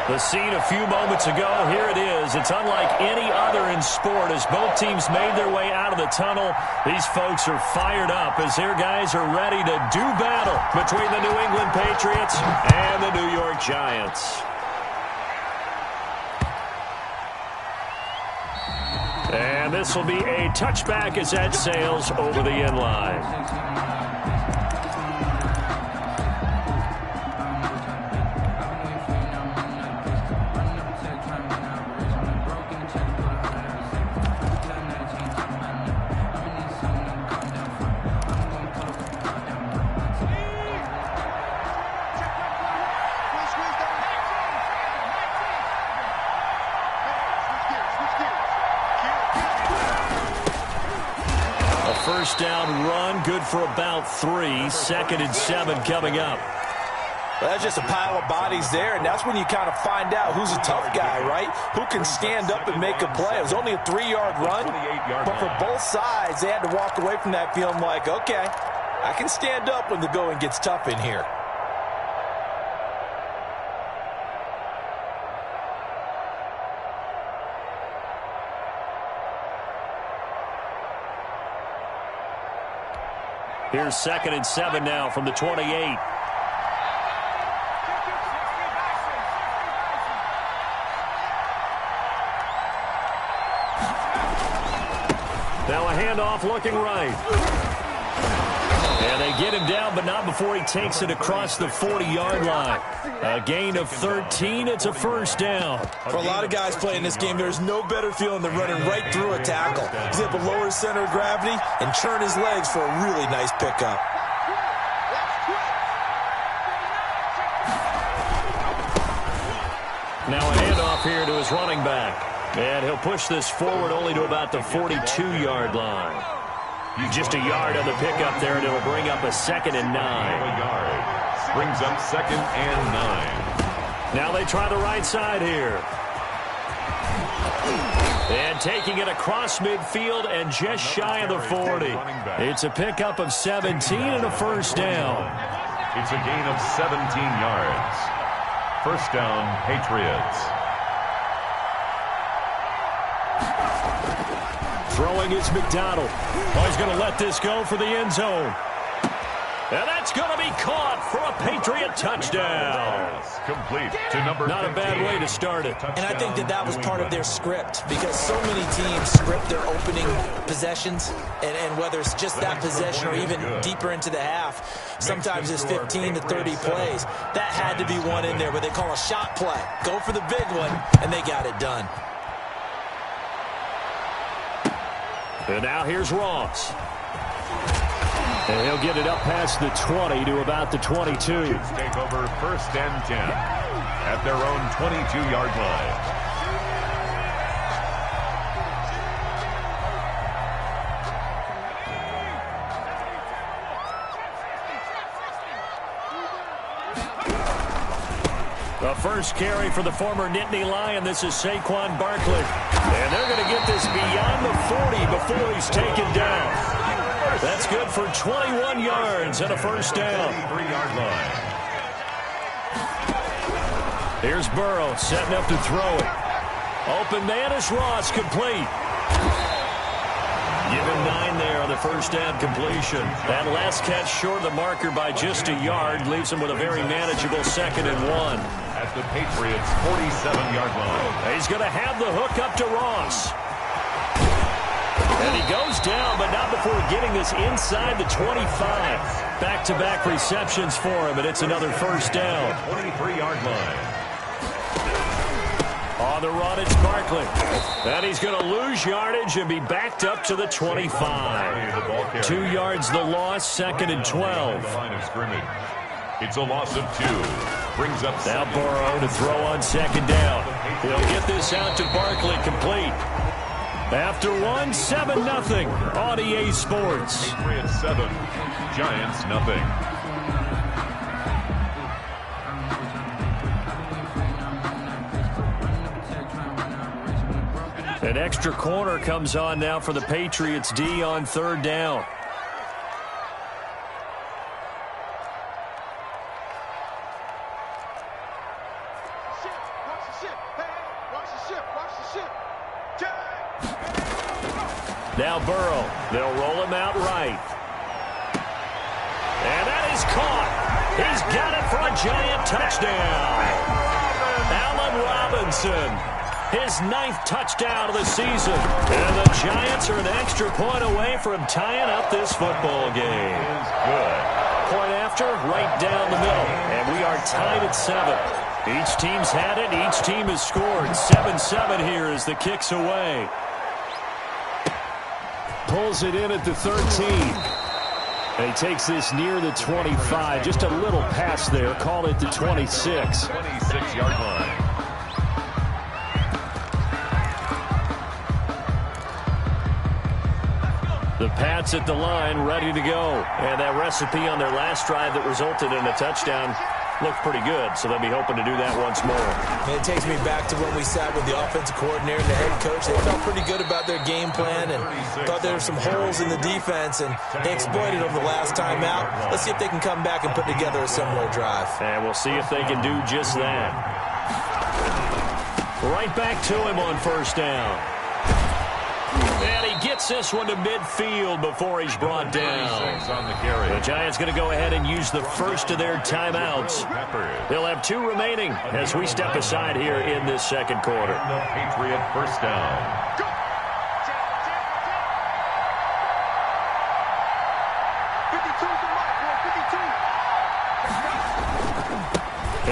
The scene a few moments ago, here it is. It's unlike any other in sport as both teams made their way out of the tunnel. These folks are fired up as their guys are ready to do battle between the New England Patriots and the New York Giants. And this will be a touchback as that sails over the end line. First down run, good for about 3. 2nd and 7 coming up. Well, that's just a pile of bodies there, and that's when you kind of find out who's a tough guy, right? Who can stand up and make a play. It was only a 3-yard run, but for both sides, they had to walk away from that feeling like, okay, I can stand up when the going gets tough in here. Here's 2nd and 7 now from the 28. Now a handoff looking right. And they get him down, but not before he takes it across the 40-yard line. A gain of 13. It's a first down. For a lot of guys playing this game, there's no better feeling than running right through a tackle. He's able to lower his center of gravity and churn his legs for a really nice pickup. Now a handoff here to his running back. And he'll push this forward only to about the 42-yard line. Just a yard on the pickup there, and it'll bring up a 2nd and 9. Brings up 2nd and 9. Now they try the right side here. And taking it across midfield and just shy of the 40. It's a pickup of 17 and a first down. It's a gain of 17 yards. First down, Patriots. Throwing is McDonald. Oh, he's going to let this go for the end zone. And that's going to be caught for a Patriot touchdown. Complete to number 15. Not a bad way to start it. And I think that was part of their script, because so many teams script their opening possessions, and whether it's just that possession or even deeper into the half, sometimes it's 15 to 30 plays. That had to be one in there, what they call a shot play. Go for the big one, and they got it done. And now here's Ross. And he'll get it up past the 20 to about the 22. Take over 1st and 10 at their own 22-yard line. The first carry for the former Nittany Lion. This is Saquon Barkley. And they're going to get this beyond the 40 before he's taken down. That's good for 21 yards and a first down. 3-yard line. Here's Burrow setting up to throw it. Open man is Ross, complete. Give him 9 there on the first down completion. That last catch short of the marker by just a yard leaves him with a very manageable 2nd and 1. At the Patriots' 47-yard line. He's going to have the hook up to Ross. And he goes down, but not before getting this inside the 25. Back-to-back receptions for him, and it's another first down. 23-yard line. On the run, it's Barkley. And he's going to lose yardage and be backed up to the 25. 2 yards the loss, 2nd and 12. Line of scrimmage. It's a loss of 2. Brings up now Burrow to throw on 2nd down. He'll get this out to Barkley, complete. After 1, 7-0 on EA Sports. Patriots 7, Giants 0. An extra corner comes on now for the Patriots D on 3rd down. Now Burrow. They'll roll him out right. And that is caught. He's got it for a Giant touchdown. Allen Robinson, his 9th touchdown of the season. And the Giants are an extra point away from tying up this football game. Good. Point after, right down the middle. And we are tied at 7. Each team's had it. Each team has scored. 7-7 here as the kick's away. Pulls it in at the 13. And he takes this near the 25. Just a little pass there. Call it the 26. 26-yard line. The Pats at the line, ready to go. And that recipe on their last drive that resulted in a touchdown looked pretty good, so they'll be hoping to do that once more. And it takes me back to when we sat with the offensive coordinator and the head coach. They felt pretty good about their game plan and thought there were some holes in the defense, and they exploited them the last time out. Let's see if they can come back and put together a similar drive. And we'll see if they can do just that. Right back to him on first down. And he gets this one to midfield before he's brought down. On the carry. The Giants going to go ahead and use the first of their timeouts. They'll have 2 remaining as we step aside here in this second quarter. Patriot first down.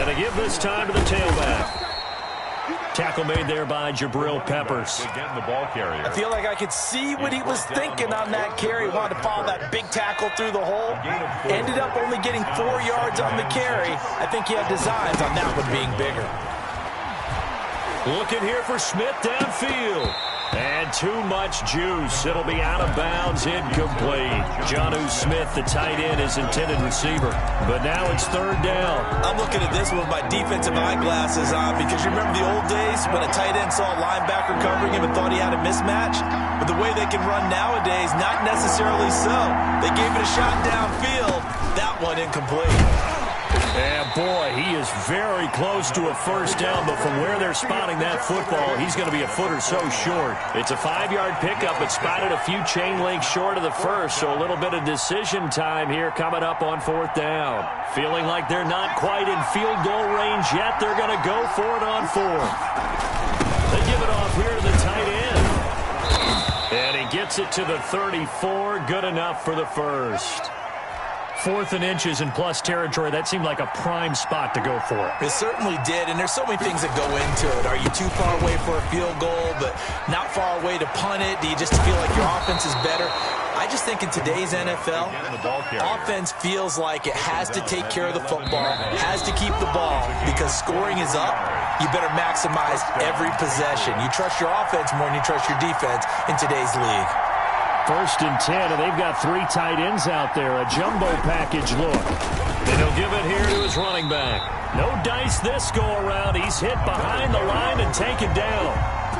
And they give this time to the tailback. Tackle made there by Jabril Peppers. Again, the ball carrier. I feel like I could see what he was thinking on that carry. He wanted to follow that big tackle through the hole. Ended up only getting 4 yards on the carry. I think he had designs on that one being bigger. Looking here for Smith downfield. And too much juice. It'll be out of bounds, incomplete. Jonnu Smith, the tight end, is intended receiver. But now it's 3rd down. I'm looking at this with my defensive eyeglasses on because you remember the old days when a tight end saw a linebacker covering him and thought he had a mismatch? But the way they can run nowadays, not necessarily so. They gave it a shot downfield. That one incomplete. And boy, he is very close to a first down, but from where they're spotting that football, he's going to be a foot or so short. It's a 5-yard pickup, but spotted a few chain links short of the first, so a little bit of decision time here coming up on 4th down. Feeling like they're not quite in field goal range yet, they're going to go for it on 4th. They give it off here to the tight end. And he gets it to the 34, good enough for the first. 4th and inches in plus territory. That seemed like a prime spot to go for it. It certainly did, and there's so many things that go into it. Are you too far away for a field goal, but not far away to punt it? Do you just feel like your offense is better? I just think in today's NFL, offense feels like it has to take care of the football, has to keep the ball, because scoring is up. You better maximize every possession. You trust your offense more than you trust your defense in today's league. 1st and 10, and they've got 3 tight ends out there. A jumbo package look. And he'll give it here to his running back. No dice this go-around. He's hit behind the line and taken down.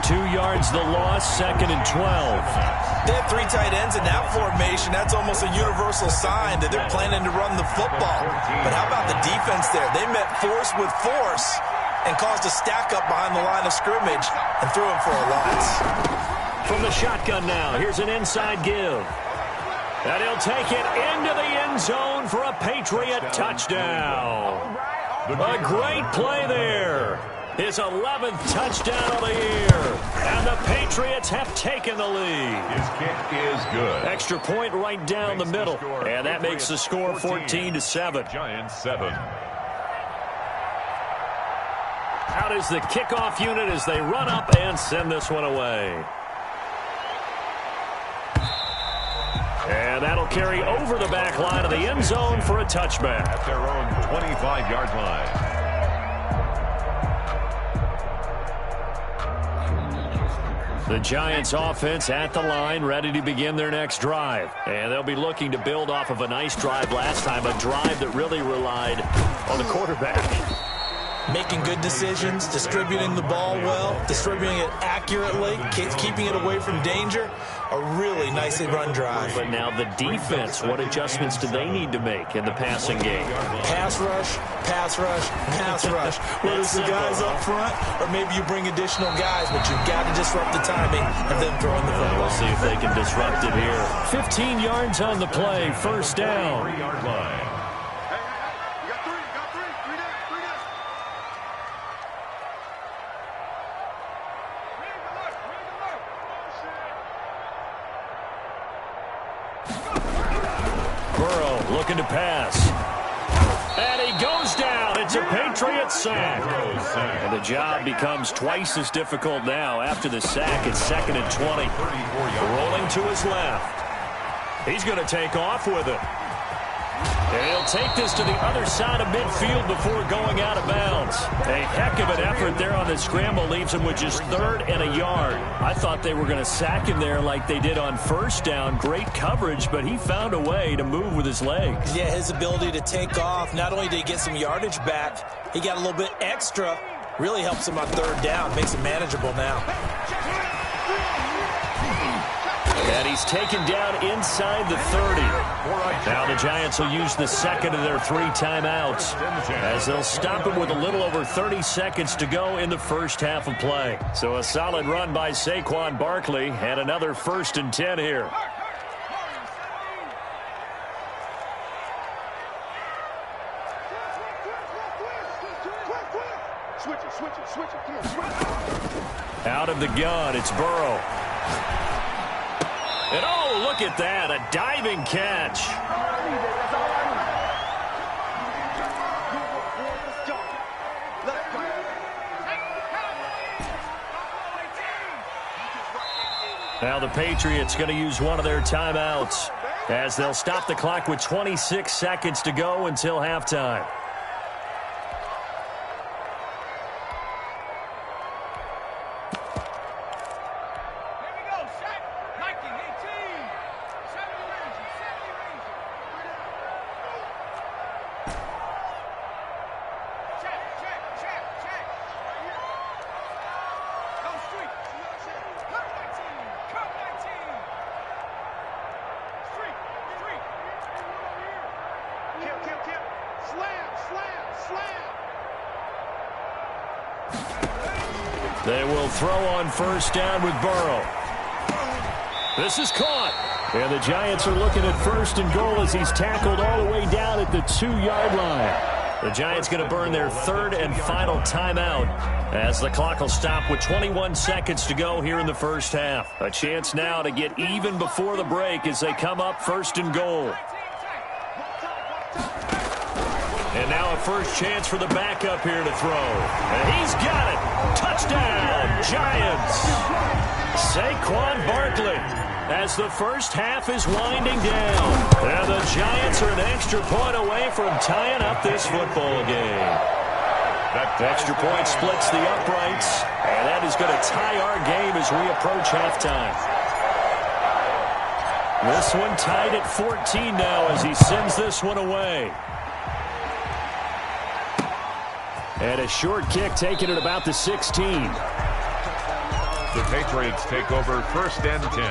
2 yards the loss, 2nd and 12. They have 3 tight ends in that formation. That's almost a universal sign that they're planning to run the football. But how about the defense there? They met force with force and caused a stack up behind the line of scrimmage and threw him for a loss. From the shotgun now, here's an inside give. And he'll take it into the end zone for a Patriot touchdown. A great play there. His 11th touchdown of the year. And the Patriots have taken the lead. His kick is good. Extra point right down the middle. And that makes the score 14-7. Giants 7. Out is the kickoff unit as they run up and send this one away. And that'll carry over the back line of the end zone for a touchback. At their own 25-yard line. The Giants offense at the line, ready to begin their next drive. And they'll be looking to build off of a nice drive last time, a drive that really relied on the quarterback. making good decisions, distributing the ball well, distributing it accurately, keeping it away from danger. A really nicely run drive. But now the defense, what adjustments do they need to make in the passing game? Pass rush, pass rush, pass rush. Whether it's the guys up front or maybe you bring additional guys, but you've got to disrupt the timing of them throwing the football. We'll see if they can disrupt it here. 15 yards on the play, first down. 3-yard line. Looking to pass. And he goes down. It's a Patriot sack. And the job becomes twice as difficult now. After the sack, it's 2nd and 20. Rolling to his left. He's going to take off with it. And he'll take this to the other side of midfield before going out of bounds. A heck of an effort there on the scramble leaves him with just 3rd and a yard. I thought they were going to sack him there like they did on first down. Great coverage, but he found a way to move with his legs. Yeah, his ability to take off, not only did he get some yardage back, he got a little bit extra. Really helps him on 3rd down, makes it manageable now. And he's taken down inside the 30. Now the Giants will use the second of their 3 timeouts as they'll stop him with a little over 30 seconds to go in the first half of play. So a solid run by Saquon Barkley and another 1st and 10 here. Out of the gun, it's Burrow. And oh, look at that, a diving catch. Now the Patriots going to use one of their timeouts as they'll stop the clock with 26 seconds to go until halftime. They will throw on first down with Burrow. This is caught. And the Giants are looking at 1st and goal as he's tackled all the way down at the 2-yard line. The Giants going to burn their 3rd and final timeout as the clock will stop with 21 seconds to go here in the first half. A chance now to get even before the break as they come up 1st and goal. And now a first chance for the backup here to throw. And he's got it. Touchdown, Giants. Saquon Barkley as the first half is winding down. And the Giants are an extra point away from tying up this football game. That extra point splits the uprights, and that is going to tie our game as we approach halftime. This one tied at 14 now as he sends this one away. And a short kick taken at about the 16. The Patriots take over 1st and 10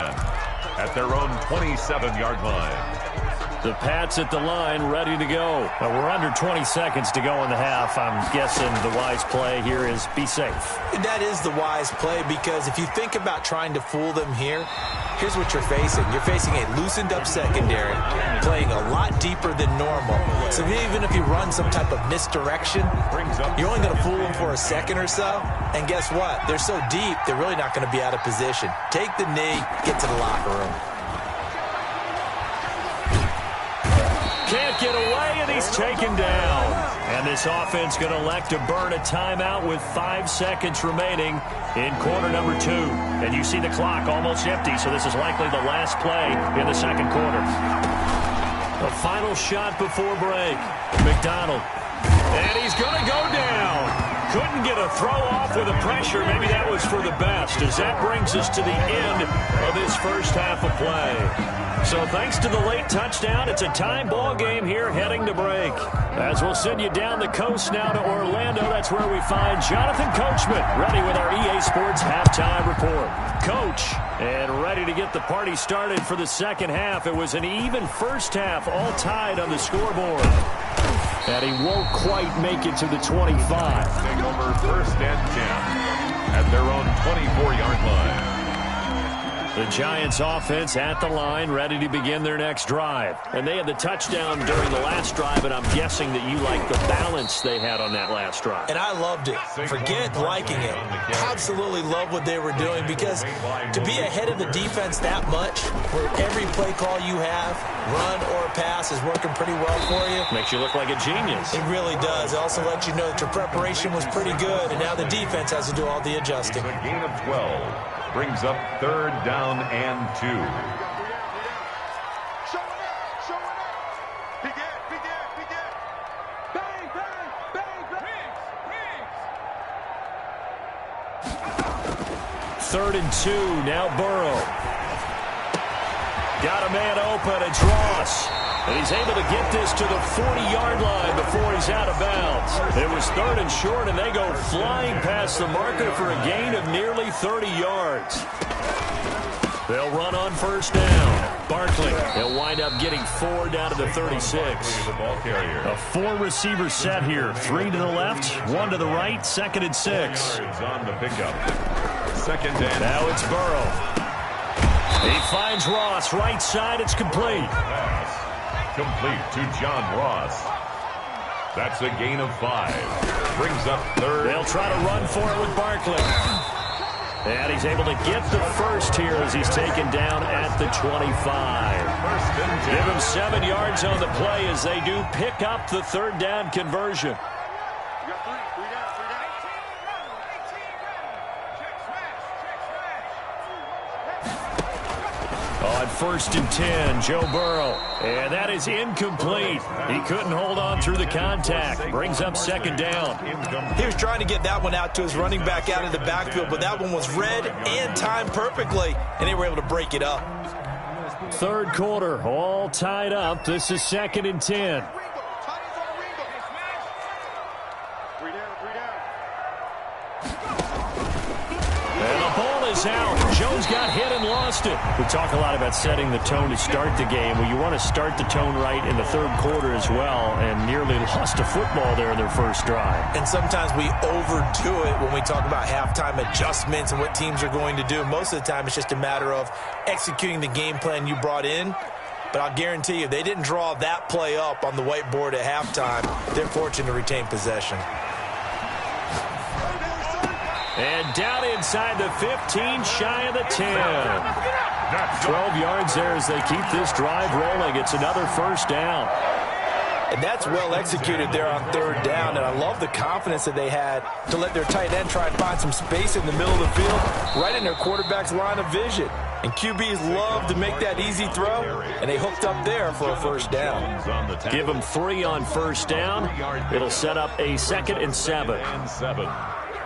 at their own 27-yard line. The Pats at the line, ready to go. We're under 20 seconds to go in the half. I'm guessing the wise play here is be safe. That is the wise play, because if you think about trying to fool them here, here's what you're facing. You're facing a loosened-up secondary, playing a lot deeper than normal. So even if you run some type of misdirection, you're only going to fool them for a second or so. And guess what? They're so deep, they're really not going to be out of position. Take the knee, get to the locker room. Can't get away, and he's taken down. And this offense going to elect to burn a timeout with 5 seconds remaining in quarter number 2. And you see the clock almost empty, so this is likely the last play in the second quarter. The final shot before break. McDonald. And he's going to go down. Couldn't get a throw off with the pressure. Maybe that was for the best, as that brings us to the end of this first half of play. So thanks to the late touchdown, it's a tie ball game here heading to break. As we'll send you down the coast now to Orlando, that's where we find Jonathan Coachman, ready with our EA Sports halftime report. Coach, and ready to get the party started for the second half. It was an even first half, all tied on the scoreboard. And he won't quite make it to the 25. Take over first and 10 at their own 24-yard line. The Giants offense at the line, ready to begin their next drive. And they had the touchdown during the last drive, and I'm guessing that you like the balance they had on that last drive. And I loved it. Forget liking it. Absolutely love what they were doing, because to be ahead of the defense that much, where every play call you have, run or pass, is working pretty well for you. Makes you look like a genius. It really does. It also lets you know that your preparation was pretty good, and now the defense has to do all the adjusting. It's a gain of 12. Brings up third down and 2. Third and 2, now Burrow. Got a man open, it's Ross. And he's able to get this to the 40-yard line before he's out of bounds. It was third and short, and they go flying past the marker for a gain of nearly 30 yards. They'll run on first down. Barkley, he'll wind up getting 4 down to the 36. A 4-receiver set here. 3 to the left, 1 to the right, 2nd and 6. On the pickup. Second and now it's Burrow. He finds Ross, right side, it's complete. Complete to John Ross. That's a gain of 5. Brings up third. They'll try to run for it with Barkley. And he's able to get the first here as he's taken down at the 25. Give him 7 yards on the play as they do pick up the third down conversion. On first and 10, Joe Burrow. And that is incomplete. He couldn't hold on through the contact. Brings up second down. He was trying to get that one out to his running back out of the backfield, but that one was read and timed perfectly, and they were able to break it up. Third quarter, all tied up. This is 2nd and 10. And the ball is out. Jones got hit and lost it. We talk a lot about setting the tone to start the game. Well, you want to start the tone right in the third quarter as well, and nearly lost a football there in their first drive. And sometimes we overdo it when we talk about halftime adjustments and what teams are going to do. Most of the time, it's just a matter of executing the game plan you brought in. But I'll guarantee you, if they didn't draw that play up on the whiteboard at halftime, they're fortunate to retain possession. And down inside the 15, shy of the 10. 12 yards there as they keep this drive rolling. It's another first down. And that's well executed there on third down. And I love the confidence that they had to let their tight end try and find some space in the middle of the field, right in their quarterback's line of vision. And QBs love to make that easy throw, and they hooked up there for a first down. Give them 3 on first down. It'll set up a 2nd and 7.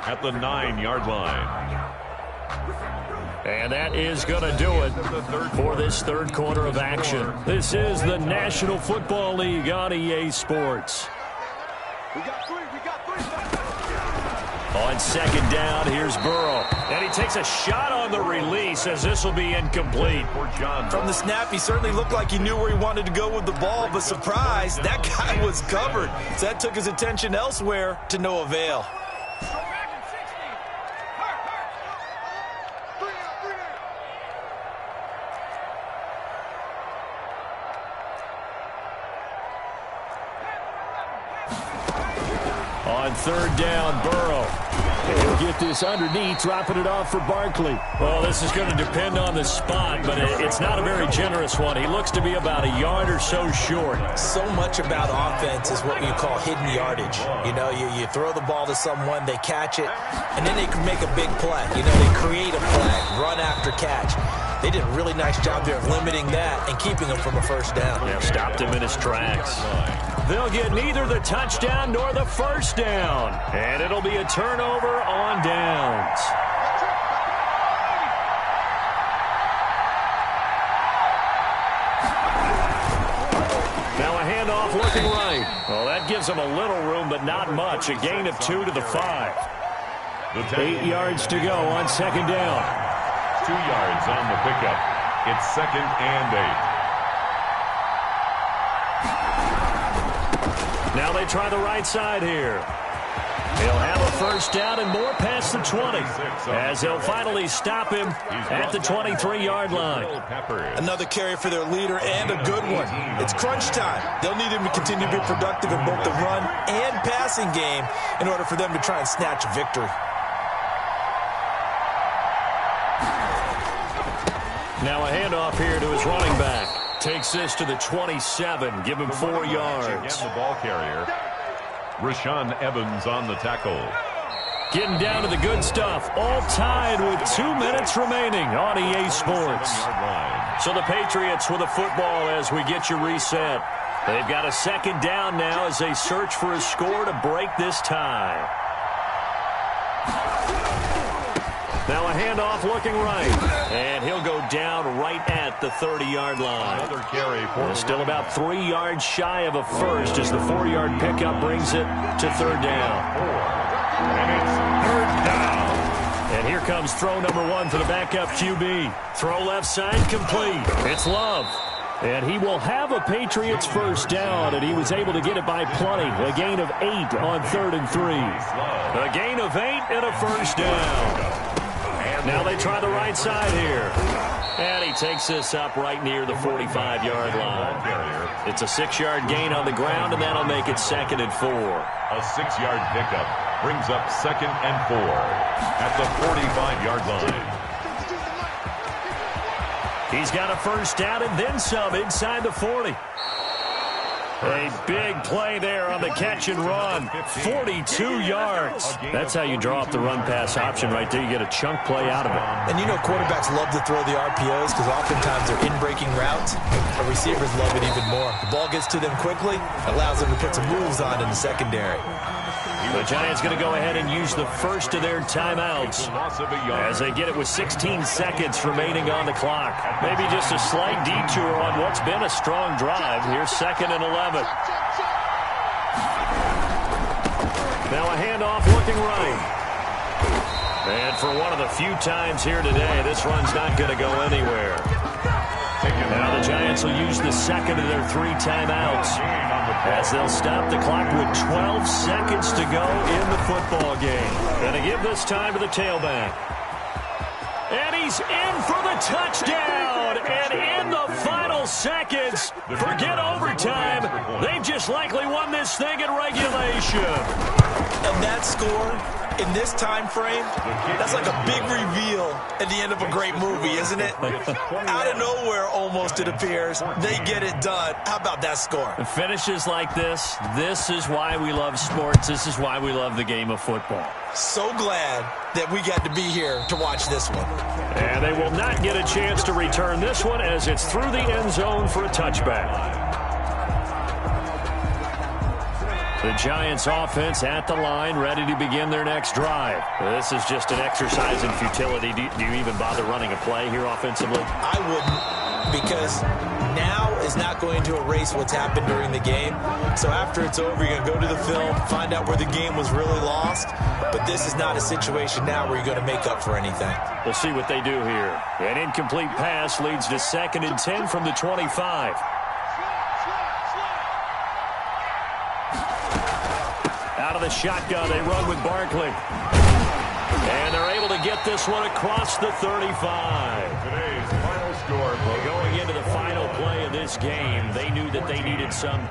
At the 9-yard line. And that is going to do it for this third quarter of action. This is the National Football League on EA Sports. On second down, here's Burrow. And he takes a shot on the release as this will be incomplete. From the snap, he certainly looked like he knew where he wanted to go with the ball, but surprise, that guy was covered. So that took his attention elsewhere to no avail. On third down, Burrow. He'll get this underneath, dropping it off for Barkley. Well, this is going to depend on the spot, but it's not a very generous one. He looks to be about a yard or so short. So much about offense is what you call hidden yardage. You know, you throw the ball to someone, they catch it, and then they can make a big play. You know, they create a play, run after catch. They did a really nice job there of limiting that and keeping him from a first down. Yeah, stopped him in his tracks. They'll get neither the touchdown nor the first down. And it'll be a turnover on downs. That gives them a little room, but not much. A gain of 2 to the 5. 8 yards to go on second down. 2 yards on the pickup. It's 2nd and 8. Now they try the right side here. He'll have a first down and more past the 20 as they'll finally stop him at the 23-yard line. Another carry for their leader and a good one. It's crunch time. They'll need him to continue to be productive in both the run and passing game in order for them to try and snatch a victory. Now a handoff here to his running back. Takes this to the 27. Give him 4 yards. Again, the ball carrier. Rashaan Evans on the tackle. Getting down to the good stuff. All tied with 2 minutes remaining on EA Sports. So the Patriots with a football as we get you reset. They've got a second down now as they search for a score to break this tie. Now a handoff looking right. And he'll go down right at the 30-yard line. Another carry for still about 3 yards shy of a first as the 4-yard pickup brings it to third down. And it's third down. And here comes throw number 1 for the backup QB. Throw left side complete. It's Love. And he will have a Patriots first down, and he was able to get it by plenty. A gain of 8 on 3rd and 3. A gain of 8 and a first down. Now they try the right side here. And he takes this up right near the 45-yard line. It's a 6-yard gain on the ground, and that'll make it 2nd and 4. A 6-yard pickup brings up 2nd and 4 at the 45-yard line. He's got a first down and then some inside the 40. A big play there on the catch and run. 42 yards. That's how you draw up the run-pass option right there. You get a chunk play out of it. And you know quarterbacks love to throw the RPOs because oftentimes they're in-breaking routes. But receivers love it even more. The ball gets to them quickly, allows them to put some moves on in the secondary. The Giants going to go ahead and use the first of their timeouts as they get it with 16 seconds remaining on the clock. Maybe just a slight detour on what's been a strong drive. Here's 2nd and 11. Now a handoff looking right. And for one of the few times here today, this run's not going to go anywhere. Now the Giants will use the second of their 3 timeouts as they'll stop the clock with 12 seconds to go in the football game. And to give this time to the tailback. And he's in for the touchdown. And in the final seconds, forget overtime. They've just likely won this thing in regulation. And that score in this time frame, that's like a big reveal at the end of a great movie, isn't it? Out of nowhere, almost, it appears. They get it done. How about that score? The finishes like this is why we love sports. This is why we love the game of football. So glad that we got to be here to watch this one. And they will not get a chance to return this one as it's through the end zone for a touchback. The Giants offense at the line, ready to begin their next drive. This is just an exercise in futility. Do you even bother running a play here offensively? I wouldn't, because now is not going to erase what's happened during the game. So after it's over, you're going to go to the film, find out where the game was really lost. But this is not a situation now where you're going to make up for anything. We'll see what they do here. An incomplete pass leads to 2nd and 10 from the 25. Out of the shotgun, they run with Barkley. And they're able to get this one across the 35. Today's final score. Going into the final play of this game, they knew that they needed some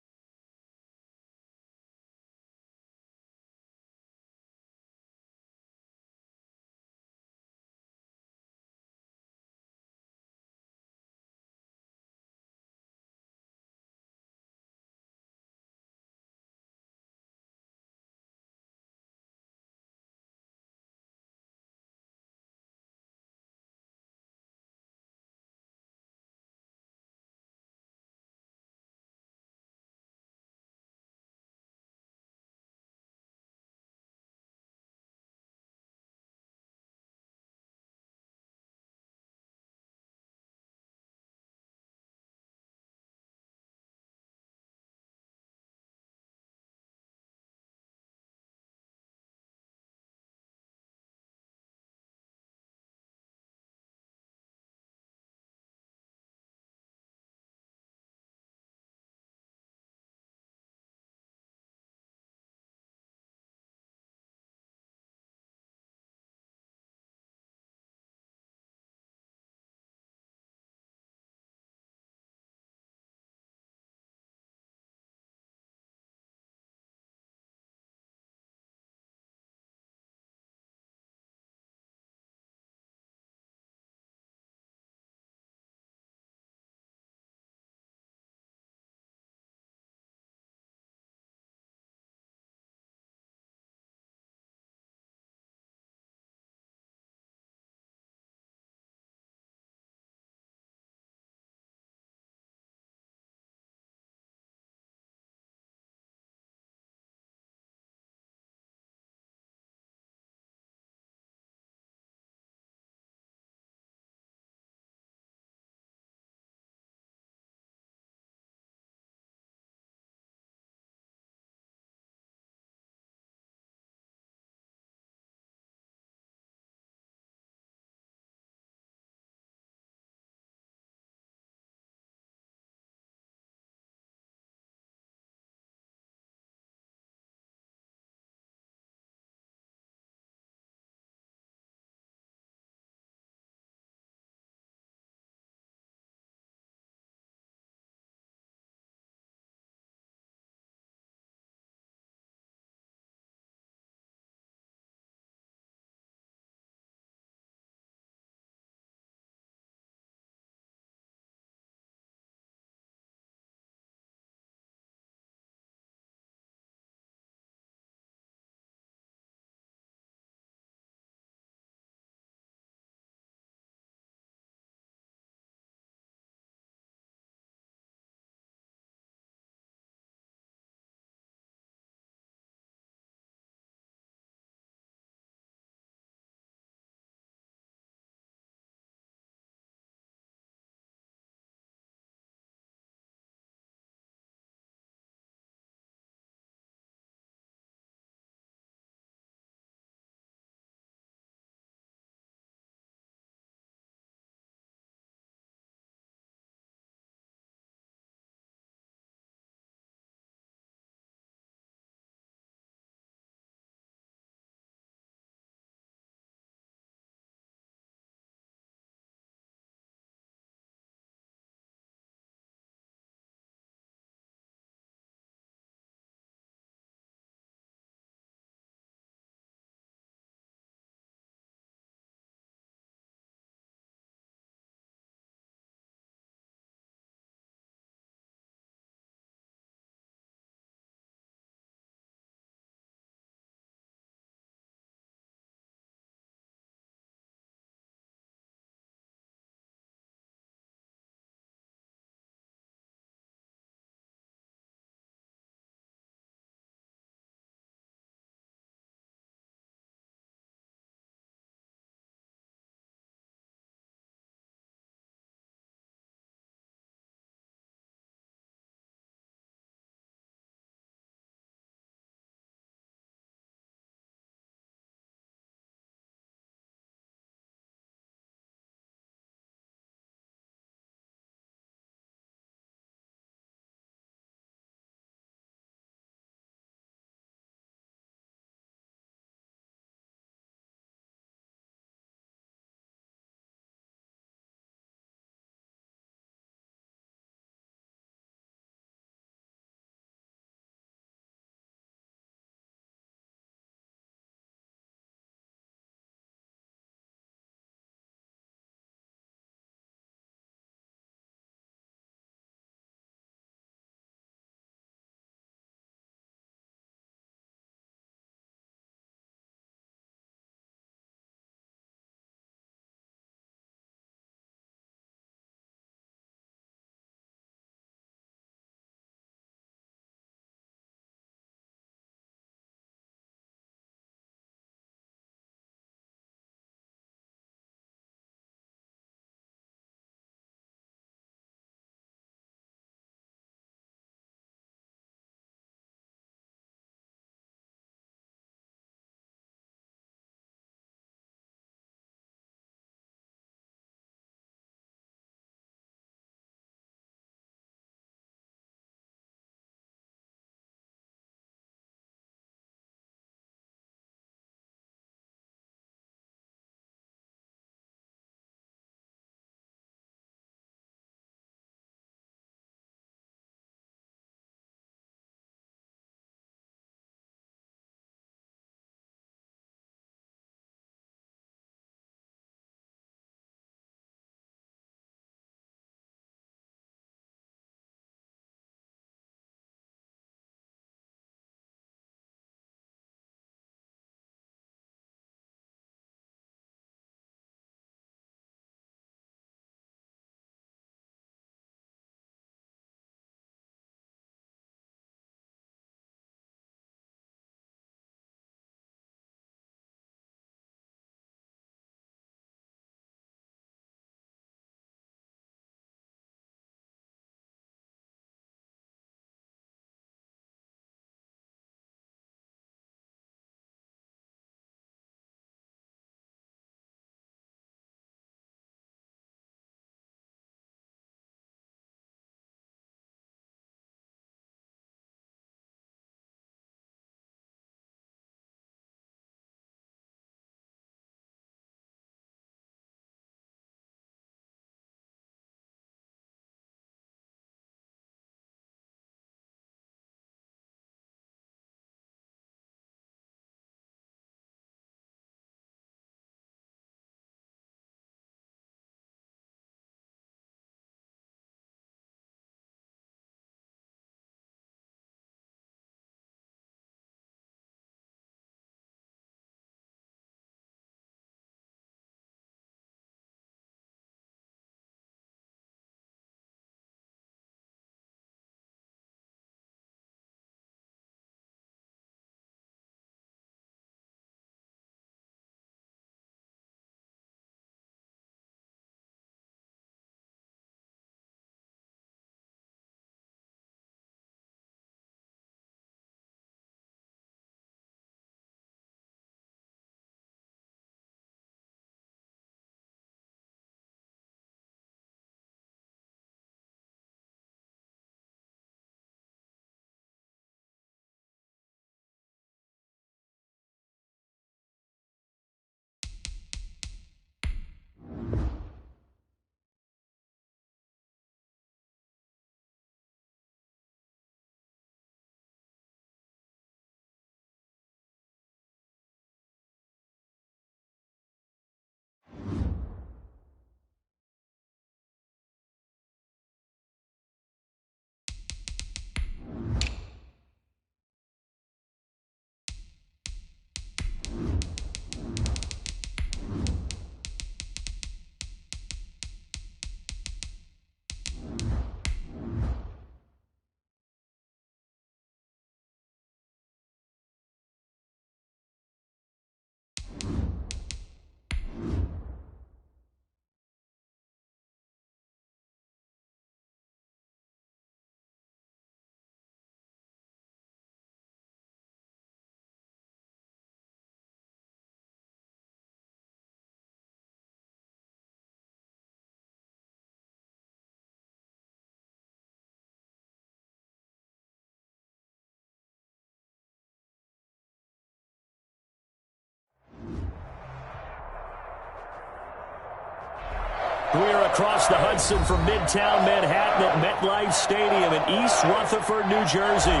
We're across the Hudson from Midtown Manhattan at MetLife Stadium in East Rutherford, New Jersey.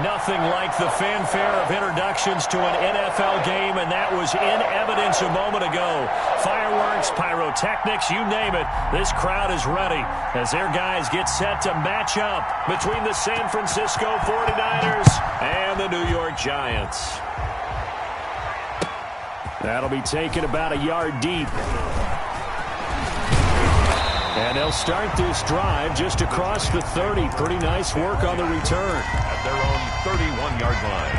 Nothing like the fanfare of introductions to an NFL game, and that was in evidence a moment ago. Fireworks, pyrotechnics, you name it. This crowd is ready as their guys get set to match up between the San Francisco 49ers and the New York Giants. That'll be taken about a yard deep. And they'll start this drive just across the 30. Pretty nice work on the return. At their own 31-yard line.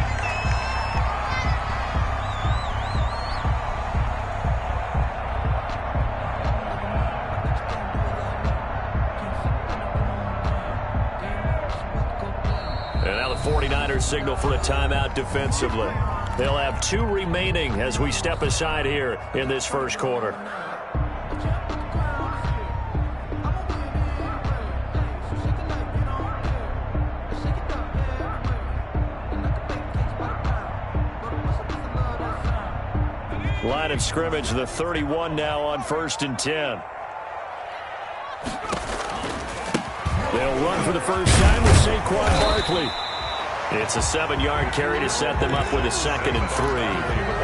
And now the 49ers signal for a timeout defensively. They'll have 2 remaining as we step aside here in this first quarter. Line of scrimmage, the 31 now on 1st and 10. They'll run for the first time with Saquon Barkley. It's a 7-yard carry to set them up with a 2nd and 3.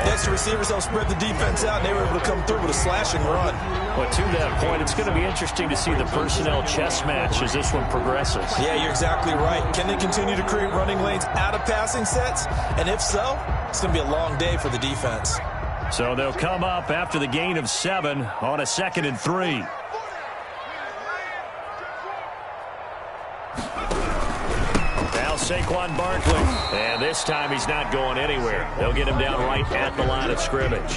The extra receivers helped spread the defense out, and they were able to come through with a slashing run. Well, to that point, it's going to be interesting to see the personnel chess match as this one progresses. Yeah, you're exactly right. Can they continue to create running lanes out of passing sets? And if so, it's going to be a long day for the defense. So they'll come up after the gain of 7 on a 2nd and 3. Now Saquon Barkley. And this time he's not going anywhere. They'll get him down right at the line of scrimmage.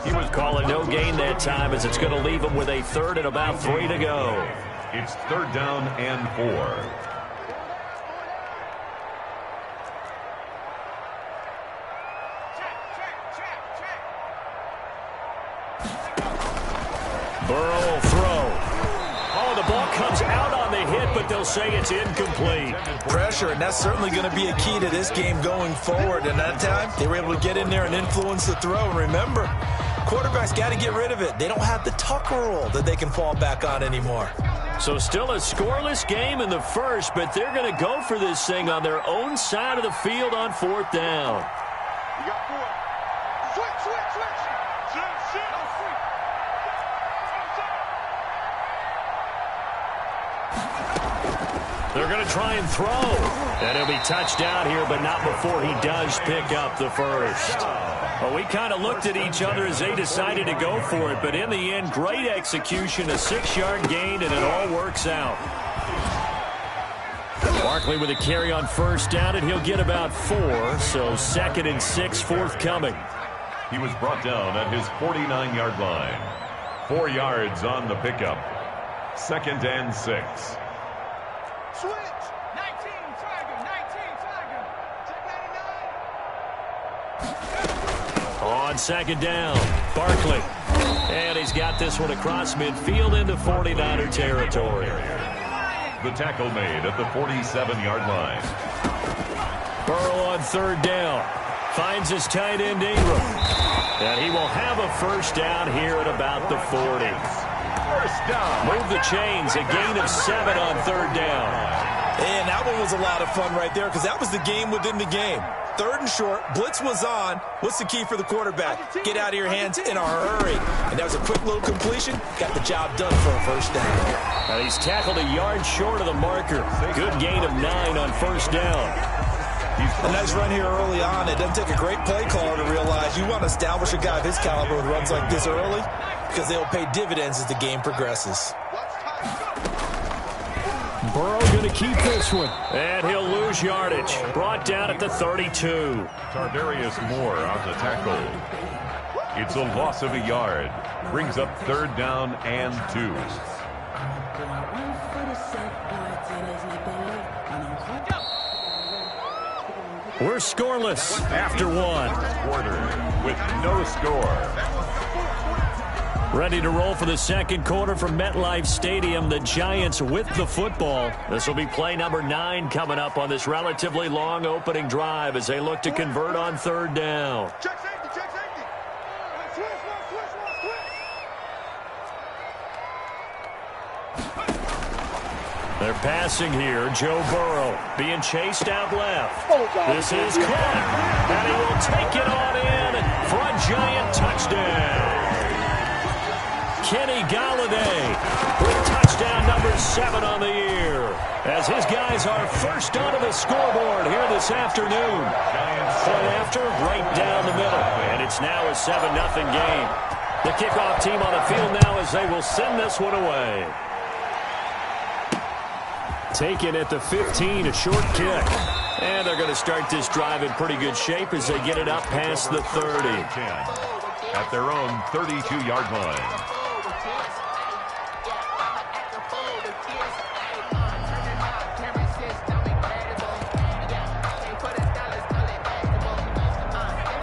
He was calling no gain that time as it's going to leave him with a 3rd and about 3 to go. It's 3rd down and 4. Burrow will throw. Oh, the ball comes out on the hit, but they'll say it's incomplete. Pressure, and that's certainly going to be a key to this game going forward. And that time, they were able to get in there and influence the throw. And remember, quarterbacks got to get rid of it. They don't have the Tucker rule that they can fall back on anymore. So still a scoreless game in the first, but they're going to go for this thing on their own side of the field on 4th down. You got 4. Switch. They're going to try and throw. And he'll be touchdown here, but not before he does pick up the first. Well, we kind of looked at each other as they decided to go for it, but in the end, great execution, a 6-yard gain, and it all works out. Barkley with a carry on 1st down, and he'll get about 4, so 2nd and 6 forthcoming. He was brought down at his 49-yard line. 4 yards on the pickup. 2nd and 6. Switch. 19, Tiger. Check 99. On 2nd down, Barkley. And he's got this one across midfield into 49er territory. The tackle made at the 47-yard line. Burrow on 3rd down. Finds his tight end Ingram. And he will have a 1st down here at about the 40. 1st down. Move the chains. A gain of 7 on 3rd down. And that one was a lot of fun right there because that was the game within the game. 3rd and short. Blitz was on. What's the key for the quarterback? Get out of your hands in a hurry. And that was a quick little completion. Got the job done for a 1st down. And he's tackled a yard short of the marker. Good gain of 9 on 1st down. A nice run here early on. It doesn't take a great play caller to realize you want to establish a guy of his caliber with runs like this early because they'll pay dividends as the game progresses. Burrow going to keep this one. And he'll lose yardage. Brought down at the 32. Tarvarius Moore on the tackle. It's a loss of a yard. Brings up 3rd down and 2. We're scoreless after 1. Quarter with no score. Ready to roll for the 2nd quarter from MetLife Stadium. The Giants with the football. This will be play number 9 coming up on this relatively long opening drive as they look to convert on 3rd down. Check safety. Switch. They're passing here. Joe Burrow being chased out left. This is caught. And he will take it on in for a giant touchdown. Kenny Golladay with touchdown number 7 on the year. As his guys are first onto the scoreboard here this afternoon. Point after, right down the middle. And it's now a 7-0 game. The kickoff team on the field now as they will send this one away. Taken at the 15, a short kick. And they're going to start this drive in pretty good shape as they get it up past the 30. At their own 32-yard line.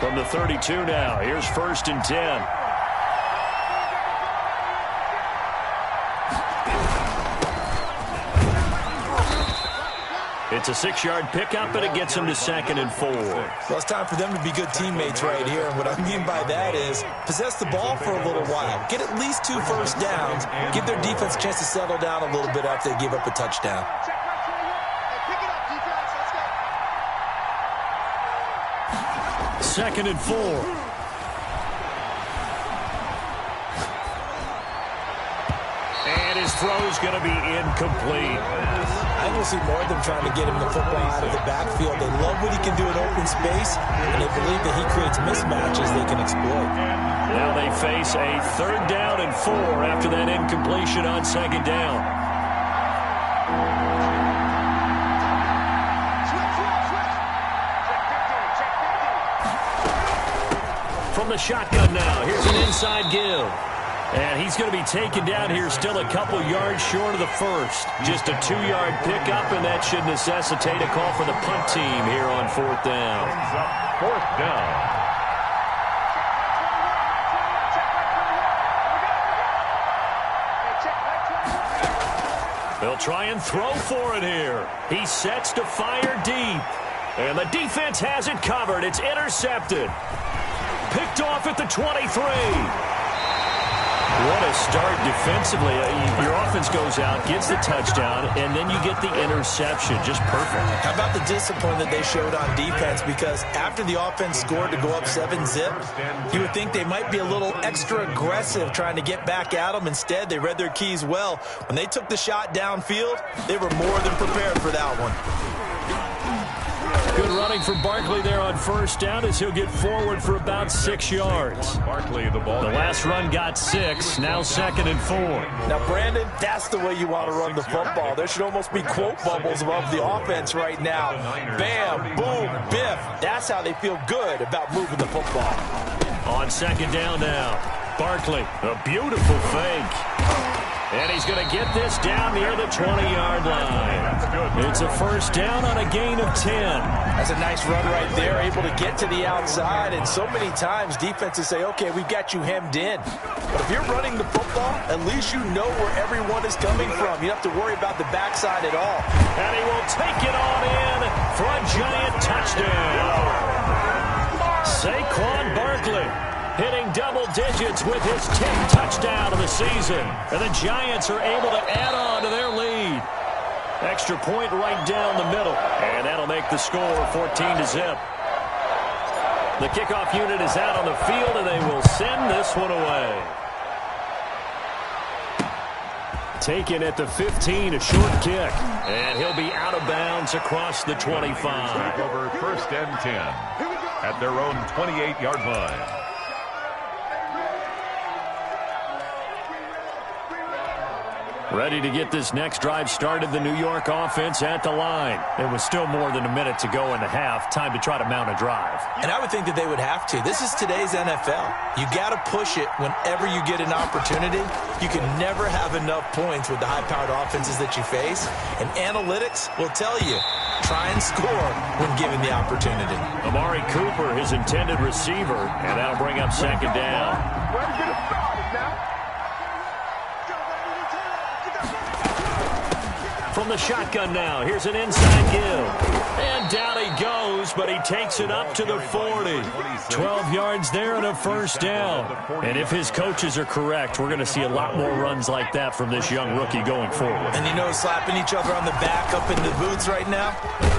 From the 32 now, here's 1st and 10. It's a 6-yard pickup, and it gets them to 2nd and 4. Well, it's time for them to be good teammates right here. And what I mean by that is possess the ball for a little while. Get at least 2 first downs. Give their defense a chance to settle down a little bit after they give up a touchdown. Second and 4. And his throw's going to be incomplete. I will see more of them trying to get him the football out of the backfield. They love what he can do in open space, and they believe that he creates mismatches they can exploit. Now they face a 3rd down and 4 after that incompletion on 2nd down. From the shotgun now, here's an inside give. And he's going to be taken down here still a couple yards short of the first. Just a 2-yard pickup, and that should necessitate a call for the punt team here on 4th down. 4th down. They'll try and throw for it here. He sets to fire deep. And the defense has it covered. It's intercepted. Picked off at the 23. What a start defensively. Your offense goes out, gets the touchdown, and then you get the interception. Just perfect. How about the discipline that they showed on defense? Because after the offense scored to go up 7-zip, you would think they might be a little extra aggressive trying to get back at them. Instead, they read their keys well. When they took the shot downfield, they were more than prepared for that one. Good running from Barkley there on 1st down as he'll get forward for about 6 yards. Barkley, the ball. The last run got 6, now 2nd and 4. Now, Brandon, that's the way you want to run the football. There should almost be quote bubbles above the offense right now. Bam, boom, biff. That's how they feel good about moving the football. On 2nd down now, Barkley, a beautiful fake. And he's going to get this down near the 20-yard line. It's a 1st down on a gain of 10. That's a nice run right there, able to get to the outside. And so many times defenses say, okay, we've got you hemmed in. But if you're running the football, at least you know where everyone is coming from. You don't have to worry about the backside at all. And he will take it on in for a giant touchdown. Saquon Barkley hitting double digits with his 10th touchdown of the season. And the Giants are able to add on to their lead. Extra point right down the middle. And that'll make the score 14-zip. The kickoff unit is out on the field, and they will send this one away. Taken at the 15, a short kick. And he'll be out of bounds across the 25. Over 1st and 10 at their own 28-yard line. Ready to get this next drive started, the New York offense at the line. It was still more than a minute to go in the half. Time to try to mount a drive. And I would think that they would have to. This is today's NFL. You got to push it whenever you get an opportunity. You can never have enough points with the high-powered offenses that you face. And analytics will tell you, try and score when given the opportunity. Amari Cooper, his intended receiver, and that'll bring up 2nd down. Where are we going to start it now? from the shotgun now. Here's an inside give. And down he goes, but he takes it up to the 40. 12 yards there and a first down. And if his coaches are correct, we're going to see a lot more runs like that from this young rookie going forward. And you know, slapping each other on the back up in the booths right now?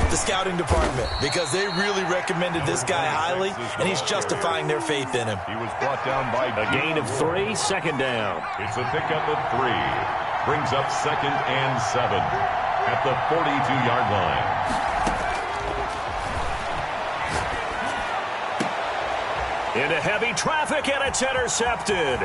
The scouting department, because they really recommended this guy highly, and he's justifying their faith in him. He was brought down by a gain of 3, second down. It's a pickup of 3. Brings up 2nd and 7 at the 42-yard line. Into heavy traffic, and it's intercepted.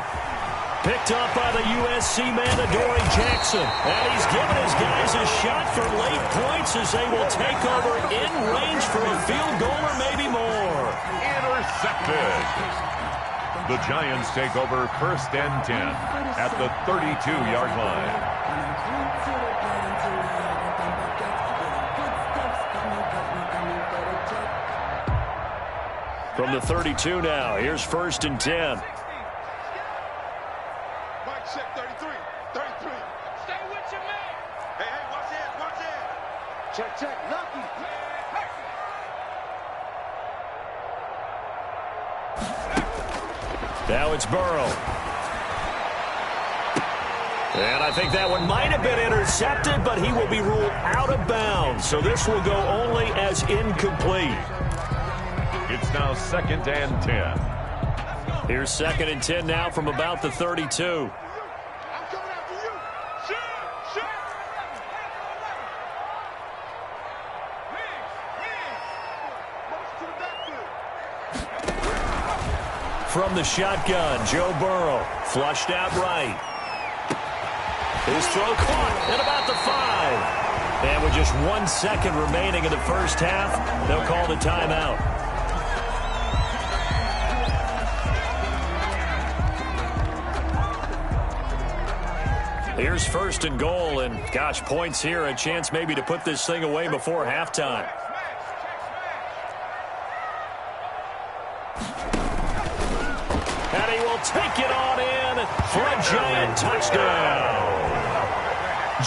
Picked up by the USC man, Adoree Jackson. And he's given his guys a shot for late points as they will take over in range for a field goal or maybe more. Intercepted. The Giants take over 1st and 10 at the 32-yard line. From the 32 now, here's 1st and 10. Mike check 33. 33. Stay with your man. Hey, watch it, watch it. Check, lucky. Now it's Burrow. And I think that one might have been intercepted, but he will be ruled out of bounds. So this will go only as incomplete. It's now 2nd and 10. Here's 2nd and 10 now from about the 32. I'm coming after you. Shoot. From the shotgun, Joe Burrow flushed out right. His throw caught at about the 5. And with just 1 second remaining in the first half, they'll call the timeout. Here's 1st and goal, and gosh, points here, a chance maybe to put this thing away before halftime. And he will take it on in for a Giant touchdown.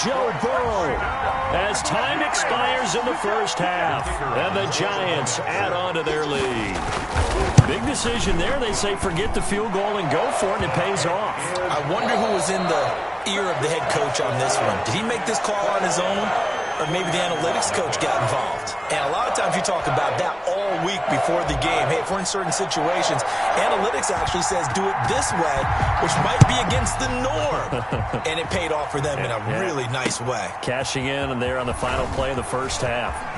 Joe Burrow, as time expires in the first half, and the Giants add on to their lead. Big decision there. They say forget the field goal and go for it, and it pays off. I wonder who was in the ear of the head coach on this one. Did he make this call on his own, or maybe the analytics coach got involved? And a lot of times you talk about that all week before the game. Hey, if we're in certain situations, analytics actually says do it this way, which might be against the norm. And it paid off for them in a really nice way. Cashing in and there on the final play of the first half.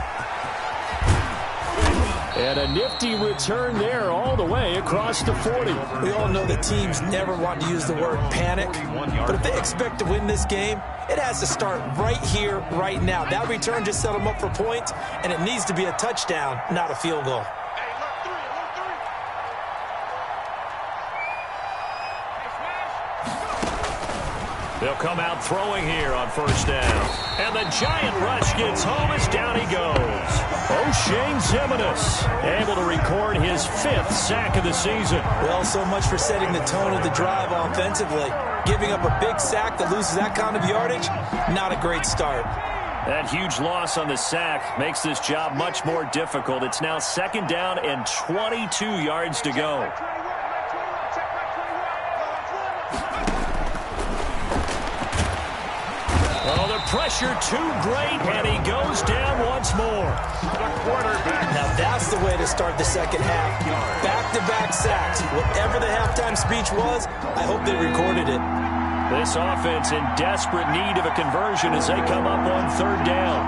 And a nifty return there all the way across the 40. We all know that teams never want to use the word panic, but if they expect to win this game, it has to start right here, right now. That return just set them up for points, and it needs to be a touchdown, not a field goal. They'll come out throwing here on 1st down. And the Giant rush gets home as down he goes. O'Shane Ximines able to record his 5th sack of the season. Well, so much for setting the tone of the drive offensively. Giving up a big sack that loses that kind of yardage, not a great start. That huge loss on the sack makes this job much more difficult. It's now 2nd down and 22 yards to go. Oh, the pressure too great, and he goes down once more. Now that's the way to start the second half. Back-to-back sacks. Whatever the halftime speech was, I hope they recorded it. This offense in desperate need of a conversion as they come up on 3rd down.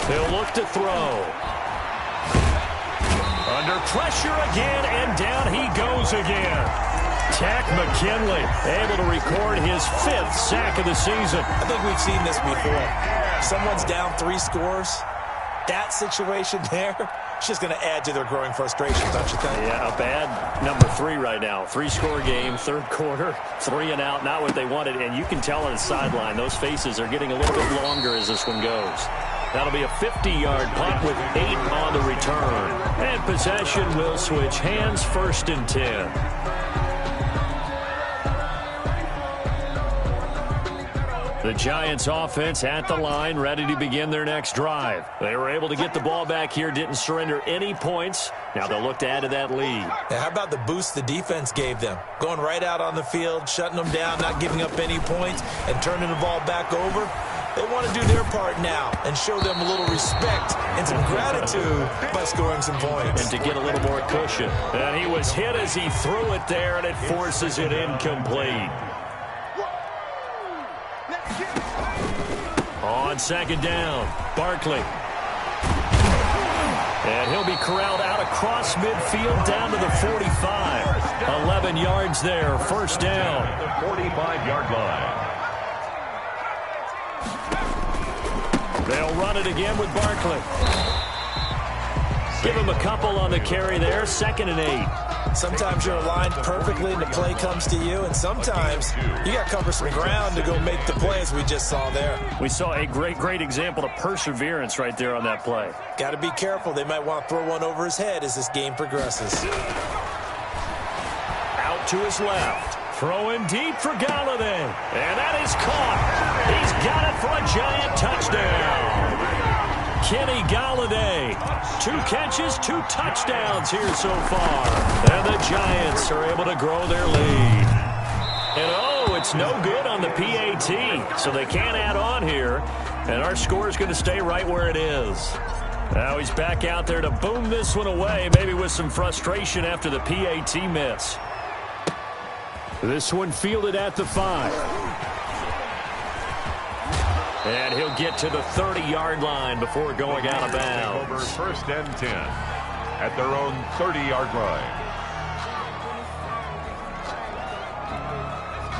He'll look to throw. Under pressure again, and down he goes again. Takk McKinley able to record his 5th sack of the season. I think we've seen this before. Someone's down 3 scores. That situation there, it's just going to add to their growing frustration, don't you think? Yeah, a bad number 3 right now. 3-score game, 3rd quarter, 3 and out, not what they wanted. And you can tell on the sideline, those faces are getting a little bit longer as this one goes. That'll be a 50-yard punt with 8 on the return. And possession will switch hands, 1st and 10. The Giants offense at the line, ready to begin their next drive. They were able to get the ball back here, didn't surrender any points. Now they'll look to add to that lead. Now, how about the boost the defense gave them? Going right out on the field, shutting them down, not giving up any points, and turning the ball back over. They want to do their part now and show them a little respect and some gratitude by scoring some points. And to get a little more cushion. And he was hit as he threw it there, and it forces it incomplete. On 2nd down, Barkley. And he'll be corralled out across midfield down to the 45. 11 yards there, 1st down. The 45-yard line. They'll run it again with Barkley. Give him a couple on the carry there, 2nd and 8. Sometimes you're aligned perfectly and the play comes to you, and sometimes you got to cover some ground to go make the play, as we just saw there. We saw a great example of perseverance right there on that play. Got to be careful. They might want to throw one over his head as this game progresses. Out to his left. Throwing deep for Galladay. And that is caught. He's got it for a Giant touchdown. Kenny Galladay, 2 catches, 2 touchdowns here so far. And the Giants are able to grow their lead. And it's no good on the PAT, so they can't add on here. And our score is going to stay right where it is. Now he's back out there to boom this one away, maybe with some frustration after the PAT miss. This one fielded at the 5. And he'll get to the 30-yard line before going out of bounds. Over 1st and 10 at their own 30-yard line.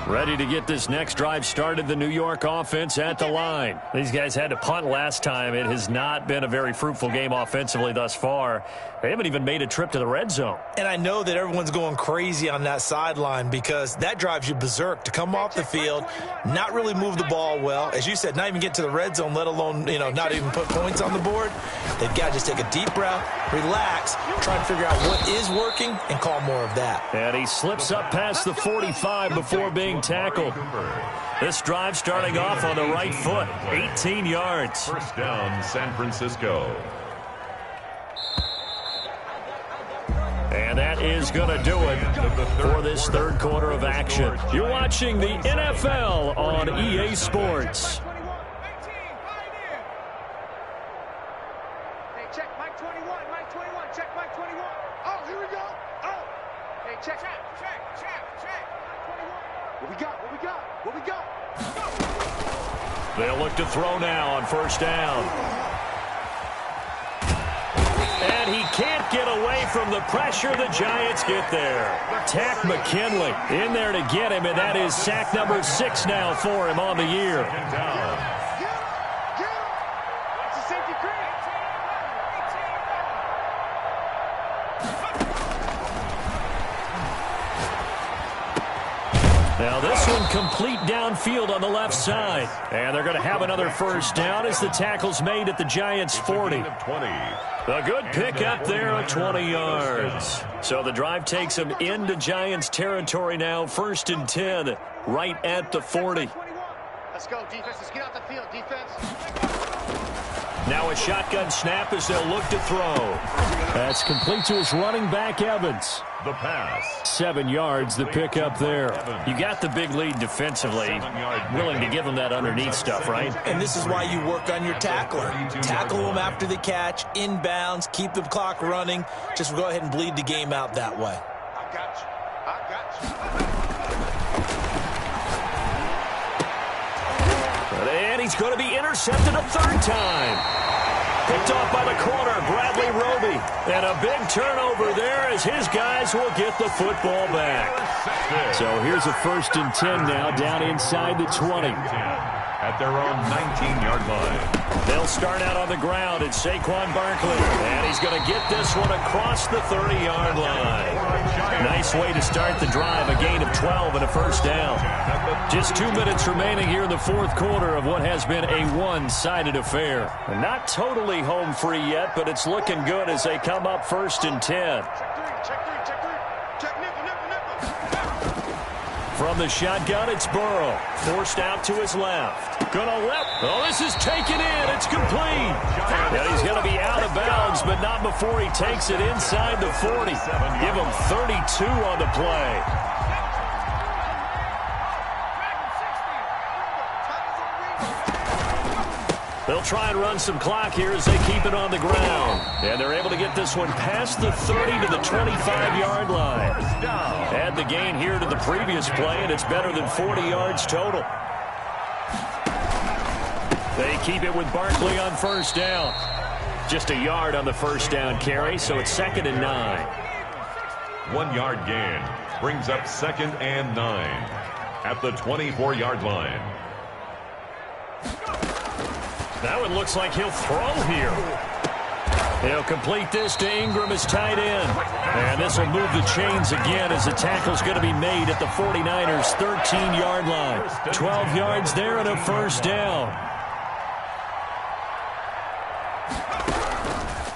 Ready to get this next drive started, the New York offense at the line. These guys had to punt last time. It has not been a very fruitful game offensively thus far. They haven't even made a trip to the red zone. And I know that everyone's going crazy on that sideline because that drives you berserk to come off the field, not really move the ball well. As you said, not even get to the red zone, let alone, not even put points on the board. They've got to just take a deep breath, relax, try and figure out what is working and call more of that. And he slips up past the 45 before being tackled. This drive starting off on the right foot, 18 yards. 1st down, San Francisco. And that is going to do it for this 3rd quarter of action. You're watching the NFL on EA Sports. Hey, check Mike 21, check Mike 21. Oh, here we go. Oh. Hey, check. What we got? They'll look to throw now on 1st down. And he can't get away from the pressure. The Giants get there. Takk McKinley in there to get him, and that is sack number 6 now for him on the year. Get him. Watch the safety creep. Now this one complete downfield on the left side. And they're going to have another 1st down as the tackle's made at the Giants' 40. A good pickup there at 20 yards. So the drive takes them into Giants territory now. 1st and 10 right at the 40. Let's go, defense. Let's get out the field, defense. Now a shotgun snap as they'll look to throw. That's complete to his running back, Evans. The pass. 7 yards, the pickup there. You got the big lead defensively. Willing to give them that underneath stuff, right? And this is why you work on your tackler. Tackle them after the catch, inbounds, keep the clock running. Just go ahead and bleed the game out that way. I got you. And he's going to be intercepted a 3rd time. Picked off by the corner, Bradley Roby. And a big turnover there as his guys will get the football back. So here's a 1st and 10 now down inside the 20. at their own 19-yard line. They'll start out on the ground. It's Saquon Barkley, and he's going to get this one across the 30-yard line. Nice way to start the drive, a gain of 12 and a first down. Just 2 minutes remaining here in the fourth quarter of what has been a one-sided affair. Not totally home free yet, but it's looking good as they come up 1st and 10. From the shotgun, it's Burrow. Forced out to his left. Gonna left. Oh, this is taken in. It's complete. And he's going to be out of bounds, but not before he takes it inside the 40. Give him 32 on the play. They'll try and run some clock here as they keep it on the ground. And they're able to get this one past the 30 to the 25-yard line. Add the gain here to the previous play, and it's better than 40 yards total. They keep it with Barkley on first down. Just a yard on the first down carry, so it's 2nd and 9. 1 yard gain brings up 2nd and 9 at the 24-yard line. That one looks like he'll throw here. He'll complete this to Ingram as tight end. And this will move the chains again as the tackle's going to be made at the 49ers' 13-yard line. 12 yards there and a first down.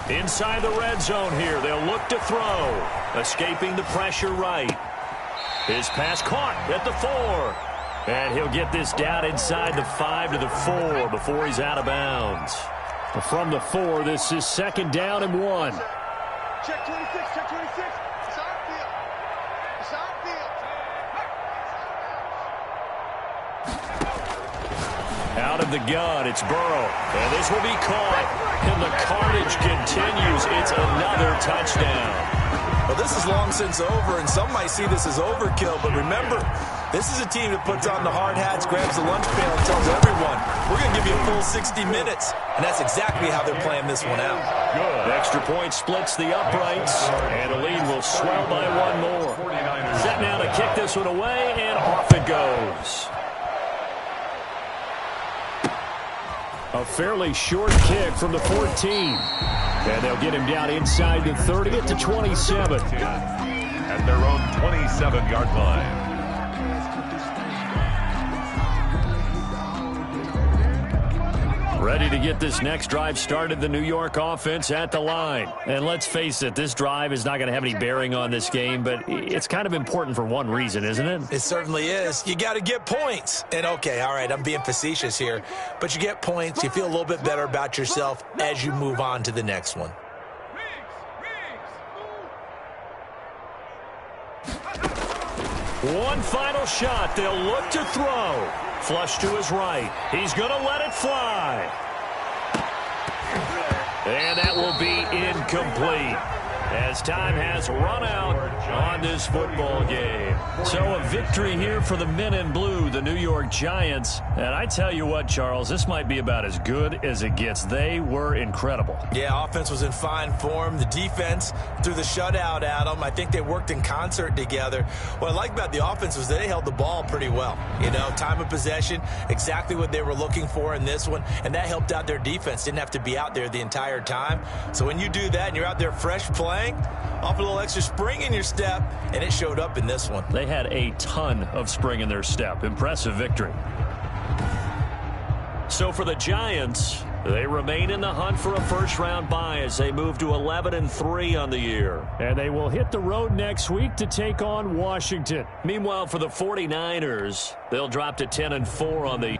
Inside the red zone here, they'll look to throw. Escaping the pressure right. His pass caught at the 4. And he'll get this down inside the 5 to the 4 before he's out of bounds. From the 4, this is 2nd down and 1. Check 26, check 26. It's outfield. It's outfield. Out of the gun, it's Burrow. And this will be caught. And the carnage continues. It's another touchdown. Well, this is long since over, and some might see this as overkill. But remember, this is a team that puts on the hard hats, grabs the lunch pail, and tells everyone, we're going to give you a full 60 minutes. And that's exactly how they're playing this one out. Good. Extra point splits the uprights, and the lead will swell by 1 more. Set now to kick this one away, and off it goes. A fairly short kick from the 14. And they'll get him down inside the 30 at the 27. At their own 27-yard line. Ready to get this next drive started, the New York offense at the line. And let's face it, this drive is not going to have any bearing on this game, but it's kind of important for one reason, isn't it? It certainly is. You got to get points. And, okay, all right, I'm being facetious here, but you get points. You feel a little bit better about yourself as you move on to the next one. One final shot. They'll look to throw. Flush to his right. He's going to let it fly. And that will be incomplete as time has run out on this football game. So a victory here for the men in blue, the New York Giants. And I tell you what, Charles, this might be about as good as it gets. They were incredible. Yeah, offense was in fine form. The defense threw the shutout at them. I think they worked in concert together. What I like about the offense was they held the ball pretty well. You know, time of possession, exactly what they were looking for in this one. And that helped out their defense. Didn't have to be out there the entire time. So when you do that and you're out there fresh playing, off a little extra spring in your step, and it showed up in this one. They had a ton of spring in their step. Impressive victory. So for the Giants, they remain in the hunt for a first-round bye as they move to 11-3 on the year. And they will hit the road next week to take on Washington. Meanwhile, for the 49ers, they'll drop to 10-4 on the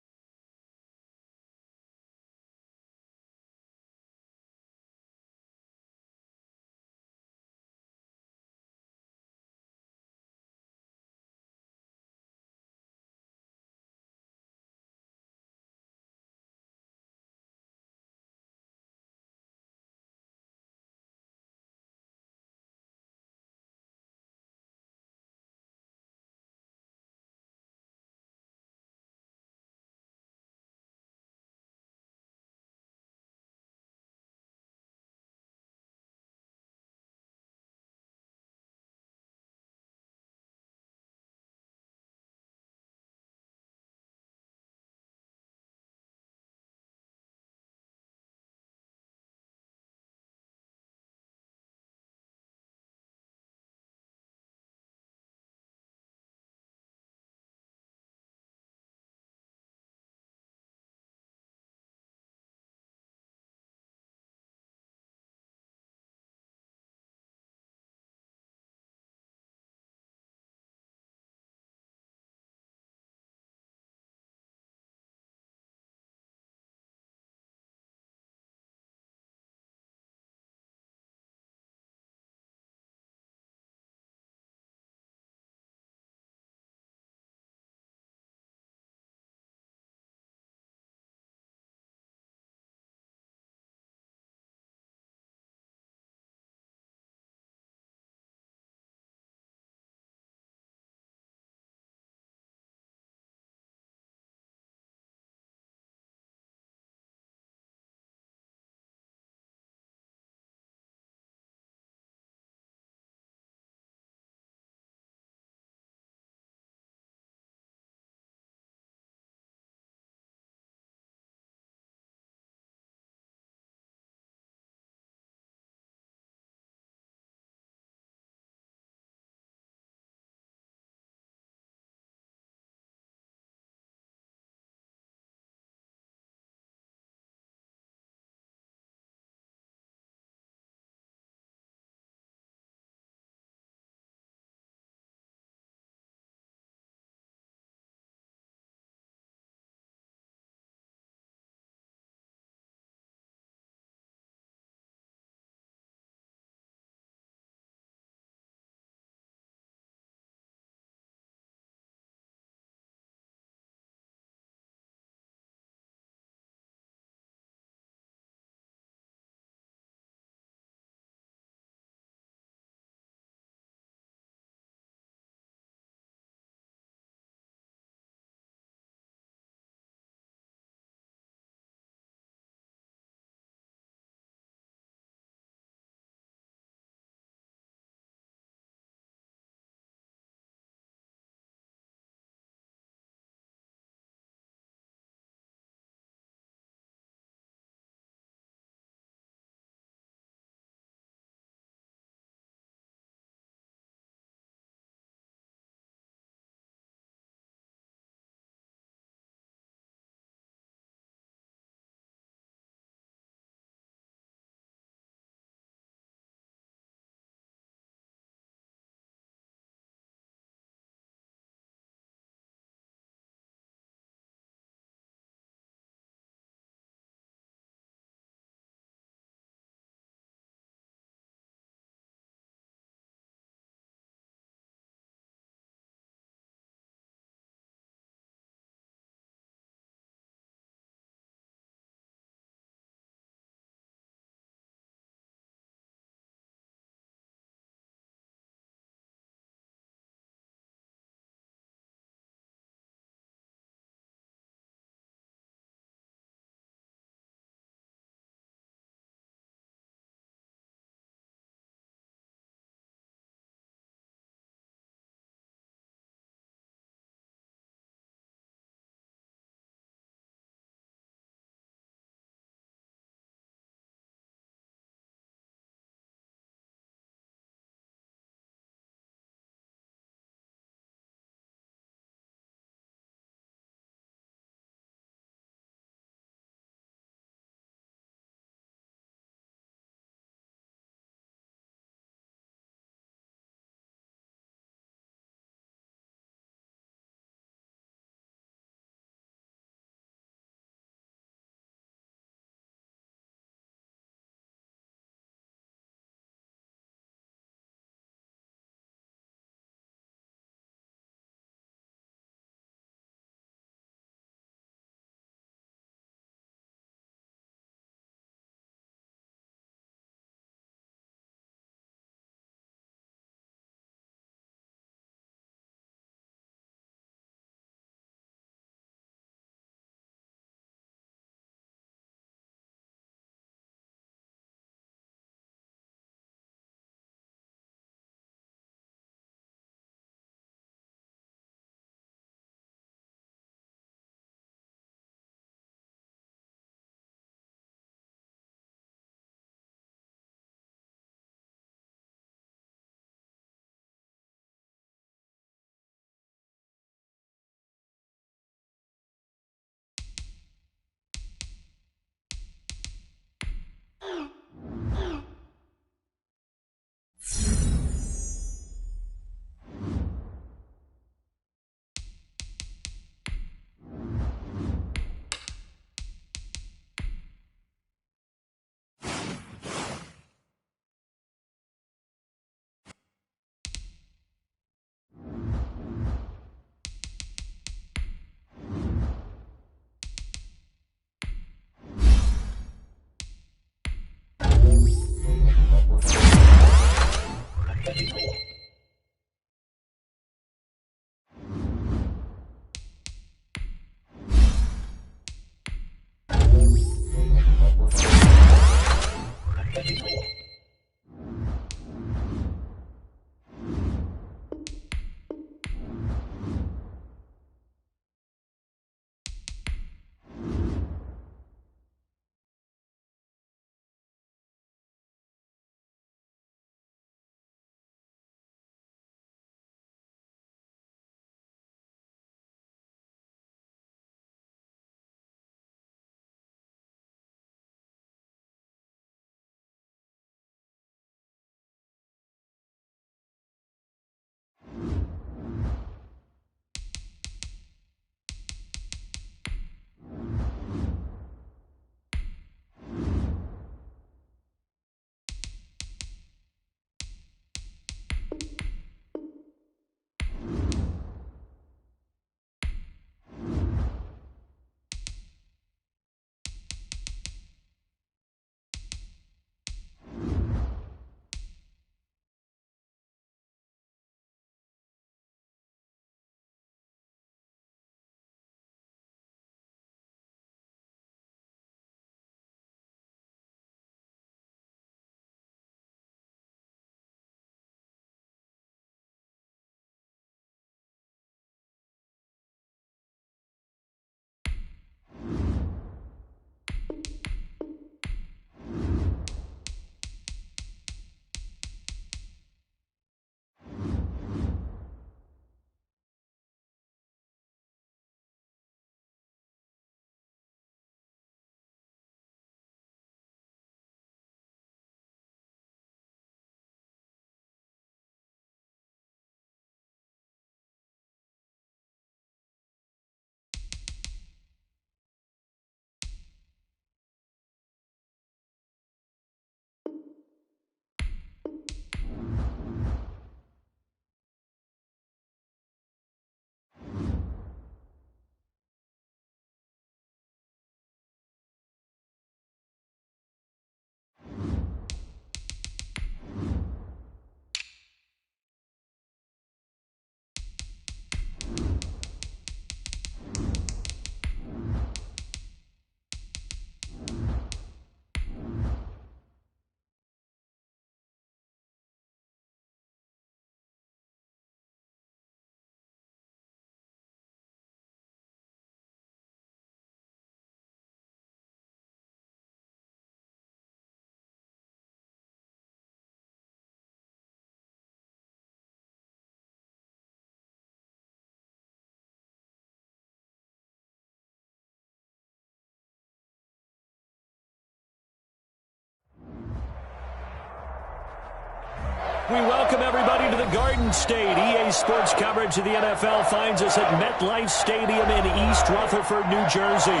We welcome everybody to the Garden State. EA Sports coverage of the NFL finds us at MetLife Stadium in East Rutherford, New Jersey.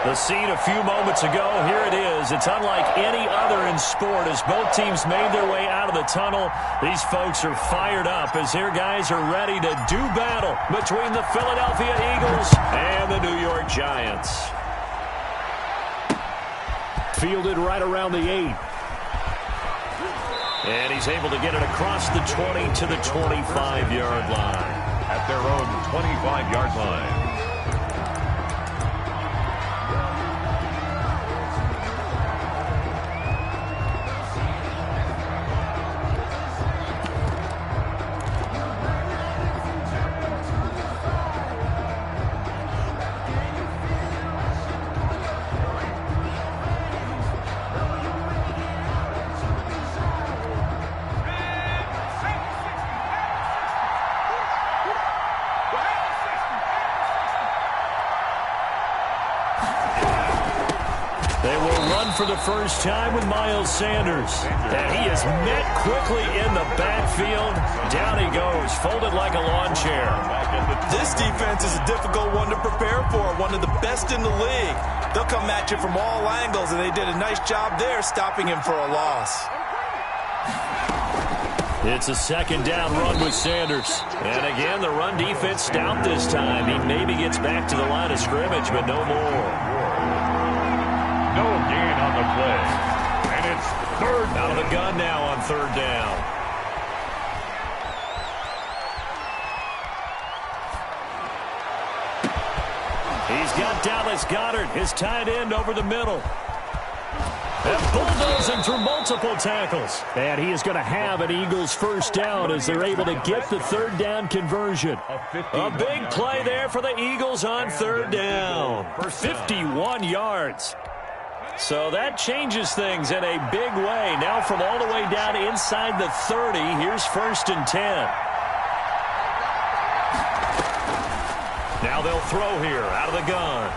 The scene a few moments ago, here it is. It's unlike any other in sport as both teams made their way out of the tunnel. These folks are fired up as their guys are ready to do battle between the Philadelphia Eagles and the New York Giants. Fielded right around the 8. And he's able to get it across the 20 to the 25-yard line. At their own 25-yard line. For the first time with Miles Sanders. And he is met quickly in the backfield. Down he goes, folded like a lawn chair. This defense is a difficult one to prepare for, one of the best in the league. They'll come at you from all angles, and they did a nice job there stopping him for a loss. It's a second down run with Sanders. And again, the run defense stout this time. He maybe gets back to the line of scrimmage, but no more. No gain on the play. And it's third out of the gun now on third down. He's got Dallas Goedert, his tight end, over the middle. And bulldozing through multiple tackles. And he is going to have an Eagles first down as they're able to get the third down conversion. A big play there for the Eagles on third down. 51 yards. So that changes things in a big way. Now from all the way down inside the 30, here's first and 10. Now they'll throw here out of the gun.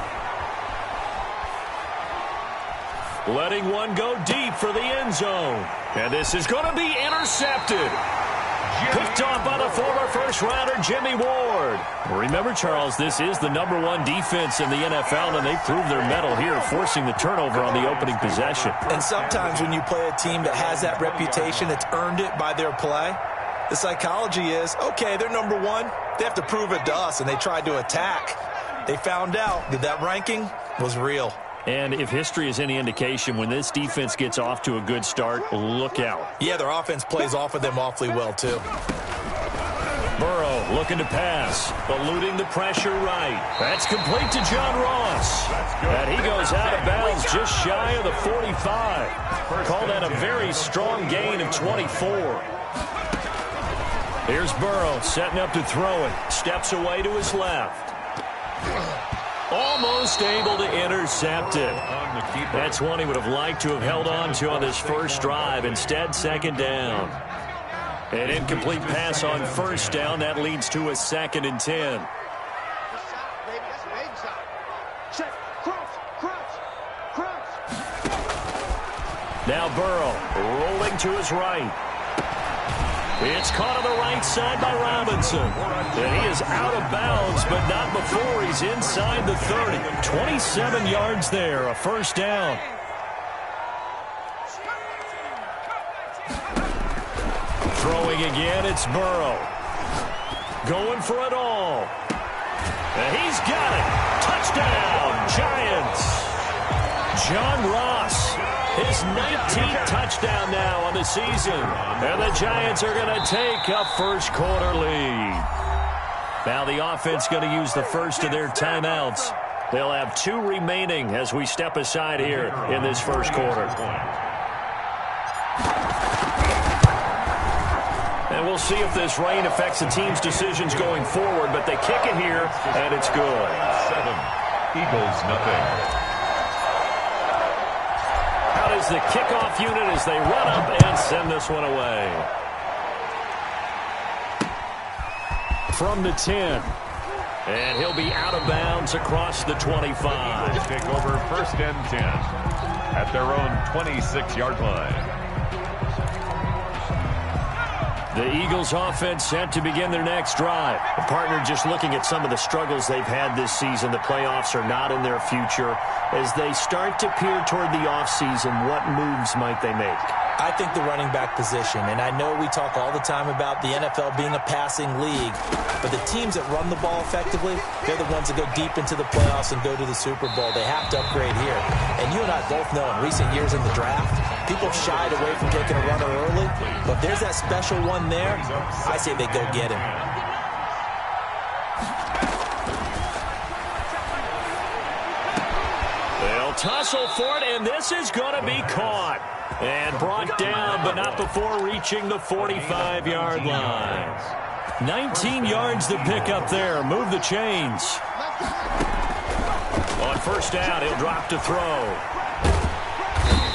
Letting one go deep for the end zone. And this is going to be intercepted. Picked off by the former first-rounder Jimmy Ward. Remember, Charles, this is the #1 defense in the NFL, and they proved their mettle here, forcing the turnover on the opening possession. And sometimes when you play a team that has that reputation, that's earned it by their play, the psychology is, okay, they're #1. They have to prove it to us, and they tried to attack. They found out that that ranking was real. And if history is any indication, when this defense gets off to a good start, look out. Yeah, their offense plays off of them awfully well, too. Burrow looking to pass, eluding the pressure right. That's complete to John Ross. And he goes out of bounds just shy of the 45. Call that a very strong gain of 24. Here's Burrow setting up to throw it. Steps away to his left. Almost able to intercept it. That's one he would have liked to have held on to on this first drive. Instead, second down. An incomplete pass on first down. That leads to a 2nd and 10. Now Burrow rolling to his right. It's caught on the right side by Robinson. And he is out of bounds, but not before he's inside the 30. 27 yards there, a first down. Throwing again, it's Burrow. Going for it all. And he's got it. Touchdown, Giants. John Ross. His 19th touchdown now on the season. And the Giants are going to take a first quarter lead. Now the offense going to use the first of their timeouts. They'll have 2 remaining as we step aside here in this first quarter. And we'll see if this rain affects the team's decisions going forward, but they kick it here, and it's good. 7, Eagles nothing. Out is the kickoff unit as they run up and send this one away. From the 10. And he'll be out of bounds across the 25. Take over first and 10 at their own 26-yard line. The Eagles offense set to begin their next drive. The partner, just looking at some of the struggles they've had this season, the playoffs are not in their future. As they start to peer toward the offseason, what moves might they make? I think the running back position, and I know we talk all the time about the NFL being a passing league, but the teams that run the ball effectively, they're the ones that go deep into the playoffs and go to the Super Bowl. They have to upgrade here. And you and I both know in recent years in the draft, people have shied away from taking a runner early, but if there's that special one there, I say they go get him. They'll tussle for it, and this is going to be caught. And brought down, but not before reaching the 45-yard line. 19 yards to pick up there. Move the chains. On first down, he'll drop to throw.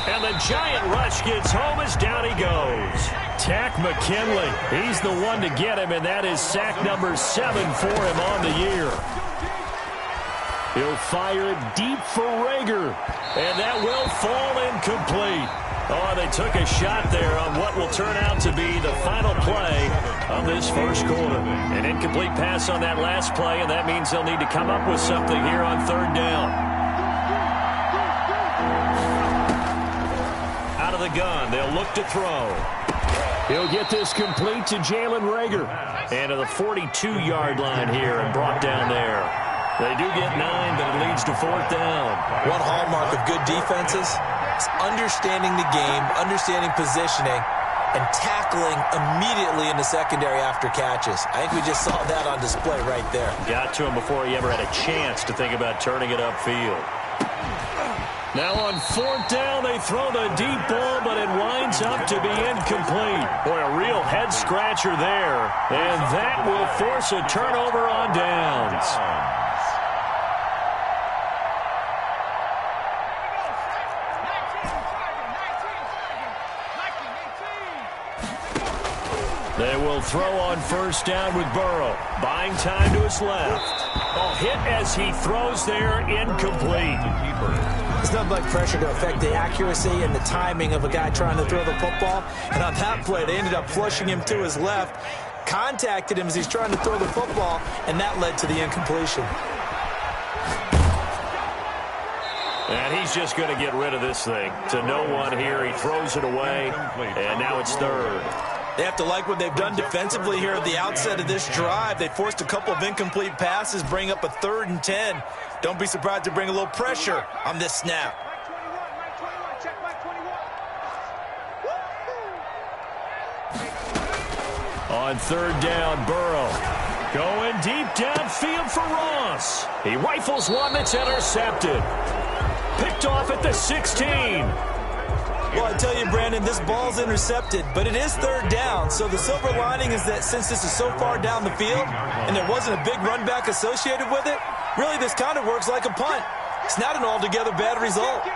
And the giant rush gets home as down he goes. Takk McKinley, he's the one to get him, and that is sack number 7 for him on the year. He'll fire it deep for Reagor, and that will fall incomplete. Oh, they took a shot there on what will turn out to be the final play of this first quarter. An incomplete pass on that last play, and that means they'll need to come up with something here on third down. Out of the gun, they'll look to throw. He'll get this complete to Jalen Reagor. And to the 42-yard line here and brought down there. They do get 9, but it leads to fourth down. One hallmark of good defenses is understanding the game, understanding positioning, and tackling immediately in the secondary after catches. I think we just saw that on display right there. Got to him before he ever had a chance to think about turning it upfield. Now on fourth down, they throw the deep ball, but it winds up to be incomplete. Boy, a real head-scratcher there. And that will force a turnover on downs. They will throw on first down with Burrow. Buying time to his left. Oh, hit as he throws there, incomplete. It's nothing like pressure to affect the accuracy and the timing of a guy trying to throw the football. And on that play, they ended up flushing him to his left, contacted him as he's trying to throw the football, and that led to the incompletion. And he's just going to get rid of this thing. To no one here. He throws it away, and now it's third. They have to like what they've done defensively here at the outset of this drive. They forced a couple of incomplete passes, bring up a 3rd and 10. Don't be surprised to bring a little pressure on this snap. On third down, Burrow going deep downfield for Ross. He rifles one that's intercepted. Picked off at the 16. Well, I tell you, Brandon, this ball's intercepted, but it is third down. So the silver lining is that since this is so far down the field and there wasn't a big run back associated with it, really this kind of works like a punt. It's not an altogether bad result.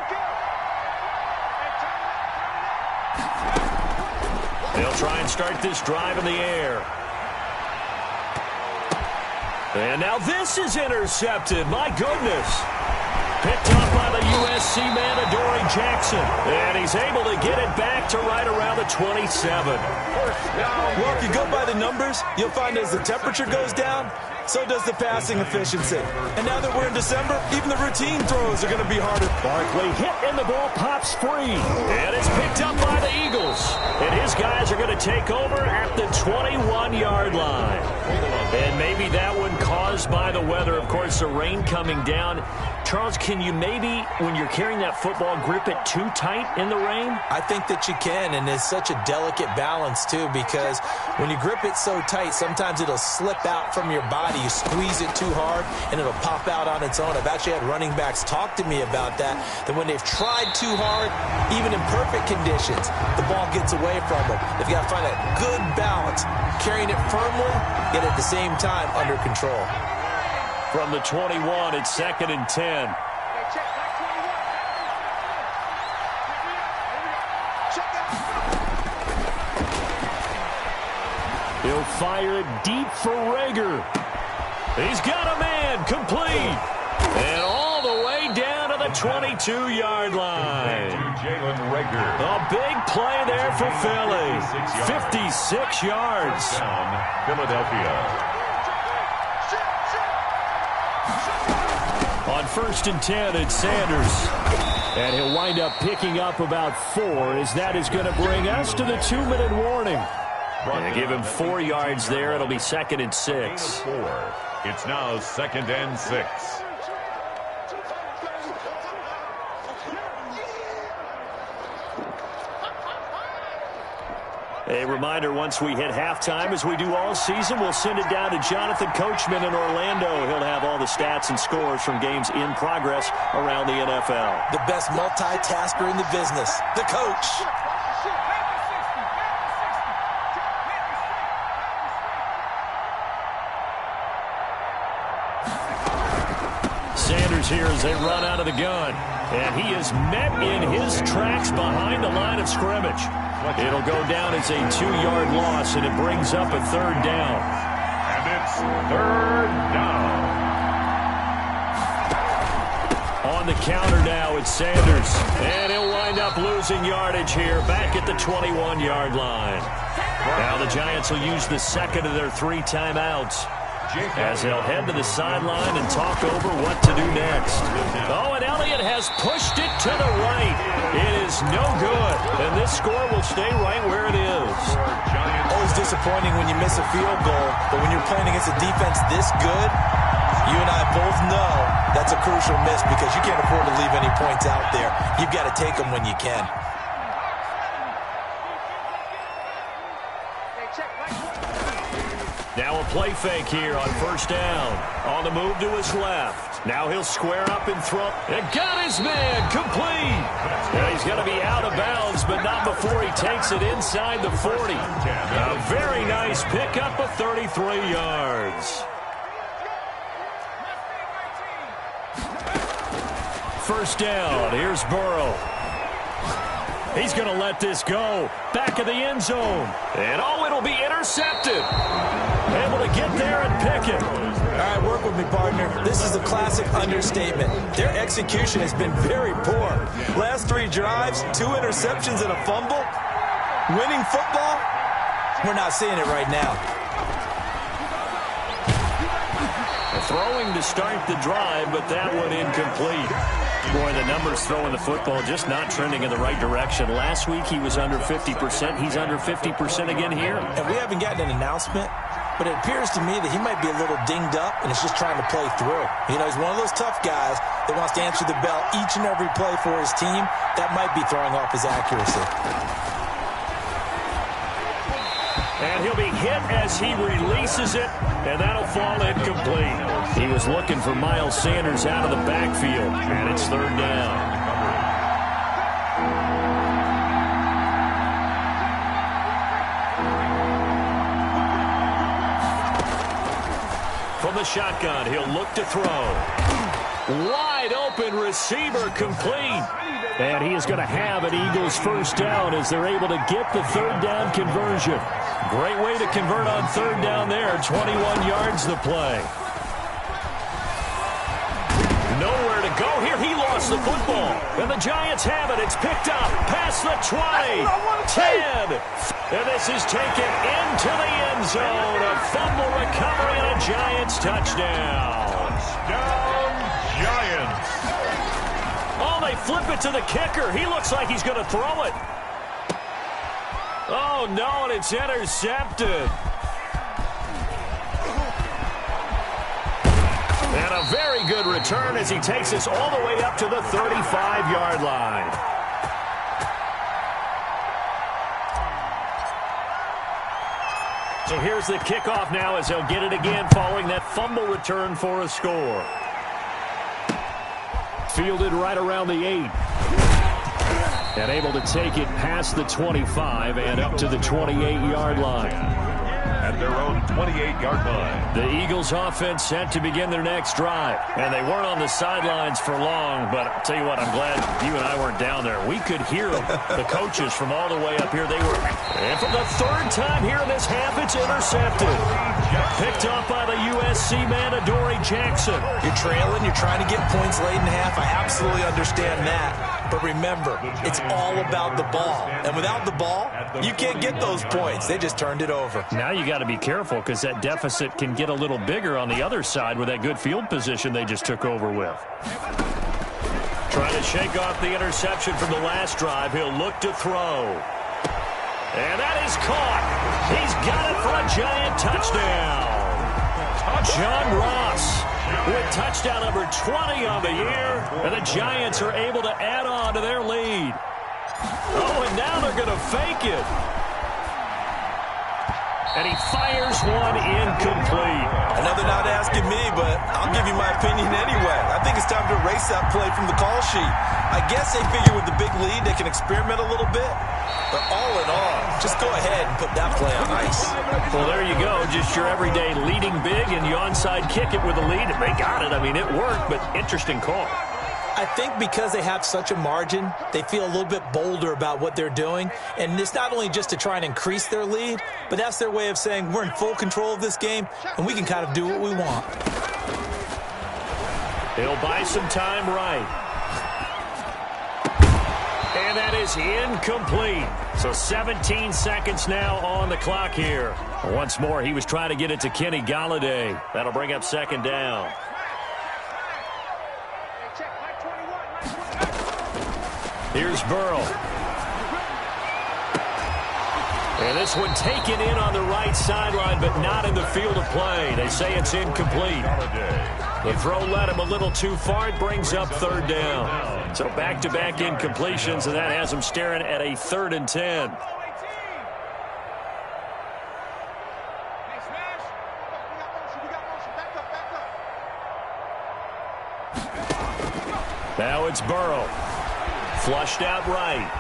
They'll try and start this drive in the air. And now this is intercepted. My goodness. Picked up by the USC man, Adoree Jackson. And he's able to get it back to right around the 27. Well, if you go by the numbers, you'll find as the temperature goes down, so does the passing efficiency. And now that we're in December, even the routine throws are going to be harder. Barkley hit and the ball pops free. And it's picked up by the Eagles. And his guys are going to take over at the 21-yard line. And maybe that one caused by the weather. Of course, the rain coming down. Charles, can you maybe, when you're carrying that football, grip it too tight in the rain? I think that you can, and it's such a delicate balance, too, because when you grip it so tight, sometimes it'll slip out from your body. You squeeze it too hard, and it'll pop out on its own. I've actually had running backs talk to me about that when they've tried too hard, even in perfect conditions, the ball gets away from them. They've got to find a good balance, carrying it firmly, yet at the same time under control. From the 21, it's 2nd and 10. He'll fire it deep for Reagor. He's got a man, complete. And all the way down to the the 22-yard line. Jalen Reagor. A big play there for Philly. 56 yards. Down, Philadelphia. On 1st and 10, it's Sanders. And he'll wind up picking up about 4, as that is going to bring us to the 2-minute warning. And give him 4 yards there. It'll be 2nd and 6. It's now 2nd and 6. A reminder, once we hit halftime, as we do all season, we'll send it down to Jonathan Coachman in Orlando. He'll have all the stats and scores from games in progress around the NFL. The best multitasker in the business, the coach. Sanders here as they run out of the gun. And he is met in his tracks behind the line of scrimmage. It'll go down as a 2-yard loss, and it brings up a 3rd down. And it's 3rd down. On the counter now, it's Sanders. And he'll wind up losing yardage here back at the 21-yard line. Now the Giants will use the 2nd of their 3 timeouts, as they'll head to the sideline and talk over what to do next. Oh, and Elliott has pushed it to the right. It is no good, and this score will stay right where it is. Always disappointing when you miss a field goal, but when you're playing against a defense this good, you and I both know that's a crucial miss because you can't afford to leave any points out there. You've got to take them when you can. Now a play fake here on 1st down. On the move to his left. Now he'll square up and throw. And got his man complete. Now he's going to be out of bounds, but not before he takes it inside the 40. A very nice pickup of 33 yards. 1st down. Here's Burrow. He's going to let this go. Back of the end zone. And oh, it'll be intercepted. Able to get there and pick it. All right, work with me, partner. This is a classic understatement. Their execution has been very poor. Last 3 drives, 2 interceptions and a fumble. Winning football? We're not seeing it right now. Throwing to start the drive, but that one incomplete. Boy, the numbers throwing the football just not trending in the right direction. Last week he was under 50%. He's under 50% again here. And we haven't gotten an announcement, but it appears to me that he might be a little dinged up and is just trying to play through. You know, he's one of those tough guys that wants to answer the bell each and every play for his team. That might be throwing off his accuracy. And he'll be hit as he releases it, and that'll fall incomplete. He was looking for Miles Sanders out of the backfield, and it's 3rd down. From the shotgun, he'll look to throw. Wide open receiver complete. And he is going to have an Eagles 1st down as they're able to get the 3rd down conversion. Great way to convert on 3rd down there. 21 yards the play. Nowhere to go here. He lost the football. And the Giants have it. It's picked up past the 20. 10. And this is taken into the end zone. A fumble recovery and a Giants touchdown. Touchdown, Giants. Oh, they flip it to the kicker. He looks like he's going to throw it. Oh, no, and it's intercepted. And a very good return as he takes us all the way up to the 35-yard line. So here's the kickoff now as they'll get it again following that fumble return for a score. Fielded right around the 8. And able to take it past the 25 and up to the 28-yard line. at their own 28-yard line. The Eagles offense set to begin their next drive. And they weren't on the sidelines for long, but I'll tell you what, I'm glad you and I weren't down there. We could hear the coaches from all the way up here. They were, and for the third time here in this half, it's intercepted. Picked up by the USC man, Adoree Jackson. You're trailing, you're trying to get points late in half. I absolutely understand that. But remember, it's all about the ball. And without the ball, you can't get those points. They just turned it over. Now you got to be careful because that deficit can get a little bigger on the other side with that good field position they just took over with. Trying to shake off the interception from the last drive. He'll look to throw. And that is caught. He's got it for a Giant touchdown. John Ross with touchdown number 20 on the year. And the Giants are able to add on to their lead. Oh, and now they're going to fake it. And he fires one incomplete. I know they're not asking me, but I'll give you my opinion anyway. I think it's time to erase that play from the call sheet. I guess they figure with the big lead they can experiment a little bit. But all in all, just go ahead and put that play on ice. Well, there you go. Just your everyday leading big, and you onside kick it with a lead, and they got it. I mean, it worked, but interesting call. I think because they have such a margin, they feel a little bit bolder about what they're doing. And it's not only just to try and increase their lead, but that's their way of saying we're in full control of this game, and we can kind of do what we want. He'll buy some time right. And that is incomplete. So 17 seconds now on the clock here. Once more, he was trying to get it to Kenny Golladay. That'll bring up second down. Here's Burrow. And this one taken in on the right sideline, but not in the field of play. They say it's incomplete. The throw led him a little too far. It brings up third down. So back-to-back incompletions, and that has him staring at a 3rd and 10. Now it's Burrow. Flushed out right.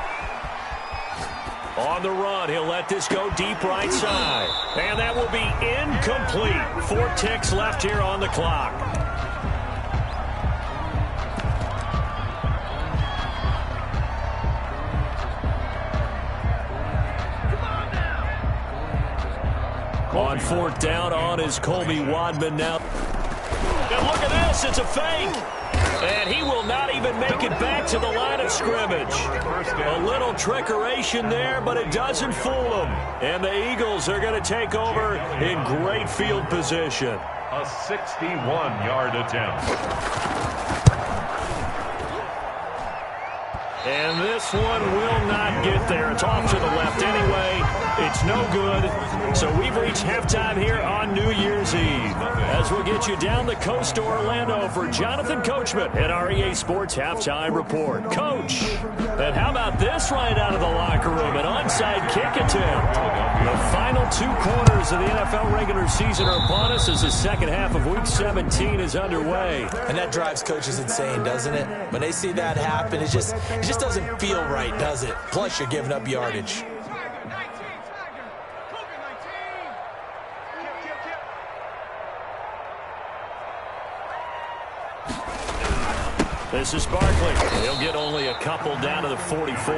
On the run, he'll let this go deep right side. And that will be incomplete. 4 ticks left here on the clock. On 4th down, on is Colby Wadman now. And look at this, it's a fake. And he will not even make it back to the line of scrimmage. A little trickeration there, but it doesn't fool them. And the Eagles are going to take over in great field position. A 61-yard attempt. And this one will not get there. It's off to the left anyway. It's no good. So we've reached halftime here on New Year's Eve. As we'll get you down the coast to Orlando for Jonathan Coachman at our EA Sports Halftime Report. Coach, and how about this right out of the locker room? An onside kick attempt. The final 2 quarters of the NFL regular season are upon us as the second half of Week 17 is underway. And that drives coaches insane, doesn't it? When they see that happen, it just doesn't feel right, does it? Plus, you're giving up yardage. This is Barkley. He'll get only a couple down to the 44.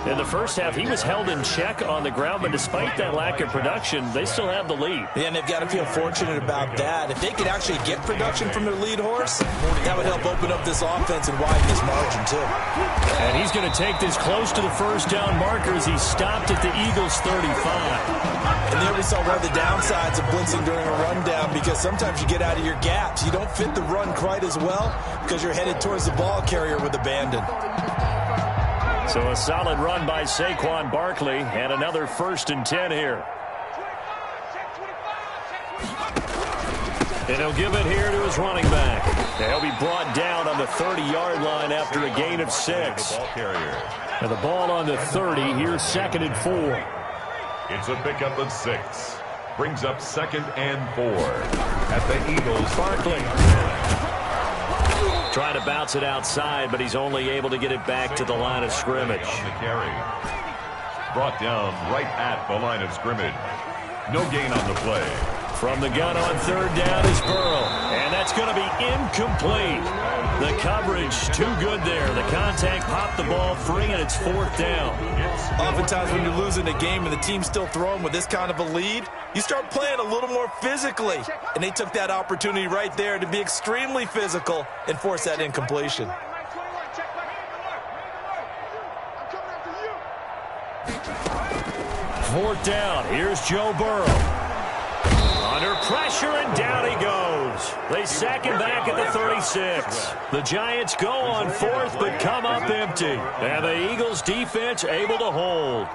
In the first half, he was held in check on the ground, but despite that lack of production, they still have the lead. Yeah, and they've got to feel fortunate about that. If they could actually get production from their lead horse, that would help open up this offense and widen this margin, too. And he's going to take this close to the first down marker as he stopped at the Eagles' 35. And there we saw one of the downsides of blitzing during a rundown, because sometimes you get out of your gaps. You don't fit the run quite as well because you're headed towards the ball carrier with abandon. So a solid run by Saquon Barkley and another 1st and 10 here. And he'll give it here to his running back. He'll be brought down on the 30-yard line after a gain of 6. And the ball on the 30, here's 2nd and 4. It's a pickup of 6. Brings up 2nd and 4 at the Eagles. Barkley trying to bounce it outside, but he's only able to get it back to the line of scrimmage. On the carry. Brought down right at the line of scrimmage. No gain on the play. From the gun on third down is Burrow. And that's going to be incomplete. The coverage too good there. The contact popped the ball free, and it's fourth down. Oftentimes when you're losing a game and the team's still throwing with this kind of a lead, you start playing a little more physically. And they took that opportunity right there to be extremely physical and force that incompletion. Fourth down. Here's Joe Burrow. Under pressure, and down he goes. They sack him back at the 36. The Giants go on fourth, but come up empty. And the Eagles defense able to hold.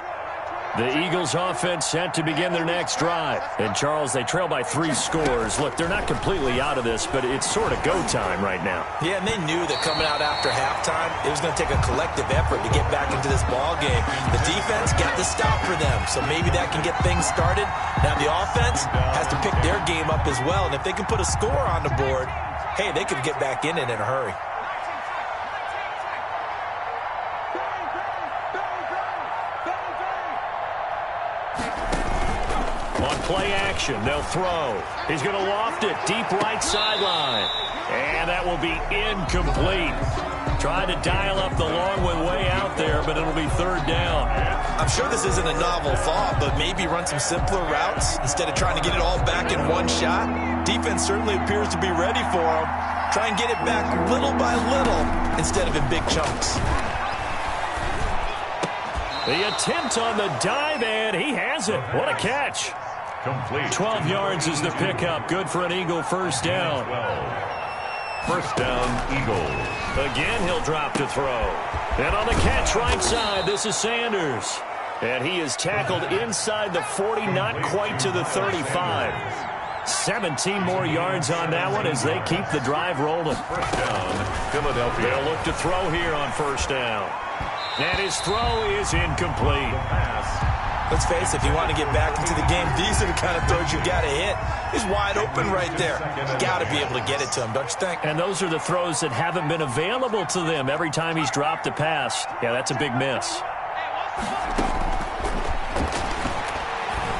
The Eagles offense set to begin their next drive. And, Charles, they trail by 3 scores. Look, they're not completely out of this, but it's sort of go time right now. Yeah, and they knew that coming out after halftime, it was going to take a collective effort to get back into this ball game. The defense got the stop for them, so maybe that can get things started. Now the offense has to pick their game up as well, and if they can put a score on the board, hey, they could get back in it in a hurry. On play action, they'll throw. He's going to loft it deep right sideline. And that will be incomplete. Trying to dial up the long one way out there, but it'll be third down. I'm sure this isn't a novel thought, but maybe run some simpler routes instead of trying to get it all back in one shot. Defense certainly appears to be ready for them. Try and get it back little by little instead of in big chunks. The attempt on the dive, and he has it. What a catch. Complete. 12 yards is the pickup. Good for an Eagle first down. 12. First down, Eagles. Again, he'll drop to throw. And on the catch right side, this is Sanders. And he is tackled inside the 40, not quite to the 35. 17 more yards on that one as they keep the drive rolling. First down, Philadelphia. They'll look to throw here on first down. And his throw is incomplete. Let's face it, if you want to get back into the game, these are the kind of throws you've got to hit. He's wide open right there. You got to be able to get it to him, don't you think? And those are the throws that haven't been available to them every time he's dropped a pass. Yeah, that's a big miss.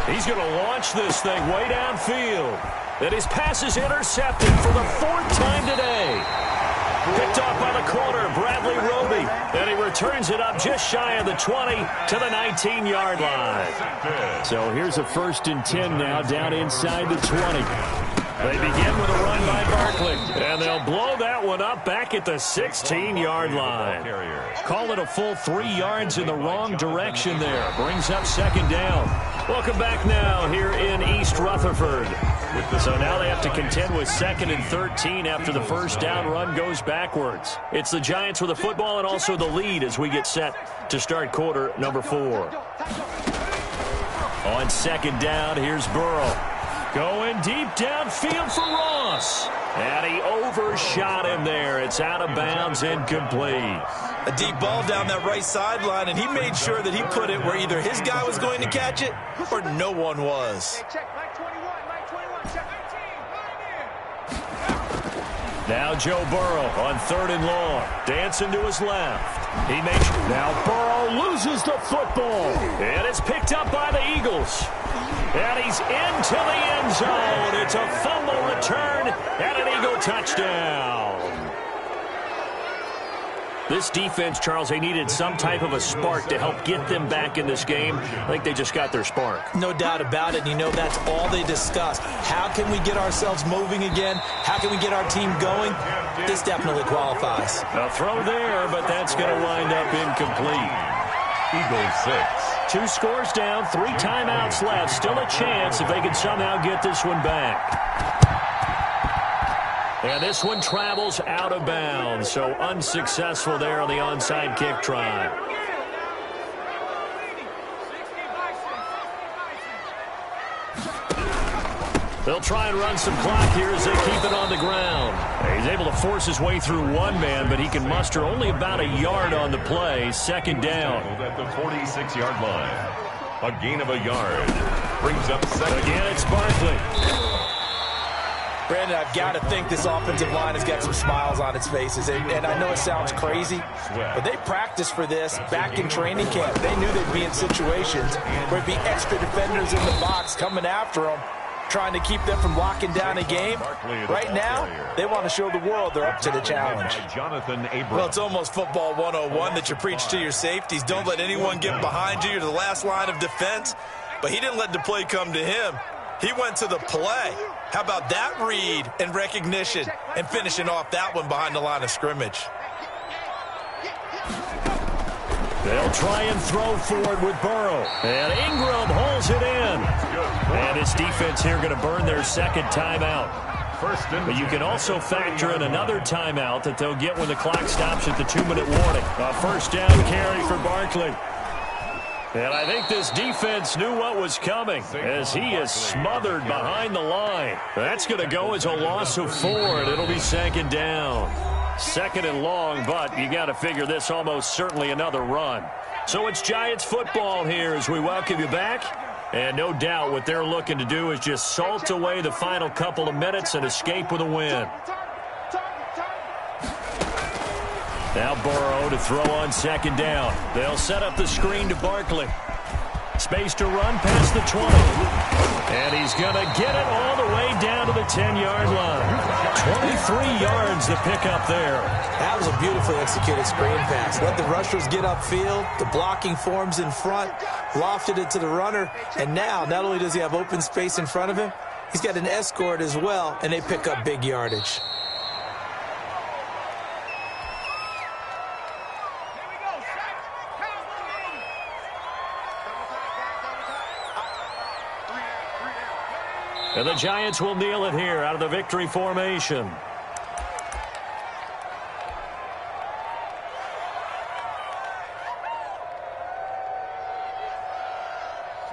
He's going to launch this thing way downfield. And his pass is intercepted for the 4th time today. Picked off by the corner, Bradley Roby. And he returns it up just shy of the 20 to the 19-yard line. So here's a 1st and 10 now down inside the 20. They begin with a run by Barkley. And they'll blow that one up back at the 16-yard line. Call it a full 3 yards in the wrong direction there. Brings up 2nd down. Welcome back now here in East Rutherford. So now they have to contend with 2nd and 13 after the first down run goes backwards. It's the Giants with the football and also the lead as we get set to start quarter number 4. On 2nd down, here's Burrow. Going deep downfield for Ross. And he overshot him there. It's out of bounds, incomplete. A deep ball down that right sideline, and he made sure that he put it where either his guy was going to catch it or no one was. Now Joe Burrow on 3rd and long. Dancing to his left. He makes. Now Burrow loses the football. And it's picked up by the Eagles. And he's into the end zone. It's a fumble return and an Eagle touchdown. This defense, Charles, they needed some type of a spark to help get them back in this game. I think they just got their spark. No doubt about it. And you know that's all they discussed. How can we get ourselves moving again? How can we get our team going? This definitely qualifies. A throw there, but that's going to wind up incomplete. Eagles 6. 2 scores down, 3 timeouts left. Still a chance if they can somehow get this one back. And this one travels out of bounds, so unsuccessful there on the onside kick try. They'll try and run some clock here as they keep it on the ground. He's able to force his way through one man, but he can muster only about a yard on the play. 2nd down. At the 46-yard line. A gain of a yard. Brings up 2nd. Again, it's Barkley. Brandon, I've got to think this offensive line has got some smiles on its faces. And I know it sounds crazy, but they practiced for this back in training camp. They knew they'd be in situations where it'd be extra defenders in the box coming after them, trying to keep them from locking down a game. Right now, they want to show the world they're up to the challenge. Well, it's almost football 101 that you preach to your safeties. Don't let anyone get behind you. You're the last line of defense. But he didn't let the play come to him. He went to the play. How about that read and recognition and finishing off that one behind the line of scrimmage? They'll try and throw forward with Burrow. And Ingram holds it in. And his defense here going to burn their second timeout. But you can also factor in another timeout that they'll get when the clock stops at the 2-minute warning. A first down carry for Barkley. And I think this defense knew what was coming as he is smothered behind the line. That's going to go as a loss of 4, and it'll be second down. Second and long, but you got to figure this almost certainly another run. So it's Giants football here as we welcome you back. And no doubt what they're looking to do is just salt away the final couple of minutes and escape with a win. Now Burrow to throw on second down. They'll set up the screen to Barkley. Space to run past the 20. And he's going to get it all the way down to the 10-yard line. 23 yards to pick up there. That was a beautifully executed screen pass. Let the rushers get upfield. The blocking forms in front. Lofted it to the runner. And now, not only does he have open space in front of him, he's got an escort as well, and they pick up big yardage. And the Giants will kneel it here out of the victory formation.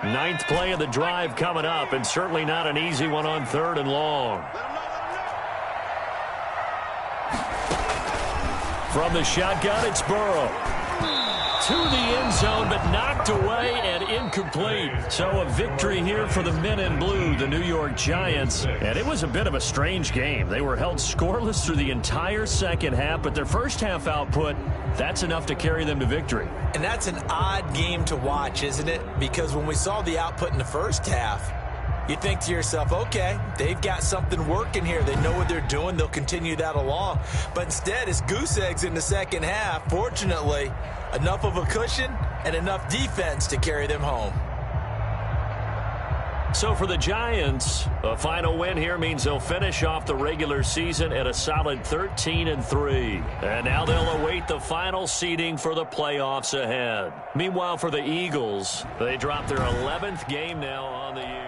Ninth play of the drive coming up, and certainly not an easy one on 3rd and long. From the shotgun, it's Burrow. To the end zone, but knocked away and incomplete. So a victory here for the men in blue, the New York Giants. And it was a bit of a strange game. They were held scoreless through the entire second half, but their first half output, that's enough to carry them to victory. And that's an odd game to watch, isn't it? Because when we saw the output in the first half, you think to yourself, okay, they've got something working here. They know what they're doing. They'll continue that along. But instead, it's goose eggs in the second half. Fortunately, enough of a cushion and enough defense to carry them home. So for the Giants, a final win here means they'll finish off the regular season at a solid 13-3. And now they'll await the final seeding for the playoffs ahead. Meanwhile, for the Eagles, they drop their 11th game now on the year.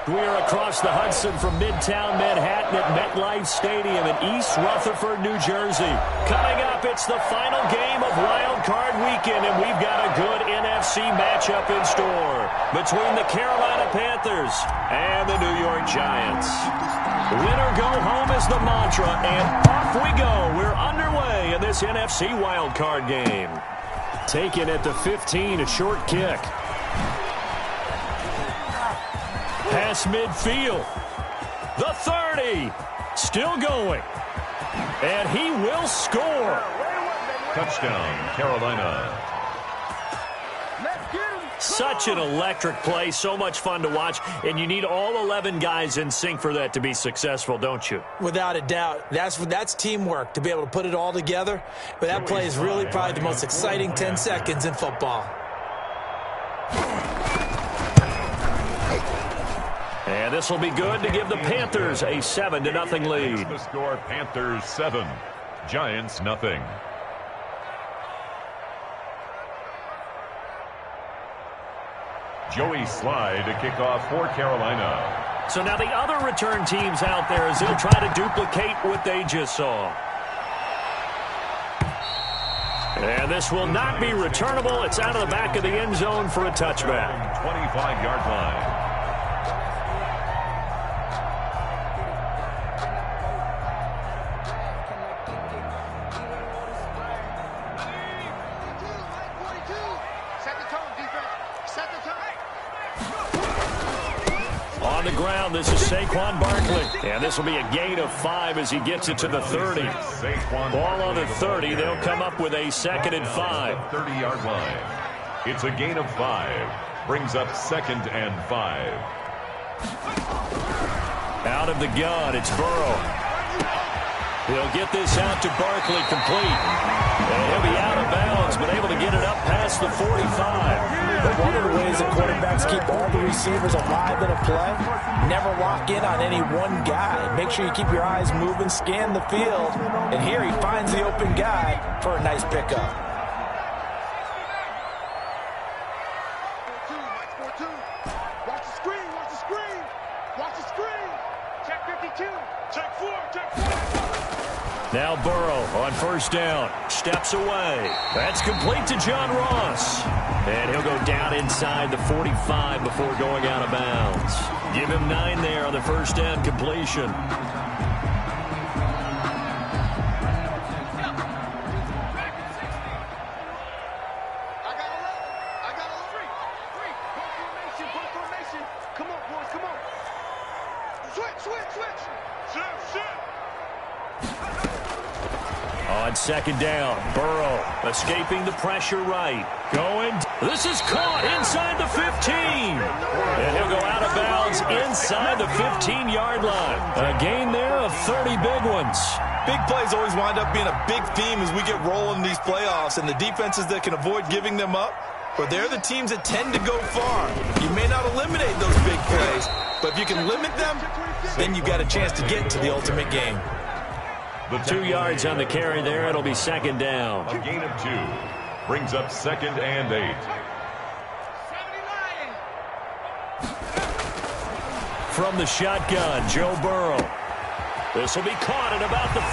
We are across the Hudson from Midtown Manhattan at MetLife Stadium in East Rutherford, New Jersey. Coming up, it's the final game of Wild Card Weekend, and we've got a good NFC matchup in store between the Carolina Panthers and the New York Giants. Win or go home is the mantra, and off we go. We're underway in this NFC Wild Card game. Taken at the 15, a short kick. Pass midfield. The 30. Still going. And he will score. Touchdown, Carolina. Such an electric play. So much fun to watch. And you need all 11 guys in sync for that to be successful, don't you? Without a doubt. That's teamwork, to be able to put it all together. But that play is really probably the most exciting 10 seconds in football. And this will be good to give the Panthers a 7-0 lead. The score, Panthers 7, Giants nothing. Joey Slye to kick off for Carolina. So now the other return teams out there as they'll try to duplicate what they just saw. And this will not be returnable. It's out of the back of the end zone for a touchback. 25-yard line. On the ground, this is Saquon Barkley. And this will be a gain of 5 as he gets it to the 30. Ball on the 30. They'll come up with a 2nd and 5. 30-yard line. It's a gain of 5. Brings up 2nd and 5. Out of the gun, it's Burrow. He'll get this out to Barkley complete. And he'll be out of bounds, but able to get it up past the 45. But one of the ways that quarterbacks keep all the receivers alive in a play, never lock in on any one guy. Make sure you keep your eyes moving, scan the field. And here he finds the open guy for a nice pickup. 4-2. Watch the screen, watch the screen. Watch the screen. Check 52. Check 4, check 4. Now Burrow on first down. Steps away. That's complete to John Ross. And he'll go down inside the 45 before going out of bounds. Give him 9 there on the first down completion. Come on, boys, come on. Switch. On second down, Burrow escaping the pressure right. Going. This is caught inside the 15. And he'll go out of bounds inside the 15-yard line. A gain there of 30 big ones. Big plays always wind up being a big theme as we get rolling in these playoffs, and the defenses that can avoid giving them up, but they're the teams that tend to go far. You may not eliminate those big plays, but if you can limit them, then you've got a chance to get to the ultimate game. The 2 yards on the carry there. It'll be second down. A gain of 2. Brings up 2nd and 8. From the shotgun, Joe Burrow. This will be caught at about the 5.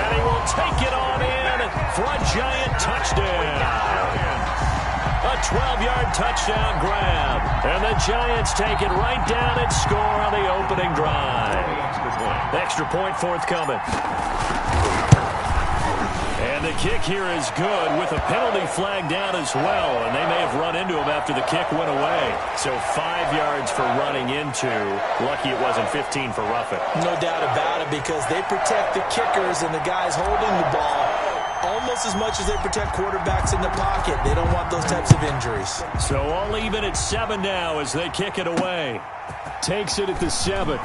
And he will take it on in for a Giant touchdown. A 12-yard touchdown grab. And the Giants take it right down and score on the opening drive. Extra point forthcoming. And the kick here is good with a penalty flag down as well. And they may have run into him after the kick went away. So 5 yards for running into. Lucky it wasn't 15 for roughing. No doubt about it, because they protect the kickers and the guys holding the ball almost as much as they protect quarterbacks in the pocket. They don't want those types of injuries. So all even at 7 now as they kick it away. Takes it at the 7.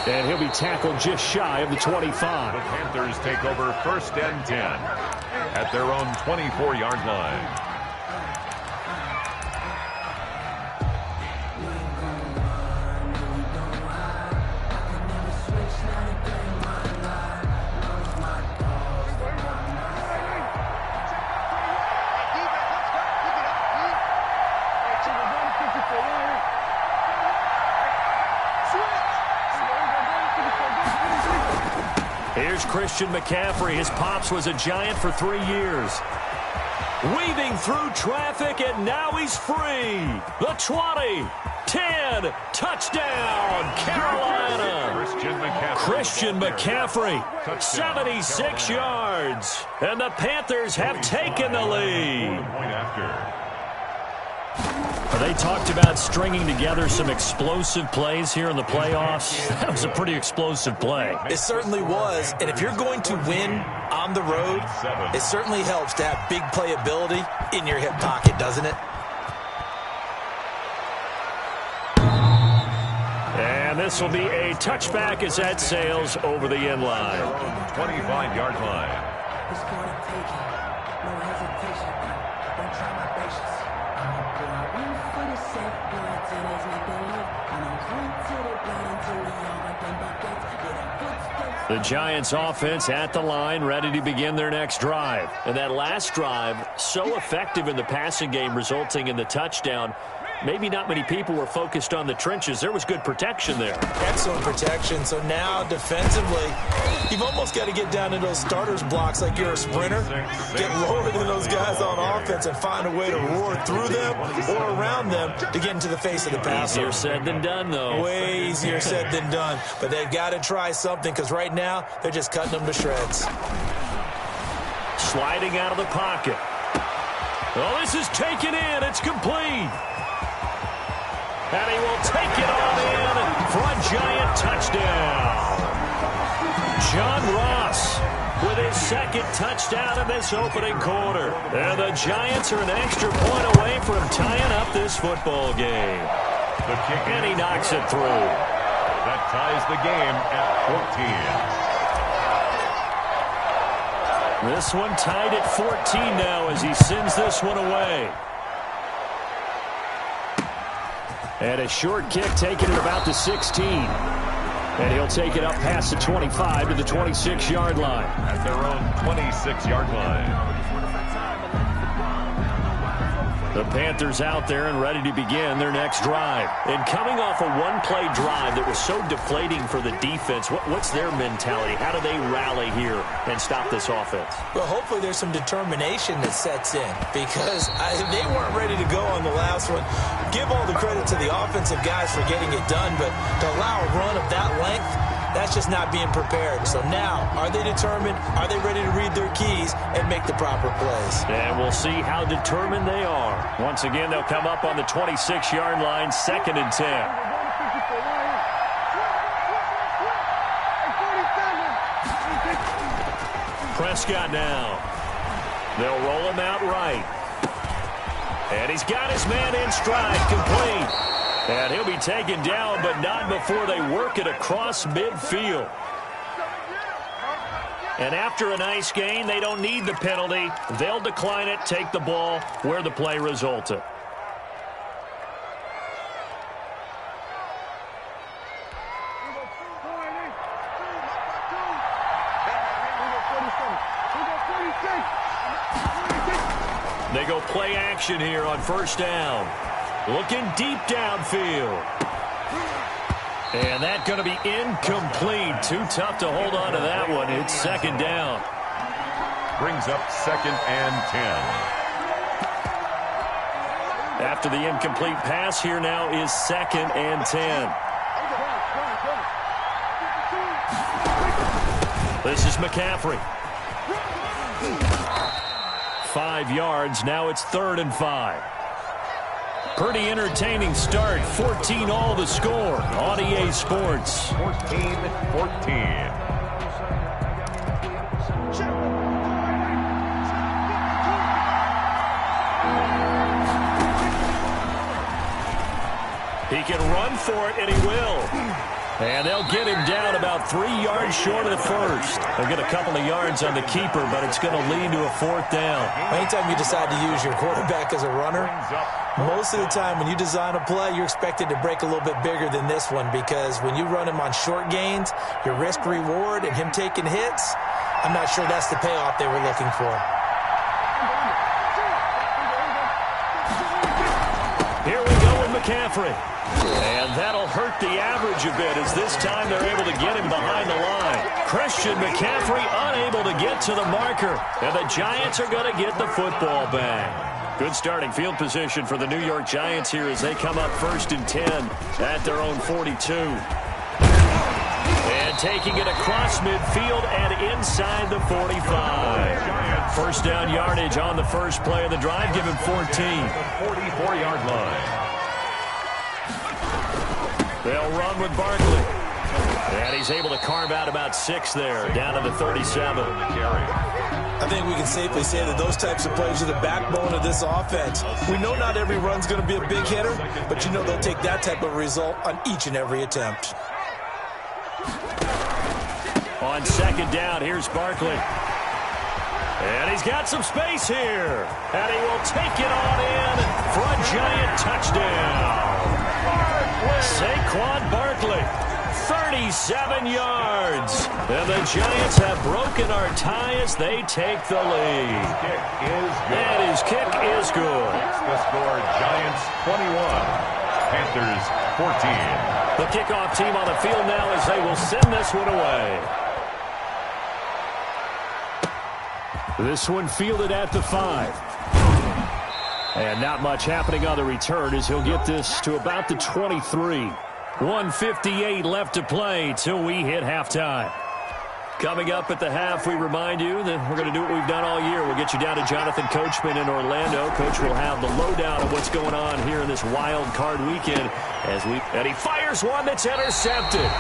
And he'll be tackled just shy of the 25. The Panthers take over 1st and 10 at their own 24-yard line. Here's Christian McCaffrey. His pops was a Giant for 3 years. Weaving through traffic, and now he's free. The 20, 10, touchdown, Carolina. Christian McCaffrey, 76 yards. And the Panthers have taken the lead. They talked about stringing together some explosive plays here in the playoffs. That was a pretty explosive play. It certainly was. And if you're going to win on the road, it certainly helps to have big playability in your hip pocket, doesn't it? And this will be a touchback as that sails over the end line. 25-yard line. It's going to take it. No hesitation. Don't try my patience. I'm going for the safe blood till there's nothing left. I'm going to the blood until we all got them buckets. The Giants offense at the line, ready to begin their next drive. And that last drive, so effective in the passing game, resulting in the touchdown. Maybe not many people were focused on the trenches. There was good protection there. Excellent protection. So now defensively, you've almost got to get down to those starters blocks like you're a sprinter. Get lower than those guys on offense and find a way to roar through them or around them to get into the face of the passer. Easier said than done, though. Way easier said than done. But they've got to try something because right now they're just cutting them to shreds. Sliding out of the pocket. Oh, this is taken in. It's complete. And he will take it on in for a Giant touchdown. John Ross with his second touchdown in this opening quarter. And the Giants are an extra point away from tying up this football game. The kick, and he knocks it through. That ties the game at 14. This one tied at 14 now as he sends this one away. And a short kick taken at about the 16. And he'll take it up past the 25 to the 26-yard line. At their own 26-yard line. The Panthers out there and ready to begin their next drive. And coming off a one-play drive that was so deflating for the defense, what's their mentality? How do they rally here and stop this offense? Well, hopefully there's some determination that sets in because they weren't ready to go on the last one. Give all the credit to the offensive guys for getting it done, but to allow a run of that length, that's just not being prepared. So now, are they determined? Are they ready to read their keys and make the proper plays? And we'll see how determined they are. Once again, they'll come up on the 26-yard line, 2nd and 10. Prescott now. They'll roll him out right. And he's got his man in stride, complete. And he'll be taken down, but not before they work it across midfield. And after a nice gain, they don't need the penalty. They'll decline it, take the ball where the play resulted. They go play action here on first down. Looking deep downfield. And that's going to be incomplete. Too tough to hold on to that one. It's 2nd down. Brings up 2nd and 10. After the incomplete pass, here now is 2nd and 10. This is McCaffrey. 5 yards. Now it's 3rd and 5. Pretty entertaining start. 14 all the score on EA Sports. 14-14. He can run for it, and he will. And they'll get him down about 3 yards short of the first. They'll get a couple of yards on the keeper, but it's going to lead to a 4th down. Anytime you decide to use your quarterback as a runner, most of the time when you design a play, you're expected to break a little bit bigger than this one because when you run him on short gains, your risk-reward and him taking hits, I'm not sure that's the payoff they were looking for. Here we go with McCaffrey. And that'll hurt the average a bit as this time they're able to get him behind the line. Christian McCaffrey unable to get to the marker. And the Giants are going to get the football back. Good starting field position for the New York Giants here as they come up 1st and 10 at their own 42. And taking it across midfield and inside the 45. First down yardage on the first play of the drive. Give him 14. 44-yard line. They'll run with Barkley. And he's able to carve out about 6 there, down to the 37. I think we can safely say that those types of plays are the backbone of this offense. We know not every run's going to be a big hitter, but you know they'll take that type of result on each and every attempt. On second down, here's Barkley. And he's got some space here. And he will take it on in for a Giant touchdown. Saquon Barkley, 37 yards. And the Giants have broken our tie as they take the lead. And his kick is good. The score, Giants 21, Panthers 14. The kickoff team on the field now as they will send this one away. This one fielded at the 5. And not much happening on the return as he'll get this to about the 23. 1:58 left to play till we hit halftime. Coming up at the half, we remind you that we're going to do what we've done all year. We'll get you down to Jonathan Coachman in Orlando. Coach will have the lowdown of what's going on here in this wild card weekend. And he fires one that's intercepted.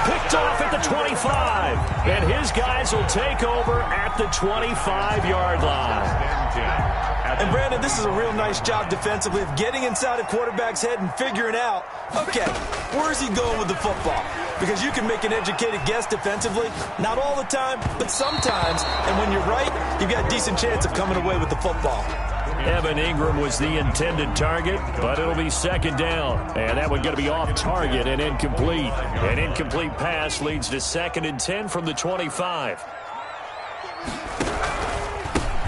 Picked off at the 25. And his guys will take over at the 25-yard line. And, Brandon, this is a real nice job defensively of getting inside a quarterback's head and figuring out, okay, where's he going with the football? Because you can make an educated guess defensively, not all the time, but sometimes. And when you're right, you've got a decent chance of coming away with the football. Evan Ingram was the intended target, but it'll be second down. And that one's going to be off target and incomplete. An incomplete pass leads to 2nd and 10 from the 25.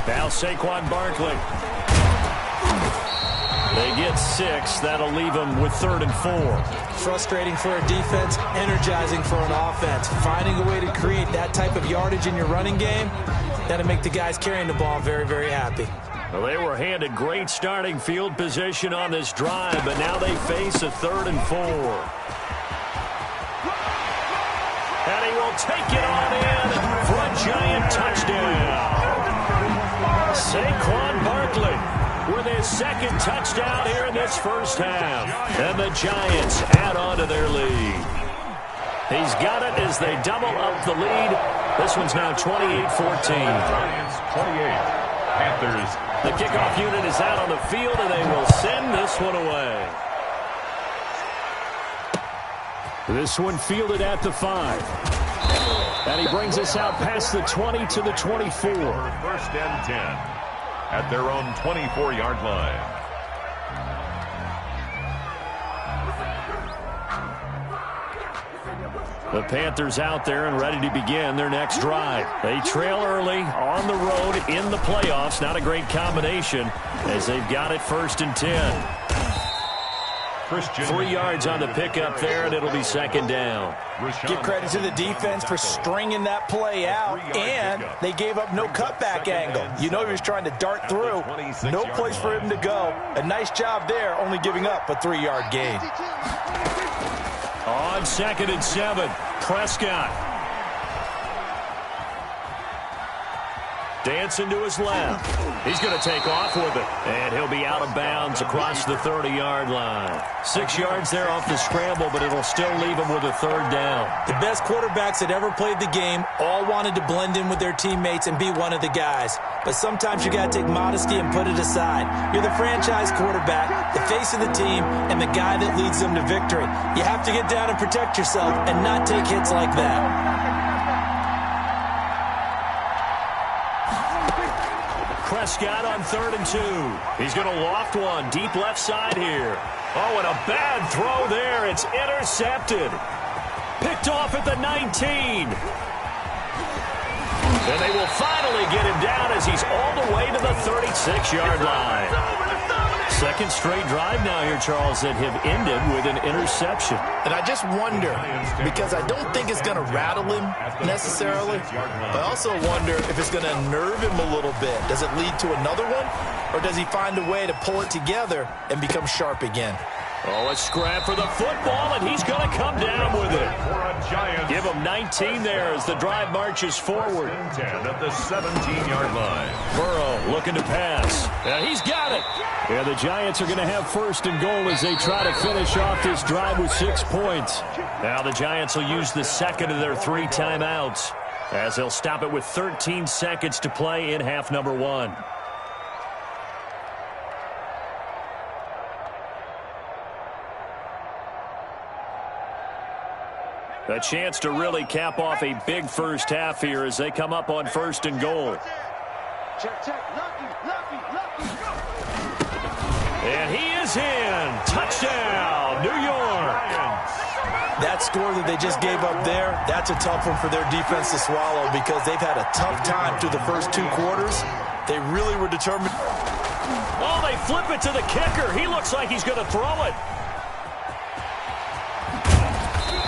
Now Saquon Barkley. They get 6. That'll leave them with 3rd and 4. Frustrating for a defense, energizing for an offense. Finding a way to create that type of yardage in your running game, that'll make the guys carrying the ball very, very happy. Well, they were handed great starting field position on this drive, but now they face a 3rd and 4. And he will take it on in for a Giant touchdown. Saquon Barkley with his 2nd touchdown here in this first half. And the Giants add on to their lead. He's got it as they double up the lead. This one's now 28-14. Giants 28, Panthers. The kickoff unit is out on the field, and they will send this one away. This one fielded at the 5. And he brings us out past the 20 to the 24. 1st and 10 at their own 24-yard line. The Panthers out there and ready to begin their next drive. They trail early on the road in the playoffs. Not a great combination as they've got it 1st and 10. 3 yards on the pickup there, and it'll be 2nd down. Give credit to the defense for stringing that play out, and they gave up no cutback angle. You know he was trying to dart through. No place for him to go. A nice job there, only giving up a 3-yard gain. On 2nd and 7, Prescott. Dancing to his left. He's going to take off with it. And he'll be out of bounds across the 30-yard line. 6 yards there off the scramble, but it'll still leave him with a 3rd down. The best quarterbacks that ever played the game all wanted to blend in with their teammates and be one of the guys. But sometimes you got to take modesty and put it aside. You're the franchise quarterback, the face of the team, and the guy that leads them to victory. You have to get down and protect yourself and not take hits like that. Prescott on 3rd and 2. He's going to loft one deep left side here. Oh, and a bad throw there. It's intercepted. Picked off at the 19. And they will finally get him down as he's all the way to the 36-yard line. Second straight drive now here, Charles, that have ended with an interception. And I just wonder, because I don't think it's going to rattle him necessarily, but I also wonder if it's going to unnerve him a little bit. Does it lead to another one, or does he find a way to pull it together and become sharp again? Oh, a scrap for the football, and he's going to come down with it. Give him 19 there as the drive marches forward. 10 at the 17-yard line. Burrow looking to pass. Yeah, he's got it. Yeah, the Giants are going to have first and goal as they try to finish off this drive with 6 points. Now the Giants will use the second of their 3 timeouts as they'll stop it with 13 seconds to play in half number 1. A chance to really cap off a big first half here as they come up on first and goal. And he is in. Touchdown, New York. That score that they just gave up there, that's a tough one for their defense to swallow because they've had a tough time through the first 2 quarters. They really were determined. Oh, they flip it to the kicker. He looks like he's going to throw it.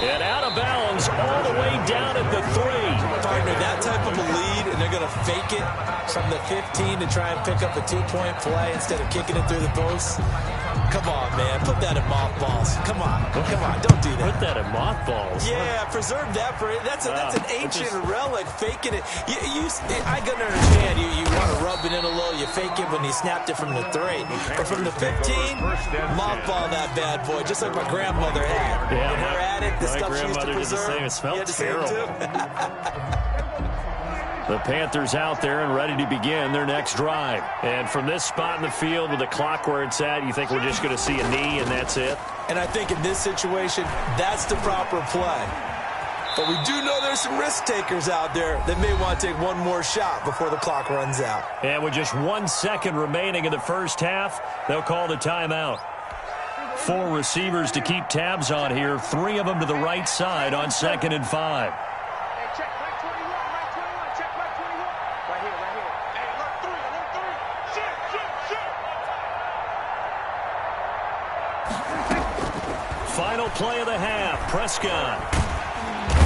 And out of bounds all the way down at the 3. Partner, that type of a lead, and they're going to fake it from the 15 to try and pick up a 2-point play instead of kicking it through the post. Come on, man. Put that in mothballs. Come on. Come on. Don't do that. Put that in mothballs. Yeah, preserve that for it. That's an ancient relic. Faking it. I can understand. You want to rub it in a little. You fake it when you snapped it from the 3. But from the 15, mothball that bad boy, just like my grandmother had. Yeah, when her at it, the stuff she used to preserve. It smelled terrible. The Panthers out there and ready to begin their next drive. And from this spot in the field with the clock where it's at, you think we're just going to see a knee and that's it? And I think in this situation, that's the proper play. But we do know there's some risk takers out there that may want to take one more shot before the clock runs out. And with just 1 second remaining in the first half, they'll call the timeout. 4 receivers to keep tabs on here, 3 of them to the right side on 2nd and 5. Final play of the half, Prescott.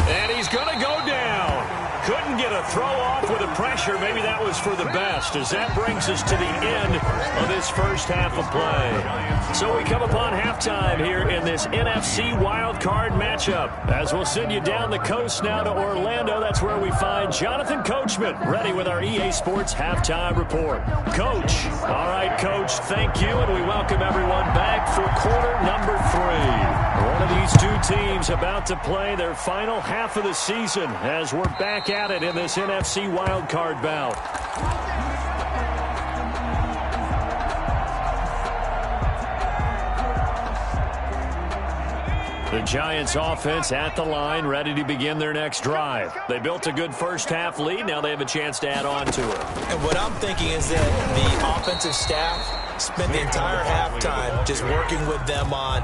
And he's going to go down. Couldn't get a throw off with the pressure. Maybe that was for the best as that brings us to the end of this first half of play. So we come upon halftime here in this NFC wildcard matchup. As we'll send you down the coast now to Orlando, that's where we find Jonathan Coachman ready with our EA Sports halftime report. Coach. All right, Coach, thank you, and we welcome everyone back for quarter number 3. One of these 2 teams about to play their final half of the season as we're back at it in this NFC wildcard bout. The Giants offense at the line, ready to begin their next drive. They built a good first half lead. Now they have a chance to add on to it. And what I'm thinking is that the offensive staff spent the entire halftime just working with them on,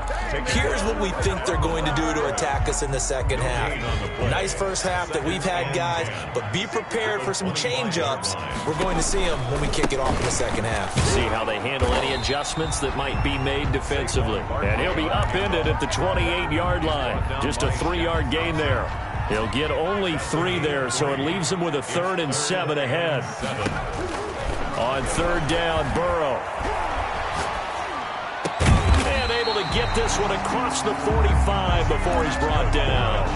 here's what we think they're going to do to attack us in the second half. Nice first half that we've had, guys, but be prepared for some change-ups. We're going to see them when we kick it off in the second half. See how they handle any adjustments that might be made defensively. And he'll be upended at the 28-yard line. Just a 3-yard gain there. He'll get only 3 there, so it leaves him with a 3rd and 7 ahead. On 3rd down, Burrow. Able to get this one across the 45 before he's brought down.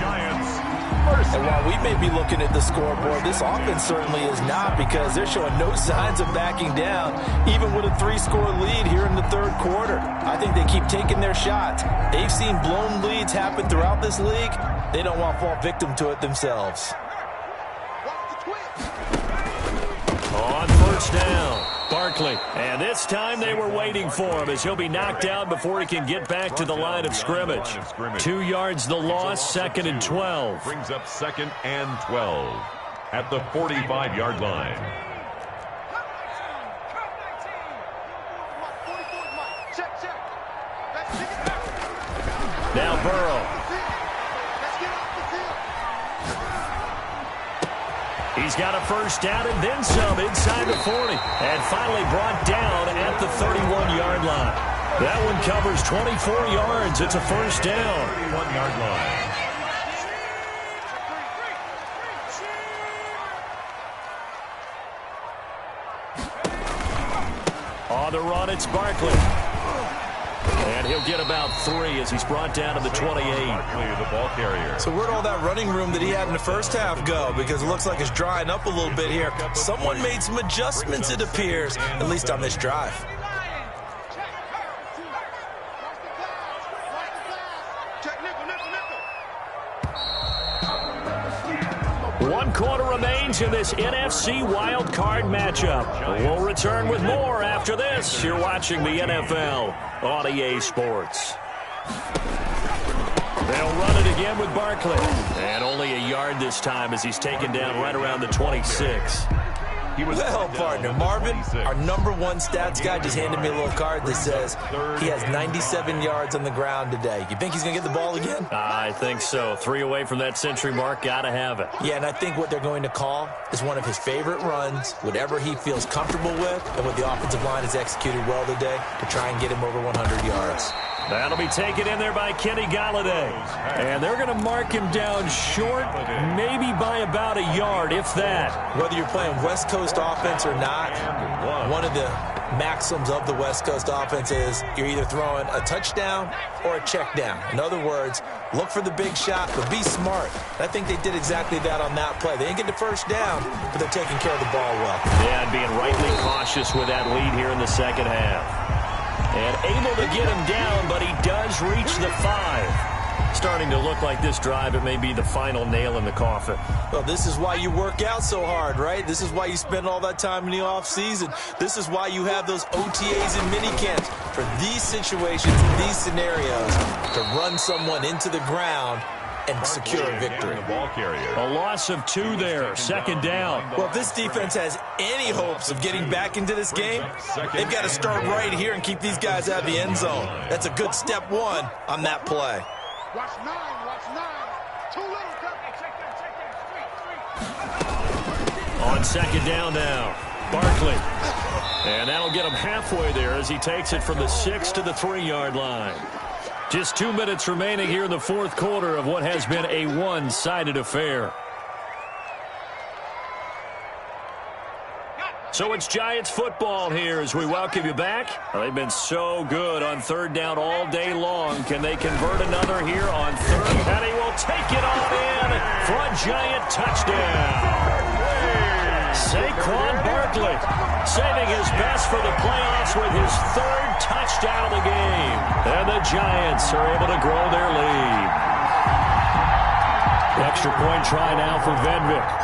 And while we may be looking at the scoreboard, this offense certainly is not because they're showing no signs of backing down, even with a 3-score lead here in the 3rd quarter. I think they keep taking their shots. They've seen blown leads happen throughout this league. They don't want to fall victim to it themselves. On 1st down, Barkley. And this time they were waiting for him as he'll be knocked down before he can get back to the line of scrimmage. 2 yards the loss, 2nd and 12. Brings up 2nd and 12 at the 45-yard line. Now Burrow. He He's got a first down and then some inside the 40. And finally brought down at the 31-yard line. That one covers 24 yards. It's a first down. 31-yard line. On the run, it's Barkley. And he'll get about 3 as he's brought down to the 28. Barkley, the ball carrier. So where'd all that running room that he had in the first half go? Because it looks like it's drying up a little bit here. Someone made some adjustments, it appears, at least on this drive. One quarter remains in this NFC wild card matchup. We'll return with more after this. You're watching the NFL on EA Sports. They'll run it again with Barkley. And only a yard this time as he's taken down right around the 26. Well, partner, Marvin, our #1 stats guy just handed me a little card that says he has 97 yards on the ground today. You think he's going to get the ball again? I think so. 3 away from that century mark. Got to have it. Yeah, and I think what they're going to call is one of his favorite runs, whatever he feels comfortable with, and what the offensive line has executed well today to try and get him over 100 yards. That'll be taken in there by Kenny Golladay. And they're going to mark him down short, maybe by about a yard, if that. Whether you're playing West Coast offense or not, one of the maxims of the West Coast offense is you're either throwing a touchdown or a check down. In other words, look for the big shot, but be smart. I think they did exactly that on that play. They didn't get the first down, but they're taking care of the ball well. Yeah, and being rightly cautious with that lead here in the second half. And able to get him down, but he does reach the 5. Starting to look like this drive, it may be the final nail in the coffin. Well, this is why you work out so hard, right? This is why you spend all that time in the offseason. This is why you have those OTAs and minicamps for these situations, these scenarios, to run someone into the ground and secure a victory. A loss of 2 there, second down. Well, if this defense has any hopes of getting back into this game, they've got to start right here and keep these guys out of the end zone. That's a good step 1 on that play. Watch 9, watch 9. Too little. On second down now, Barkley. And that'll get him halfway there as he takes it from the 6 to the 3-yard line. Just 2 minutes remaining here in the fourth quarter of what has been a one-sided affair. So it's Giants football here as we welcome you back. They've been so good on third down all day long. Can they convert another here on third? And he will take it all in for a Giant touchdown. Saquon Barkley saving his best for the playoffs with his 3rd touchdown of the game. And the Giants are able to grow their lead. Extra point try now for Vedvik.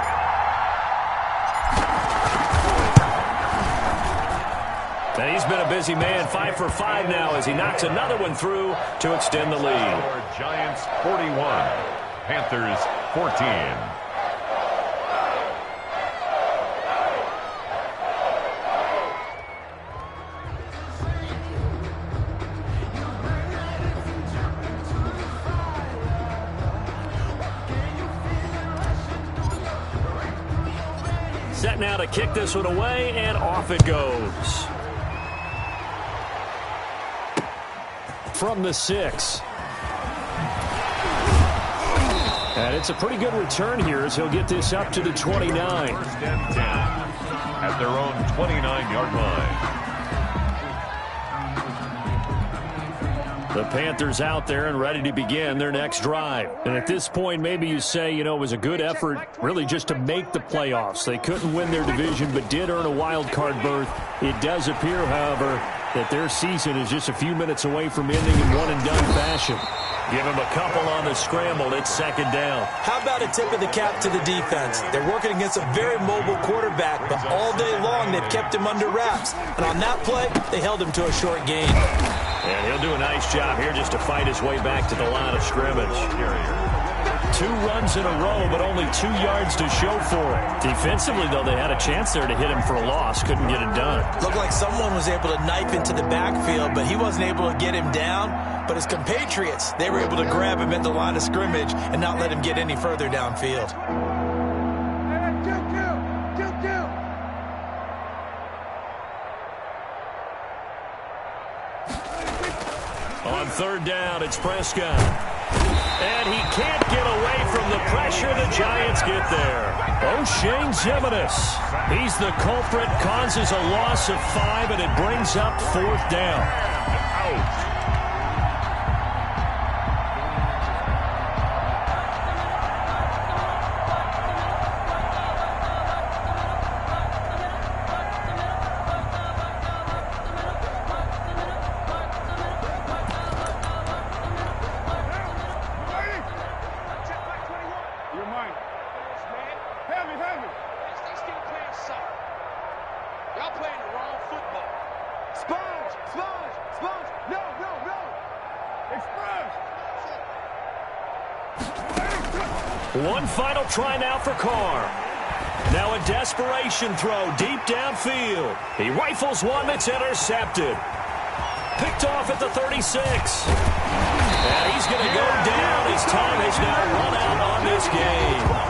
And he's been a busy man, 5 for 5 now as he knocks another one through to extend the lead. Giants 41, Panthers 14. Set now to kick this one away, and off it goes. From the 6. And it's a pretty good return here as he'll get this up to the 29. First and 10 at their own 29-yard line. The Panthers out there and ready to begin their next drive. And at this point, maybe you say, you know, it was a good effort really just to make the playoffs. They couldn't win their division but did earn a wild card berth. It does appear, however, that their season is just a few minutes away from ending in one-and-done fashion. Give him a couple on the scramble. It's second down. How about a tip of the cap to the defense? They're working against a very mobile quarterback, but all day long they've kept him under wraps. And on that play, they held him to a short gain. And he'll do a nice job here just to fight his way back to the line of scrimmage. 2 runs in a row, but only 2 yards to show for it. Defensively, though, they had a chance there to hit him for a loss. Couldn't get it done. Looked like someone was able to knife into the backfield, but he wasn't able to get him down. But his compatriots, they were able to grab him at the line of scrimmage and not let him get any further downfield. On third down, it's Prescott. And he can't get away from the pressure. The Giants get there. O'Shane Ximines. He's the culprit, causes a loss of 5, and it brings up fourth down. Ouch. One final try now for Carr. Now a desperation throw deep downfield. He rifles one that's intercepted. Picked off at the 36. And he's going to go down. His time has now run out on this game.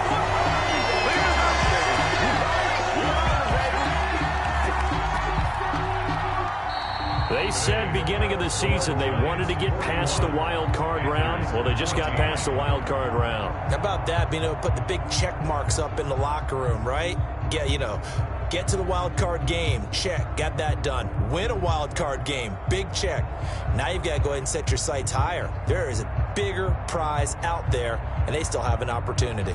They said beginning of the season they wanted to get past the wild card round. Well, they just got past the wild card round. How about that, being able to put the big check marks up in the locker room, right? Get to the wild card game. Check. Got that done. Win a wild card game. Big check. Now you've got to go ahead and set your sights higher. There is a bigger prize out there, and they still have an opportunity.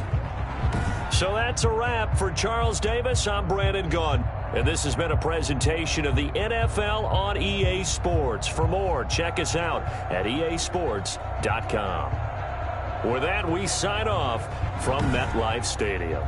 So that's a wrap for Charles Davis. I'm Brandon Gaudin. And this has been a presentation of the NFL on EA Sports. For more, check us out at easports.com. With that, we sign off from MetLife Stadium.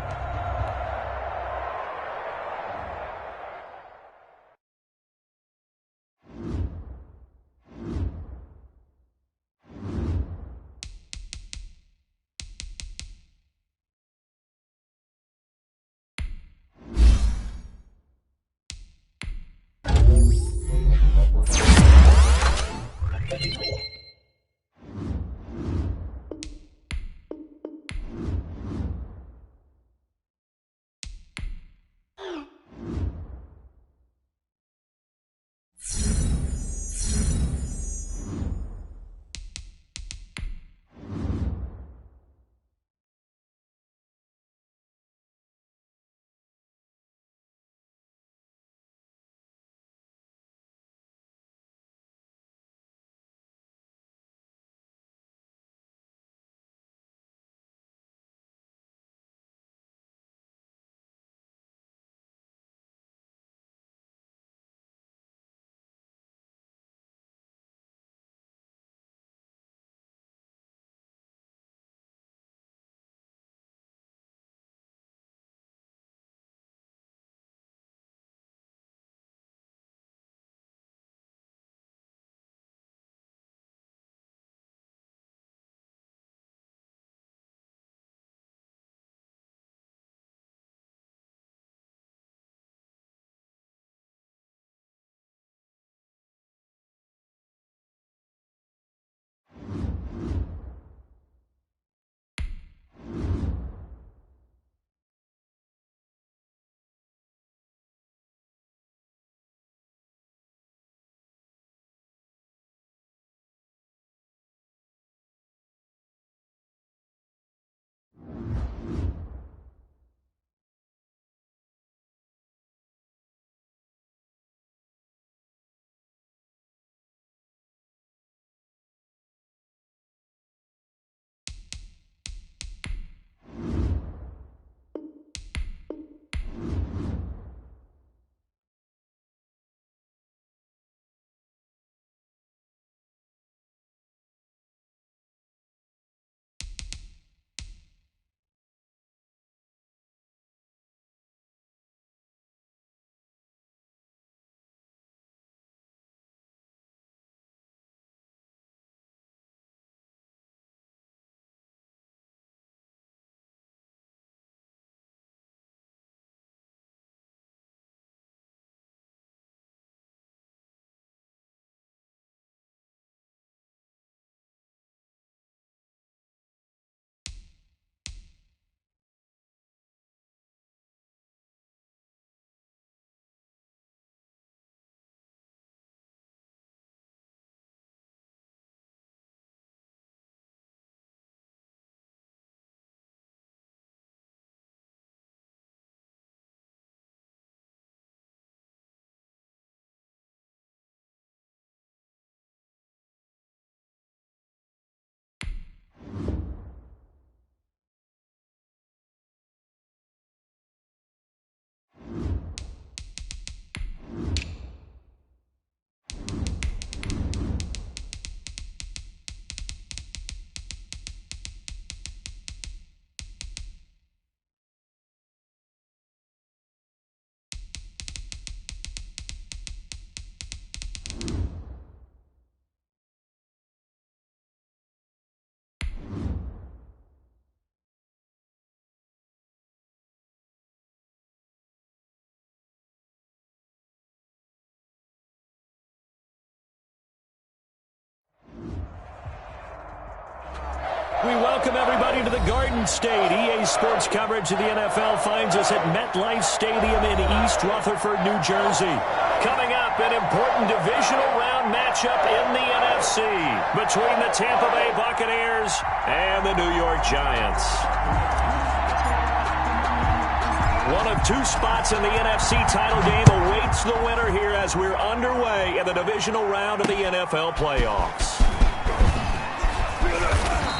We welcome everybody to the Garden State. EA Sports coverage of the NFL finds us at MetLife Stadium in East Rutherford, New Jersey. Coming up, an important divisional round matchup in the NFC between the Tampa Bay Buccaneers and the New York Giants. One of two spots in the NFC title game awaits the winner here as we're underway in the divisional round of the NFL playoffs.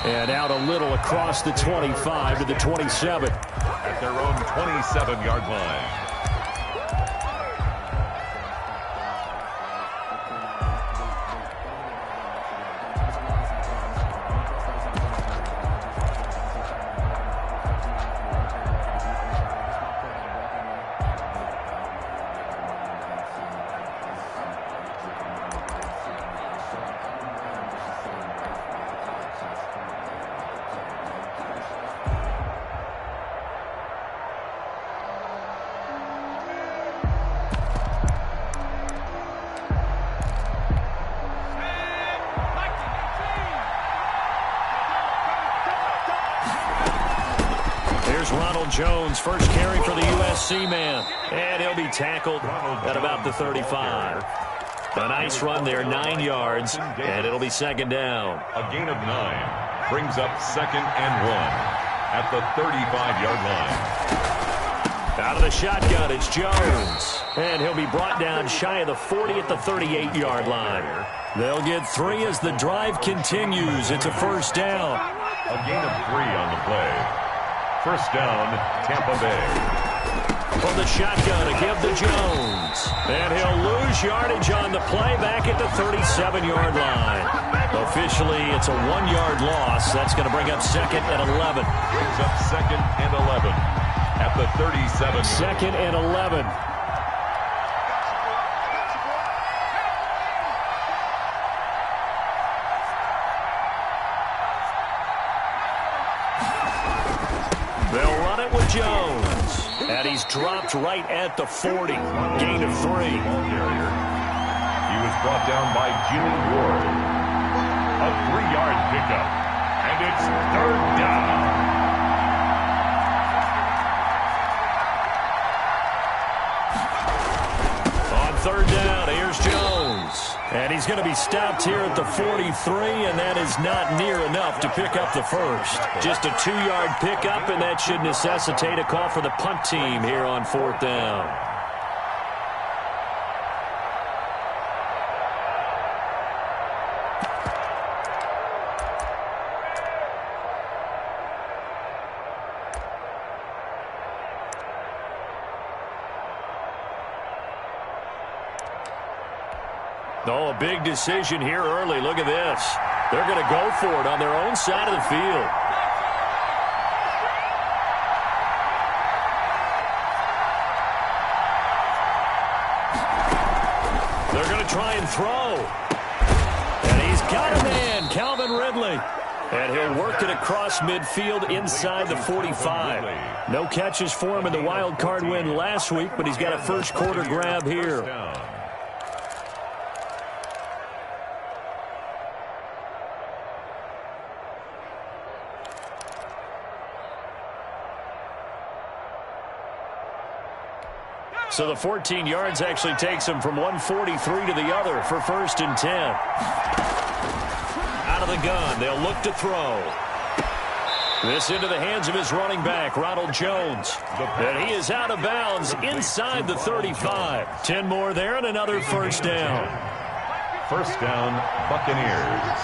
And out a little across the 25 to the 27. At their own 27-yard line. Ronald Jones, first carry for the USC man. And he'll be tackled at about the 35. A nice run there, 9 yards, and it'll be second down. A gain of 9 brings up 2nd and 1 at the 35-yard line. Out of the shotgun, it's Jones. And he'll be brought down shy of the 40 at the 38-yard line. They'll get 3 as the drive continues. It's a first down. A gain of 3 on the play. First down, Tampa Bay. From the shotgun to give to Jones. And he'll lose yardage on the play back at the 37-yard line. Officially, it's a 1-yard loss. That's going to bring up 2nd and 11. Brings up 2nd and 11 at the 37. 2nd and 11. They'll run it with Jones. And he's dropped right at the 40. Gain of 3. He was brought down by Jimmy Ward. A 3-yard pickup. And it's 3rd down. On 3rd down, here's Jones. And he's going to be stopped here at the 43, and that is not near enough to pick up the first. Just a 2-yard pickup, and that should necessitate a call for the punt team here on 4th down. Oh, a big decision here early. Look at this. They're going to go for it on their own side of the field. They're going to try and throw. And he's got a man, Calvin Ridley. And he'll work it across midfield inside the 45. No catches for him in the wild card win last week, but he's got a first quarter grab here. So the 14 yards actually takes him from 143 to the other for 1st and 10. Out of the gun, they'll look to throw. This into the hands of his running back, Ronald Jones. And he is out of bounds inside the 35. 10 more there and another first down. First down, Buccaneers.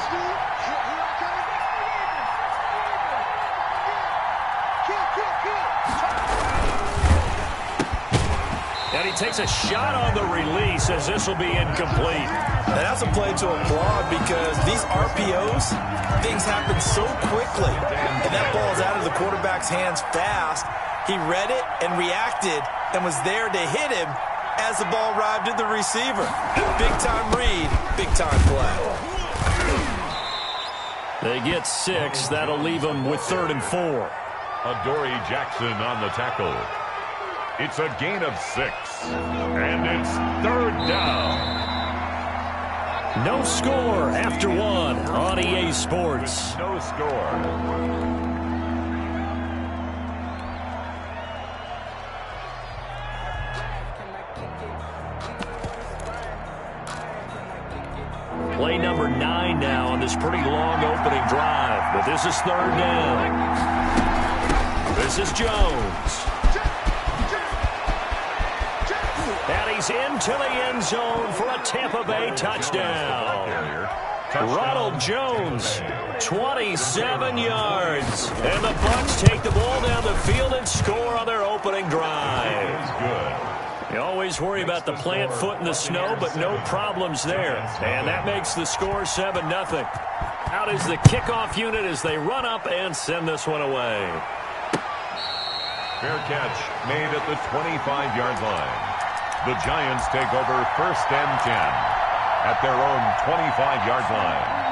And he takes a shot on the release as this will be incomplete. And that's a play to applaud because these RPOs, things happen so quickly. And that ball is out of the quarterback's hands fast. He read it and reacted and was there to hit him as the ball arrived at the receiver. Big-time read, big-time play. They get 6. That'll leave them with 3rd and 4. Adoree Jackson on the tackle. It's a gain of 6, and it's 3rd down. No score after one on EA Sports. No score. Play number 9 now on this pretty long opening drive. But this is third down. This is Jones. And he's into the end zone for a Tampa Bay touchdown. Ronald Jones, 27 yards. And the Bucs take the ball down the field and score on their opening drive. Good. You always worry about the plant foot in the snow, but no problems there. And that makes the score 7-0. Out is the kickoff unit as they run up and send this one away. Fair catch made at the 25-yard line. The Giants take over 1st and 10 at their own 25-yard line.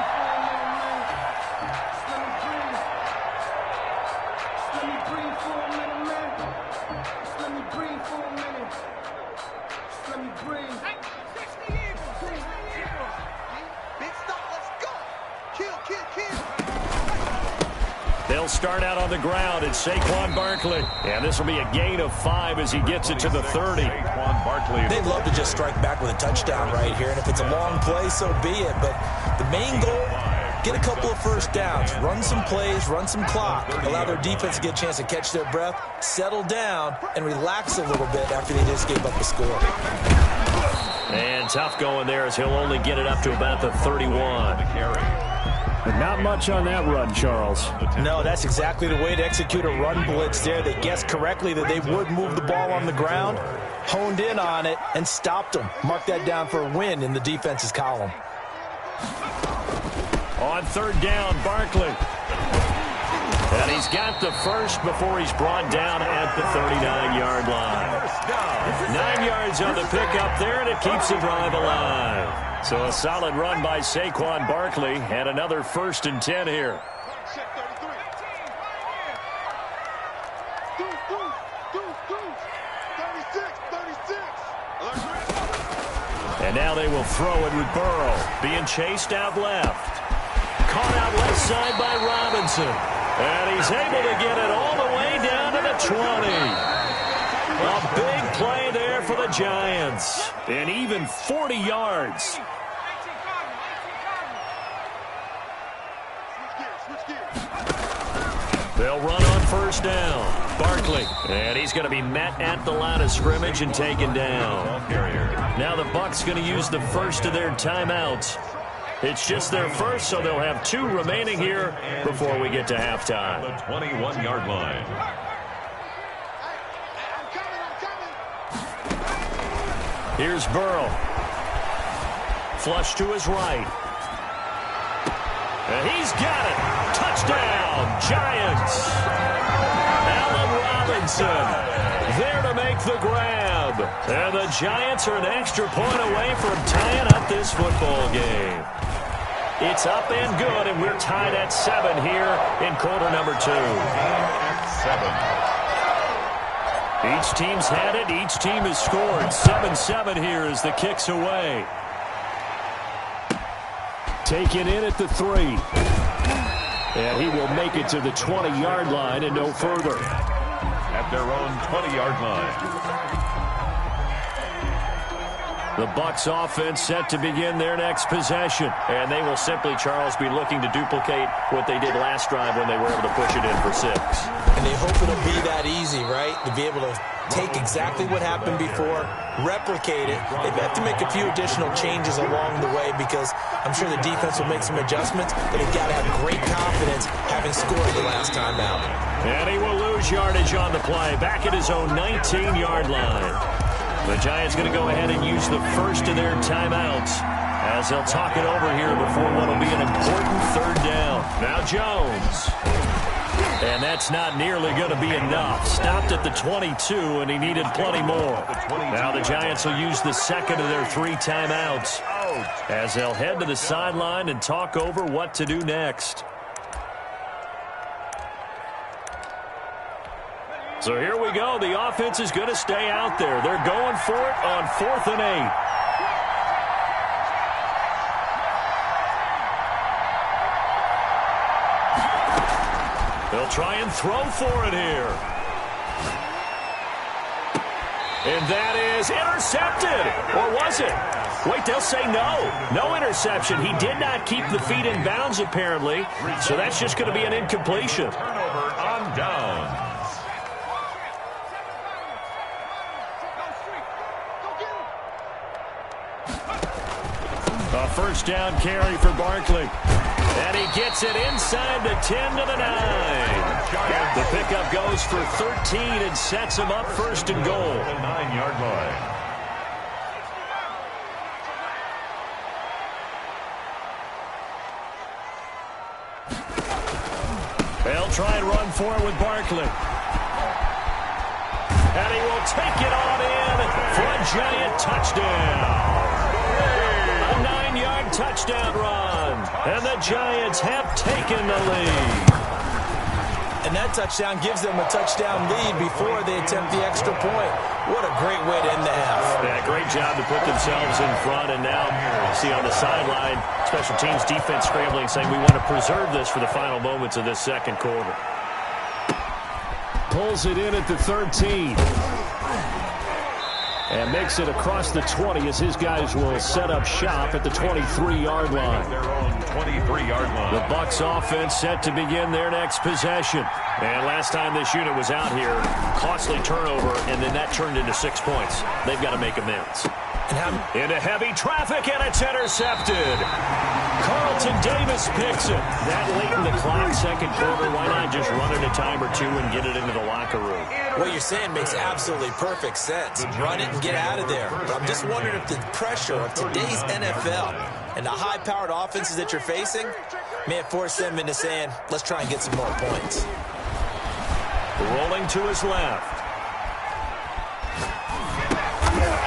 They'll start out on the ground. It's Saquon Barkley. And this will be a gain of 5 as he gets it to the 30. Saquon Barkley. They'd love to just strike back with a touchdown right here. And if it's a long play, so be it. But the main goal, get a couple of first downs. Run some plays, run some clock. Allow their defense to get a chance to catch their breath, settle down, and relax a little bit after they just gave up the score. And tough going there as he'll only get it up to about the 31. Not much on that run, Charles. No, that's exactly the way to execute a run blitz there. They guessed correctly that they would move the ball on the ground, honed in on it, and stopped them. Mark that down for a win in the defense's column. On third down, Barkley. And he's got the first before he's brought down at the 39-yard line. 9 yards on the pickup there, and it keeps the drive alive. So a solid run by Saquon Barkley, and another 1st and 10 here. And now they will throw it with Burrow, being chased out left. Caught out left side by Robinson. And he's able to get it all the way down to the 20. A big play there for the Giants. And even 40 yards. They'll run on first down. Barkley. And he's going to be met at the line of scrimmage and taken down. Now the Bucs going to use the first of their timeouts. It's just their first, so they'll have 2 remaining here before we get to halftime. The 21-yard line. Here's Burrow. Flush to his right. And he's got it. Touchdown, Giants. Allen Robinson there to make the grab. And the Giants are an extra point away from tying up this football game. It's up and good, and we're tied at 7 here in quarter number 2. Each team's had it. Each team has scored. 7-7 here as the kick's away. Taken in at the 3. And he will make it to the 20-yard line and no further. At their own 20-yard line. The Bucs offense set to begin their next possession. And they will simply, Charles, be looking to duplicate what they did last drive when they were able to push it in for 6. And they hope it'll be that easy, right? To be able to take exactly what happened before, replicate it. They have to make a few additional changes along the way because I'm sure the defense will make some adjustments, but they've got to have great confidence having scored the last time out. And he will lose yardage on the play. Back at his own 19-yard line. The Giants going to go ahead and use the first of their timeouts as they'll talk it over here before what will be an important third down. Now Jones. And that's not nearly going to be enough. Stopped at the 22, and he needed plenty more. Now the Giants will use the second of their 3 timeouts as they'll head to the sideline and talk over what to do next. So here we go. The offense is going to stay out there. They're going for it on 4th and 8. They'll try and throw for it here. And that is intercepted. Or was it? Wait, they'll say no. No interception. He did not keep the feet in bounds, apparently. So that's just going to be an incompletion. Turnover on downs. A first down carry for Barkley. And he gets it inside the 10 to the 9. The pickup goes for 13 and sets him up first and goal. The 9-yard line. They'll try and run for it with Barkley. And he will take it on in for a giant touchdown. A 9-yard touchdown run. And the Giants have taken the lead. And that touchdown gives them a touchdown lead before they attempt the extra point. What a great way to end the half. Yeah, great job to put themselves in front. And now, see on the sideline, special teams defense scrambling, saying we want to preserve this for the final moments of this second quarter. Pulls it in at the 13. And makes it across the 20 as his guys will set up shop at the 23-yard line. Their own 23-yard line. The Bucs offense set to begin their next possession. And last time this unit was out here, costly turnover, and then that turned into 6 points. They've got to make amends. Into heavy traffic, and it's intercepted. Carlton Davis picks it. That late in the clock, second quarter, why not just run it a time or two and get it into the locker room? What you're saying makes absolutely perfect sense. Run it and get out of there. But I'm just wondering if the pressure of today's NFL and the high-powered offenses that you're facing may have forced them into saying, let's try and get some more points. Rolling to his left.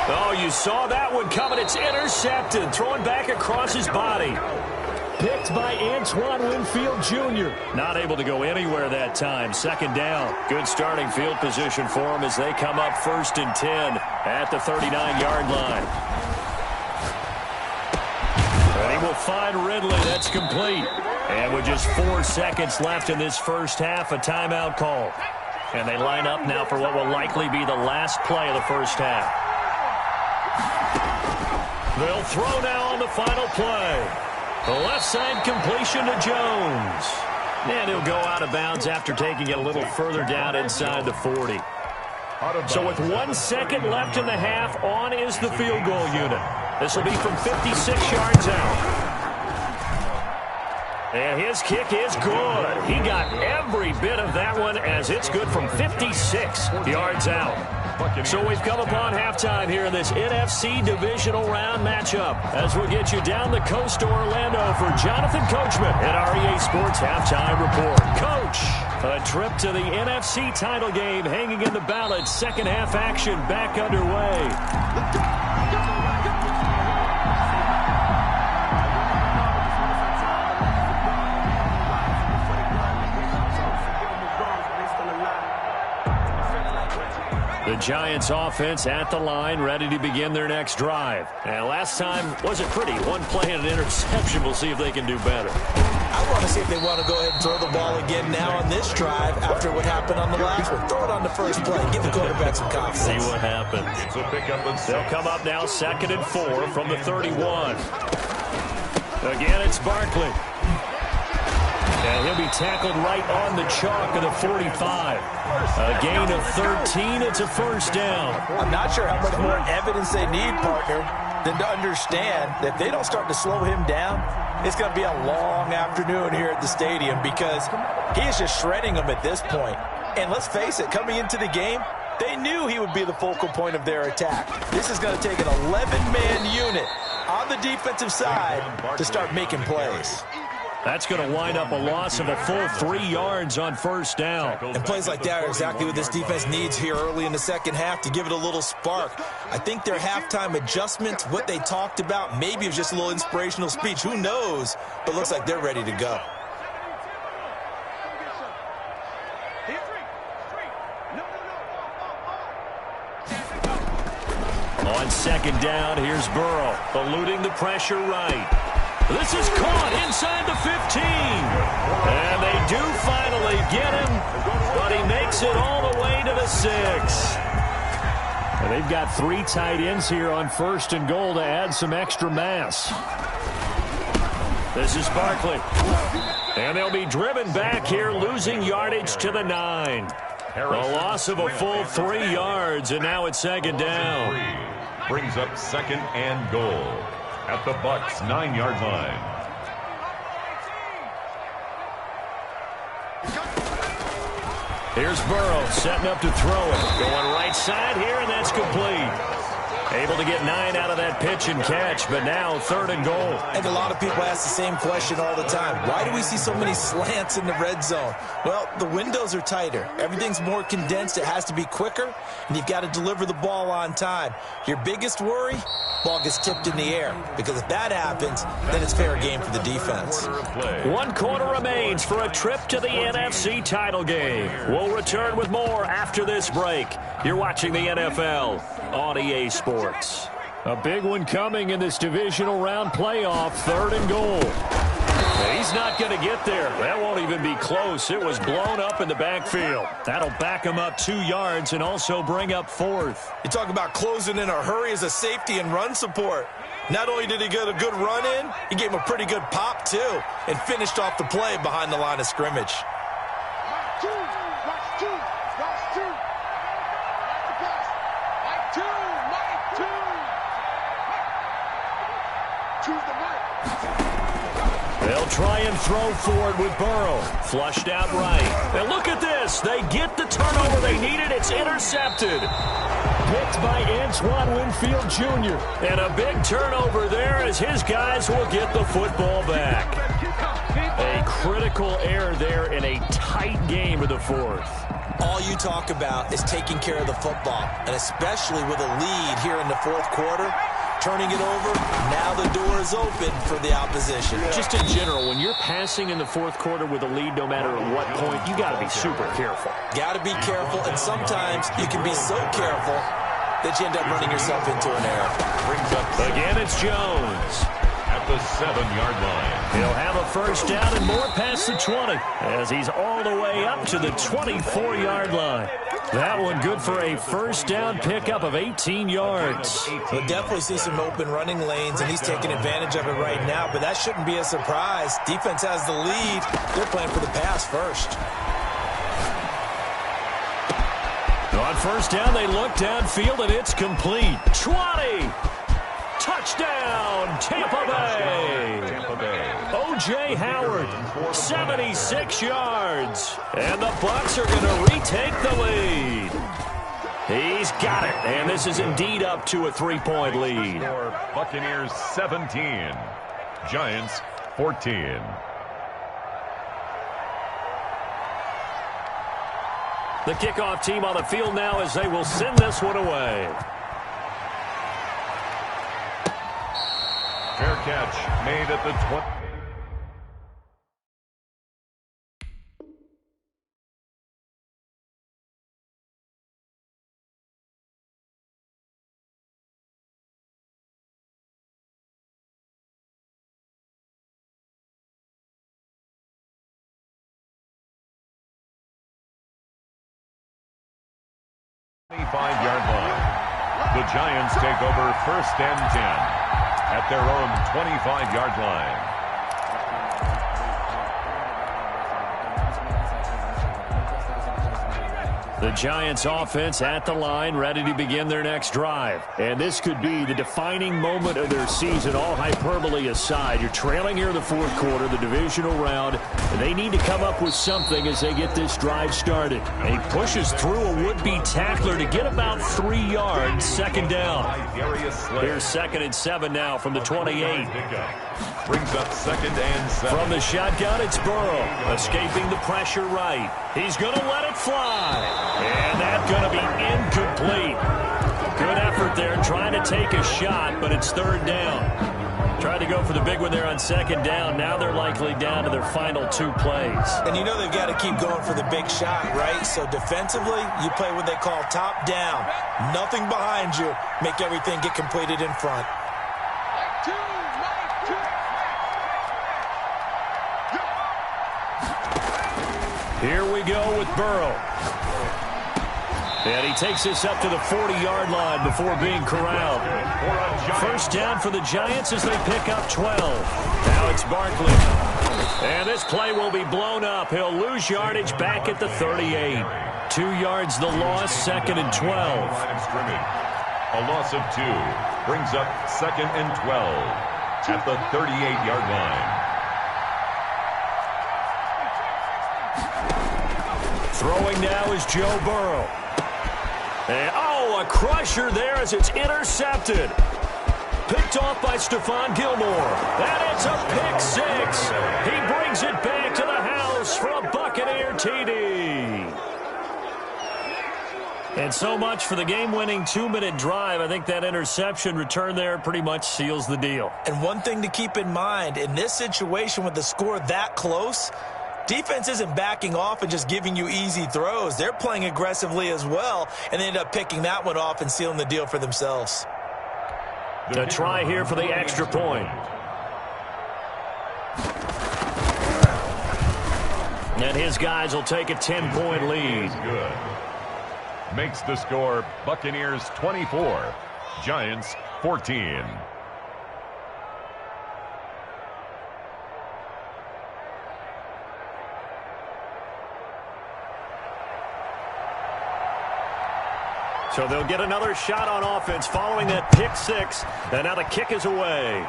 Oh, you saw that one coming. It's intercepted. Throwing back across his body. Picked by Antoine Winfield Jr. Not able to go anywhere that time. Second down. Good starting field position for him as they come up first and 10 at the 39-yard line. And he will find Ridley. That's complete. And with just 4 seconds left in this first half, a timeout call. And they line up now for what will likely be the last play of the first half. They'll throw now on the final play. The left side completion to Jones. And he'll go out of bounds after taking it a little further down inside the 40. So with 1 second left in the half, on is the field goal unit. This will be from 56 yards out. And his kick is good. He got every bit of that one as it's good from 56 yards out. So we've come upon halftime here in this NFC divisional round matchup as we'll get you down the coast to Orlando for Jonathan Coachman at our EA Sports Halftime Report. Coach, a trip to the NFC title game hanging in the balance. Second half action back underway. The Giants offense at the line, ready to begin their next drive. And last time wasn't pretty. One play and an interception. We'll see if they can do better. I want to see if they want to go ahead and throw the ball again now on this drive after what happened on the last one. Throw it on the first play. Give the quarterback some confidence. See what happens. So pick up and they'll come up now 2nd and 4 from the 31. Again, it's Barkley. And he'll be tackled right on the chalk of the 45. A gain of 13. It's a first down. I'm not sure how much more evidence they need, partner, than to understand that if they don't start to slow him down, it's going to be a long afternoon here at the stadium because he is just shredding them at this point. And let's face it, coming into the game, they knew he would be the focal point of their attack. This is going to take an 11-man unit on the defensive side to start making plays. That's going to wind up a loss of a full 3 yards on first down. And plays like that are exactly what this defense needs here early in the second half to give it a little spark. I think their halftime adjustment, what they talked about, maybe it was just a little inspirational speech. Who knows? But looks like they're ready to go. On second down, here's Burrow, eluding the pressure right. This is caught inside the 15. And they do finally get him takes it all the way to the 6. And they've got 3 tight ends here on 1st and goal to add some extra mass. This is Barkley. And they'll be driven back here, losing yardage to the 9. A loss of a full 3 yards, and now it's 2nd down. Brings up 2nd and goal at the Bucs' 9-yard line. Here's Burrow setting up to throw it. Going right side here, and that's complete. Able to get 9 out of that pitch and catch, but now 3rd and goal. I think a lot of people ask the same question all the time. Why do we see so many slants in the red zone? Well, the windows are tighter. Everything's more condensed. It has to be quicker, and you've got to deliver the ball on time. Your biggest worry? Ball gets tipped in the air, because if that happens, then it's fair game for the defense. 1 quarter remains for a trip to the NFC title game. We'll return with more after this break. You're watching the NFL on EA Sports. A big one coming in this divisional round playoff, 3rd and goal. He's not going to get there. That won't even be close. It was blown up in the backfield. That'll back him up 2 yards and also bring up 4th. You talk about closing in a hurry as a safety and run support. Not only did he get a good run in, he gave him a pretty good pop, too, and finished off the play behind the line of scrimmage. They'll try and throw for it with Burrow. Flushed out right. And look at this. They get the turnover they needed. It's intercepted. Picked by Antoine Winfield Jr. And a big turnover there as his guys will get the football back. A critical error there in a tight game of the 4th. All you talk about is taking care of the football, and especially with a lead here in the 4th quarter. Turning it over, now the door is open for the opposition. Just in general, when you're passing in the 4th quarter with a lead, no matter at what point, you got to be super careful. Got to be careful, and sometimes you can be so careful that you end up running yourself into an error. Again, it's Jones. At the 7-yard line. He'll have a 1st down and more past the 20 as he's all the way up to the 24-yard line. That one good for a 1st down pickup of 18 yards. We'll definitely see some open running lanes, and he's taking advantage of it right now, but that shouldn't be a surprise. Defense has the lead. They're playing for the pass first. On 1st down, they look downfield, and it's complete. 20! Touchdown, Tampa Bay. O.J. Howard, 76 yards. And the Bucs are going to retake the lead. He's got it, and this is indeed up to a 3-point lead. Buccaneers 17, Giants 14. The kickoff team on the field now as they will send this one away. Fair catch made at the 20. The Giants take over 1st and 10 at their own 25-yard line. The Giants offense at the line, ready to begin their next drive. And this could be the defining moment of their season, all hyperbole aside. You're trailing here in the 4th quarter, the divisional round, and they need to come up with something as they get this drive started. And he pushes through a would-be tackler to get about 3 yards, 2nd down. Here's 2nd and 7 now from the 28. Brings up 2nd and 7. From the shotgun, it's Burrow, escaping the pressure right. He's going to let it fly. And that's going to be incomplete. Good effort there trying to take a shot, but it's 3rd down. Tried to go for the big one there on 2nd down. Now they're likely down to their final 2 plays. And you know they've got to keep going for the big shot, right? So defensively, you play what they call top down. Nothing behind you. Make everything get completed in front. Here we go with Burrow. And he takes this up to the 40-yard line before being corralled. First down for the Giants as they pick up 12. Now it's Barkley. And this play will be blown up. He'll lose yardage back at the 38. 2 yards the loss, 2nd and 12. A loss of 2 brings up 2nd and 12 at the 38-yard line. Throwing now is Joe Burrow. And, a crusher there as it's intercepted. Picked off by Stephon Gilmore. And it's a pick 6. He brings it back to the house for a Buccaneer TD. And so much for the game-winning 2-minute drive. I think that interception return there pretty much seals the deal. And one thing to keep in mind, in this situation with the score that close, defense isn't backing off and just giving you easy throws. They're playing aggressively as well, and they end up picking that one off and sealing the deal for themselves. A try here for the extra point. And his guys will take a 10-point lead. Good. Makes the score Buccaneers 24, Giants 14. So they'll get another shot on offense following that pick 6. And now the kick is away.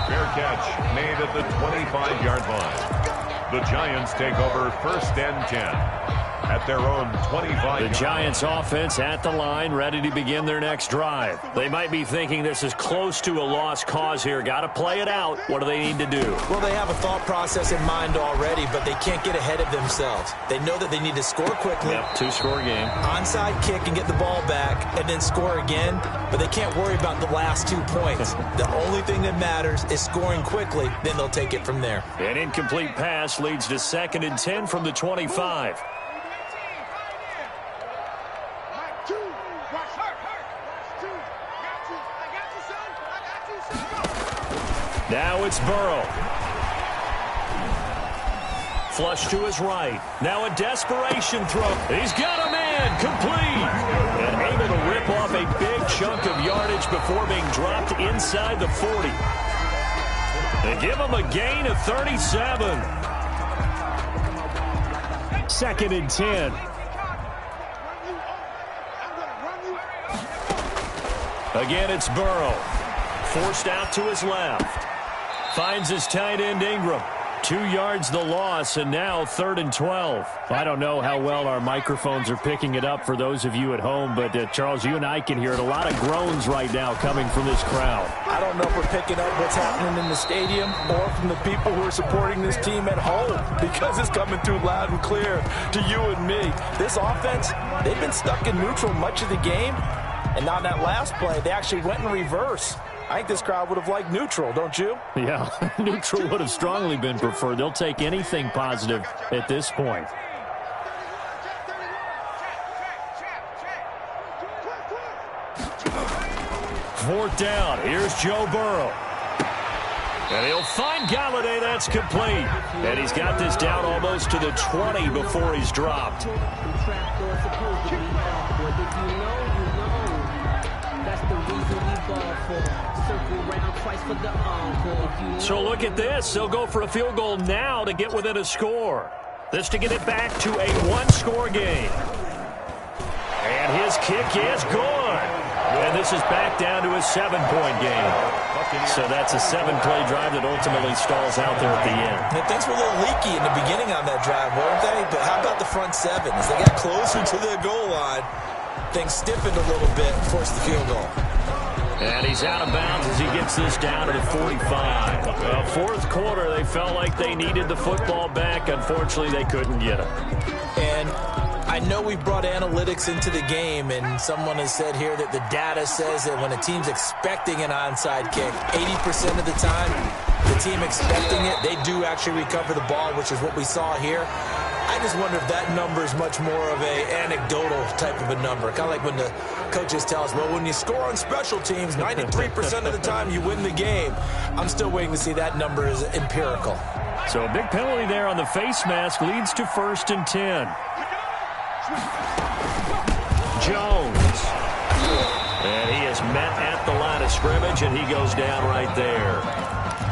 Fair catch made at the 25-yard line. The Giants take over 1st and 10 at their own 25. The Giants offense at the line, ready to begin their next drive. They might be thinking this is close to a lost cause here. Got to play it out. What do they need to do? Well, they have a thought process in mind already, but they can't get ahead of themselves. They know that they need to score quickly. Yep, 2-score game. Onside kick and get the ball back and then score again, but they can't worry about the last 2 points. The only thing that matters is scoring quickly, then they'll take it from there. An incomplete pass leads to 2nd and 10 from the 25. Now it's Burrow. Flush to his right. Now a desperation throw. He's got a man complete. And able to rip off a big chunk of yardage before being dropped inside the 40. They give him a gain of 37. 2nd and 10. Again, it's Burrow. Forced out to his left. Finds his tight end Ingram. 2 yards the loss, and now 3rd and 12. I don't know how well our microphones are picking it up for those of you at home, but Charles, you and I can hear it. A lot of groans right now coming from this crowd. I don't know if we're picking up what's happening in the stadium or from the people who are supporting this team at home, because it's coming through loud and clear to you and me. This offense, they've been stuck in neutral much of the game, and on that last play, they actually went in reverse. I think this crowd would have liked neutral, don't you? Yeah, neutral would have strongly been preferred. They'll take anything positive at this point. Fourth down. Here's Joe Burrow. And he'll find Galladay. That's complete. And he's got this down almost to the 20 before he's dropped. So look at this. They'll go for a field goal now to get within a score. This to get it back to a 1-score game. And his kick is good. And this is back down to a 7-point game. So that's a 7-play drive that ultimately stalls out there at the end. And things were a little leaky in the beginning on that drive, weren't they? But how about the front 7? As they got closer to the goal line, things stiffened a little bit and forced the field goal. And he's out of bounds as he gets this down to the 45. Fourth quarter, they felt like they needed the football back. Unfortunately, they couldn't get it. And I know we brought analytics into the game, and someone has said here that the data says that when a team's expecting an onside kick, 80% of the time, the team expecting it, they do actually recover the ball, which is what we saw here. I just wonder if that number is much more of a anecdotal type of a number. Kind of like when the coaches tell us, well, when you score on special teams, 93% of the time you win the game. I'm still waiting to see that number is empirical. So a big penalty there on the face mask leads to 1st and 10. Jones. And he is met at the line of scrimmage, and he goes down right there.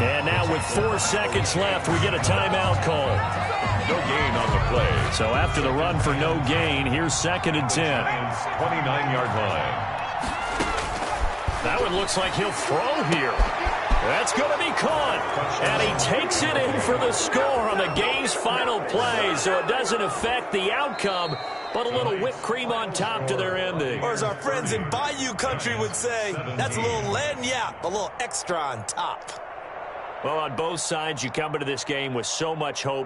And now with 4 seconds left, we get a timeout call. No gain on the play. So after the run for no gain, here's 2nd and 10. 29-yard line. That one looks like he'll throw here. That's going to be caught. And he takes it in for the score on the game's final play. So it doesn't affect the outcome, but a little whipped cream on top to their ending. Or as our friends in Bayou Country would say, that's a little lagniappe, a little extra on top. Well, on both sides, you come into this game with so much hope.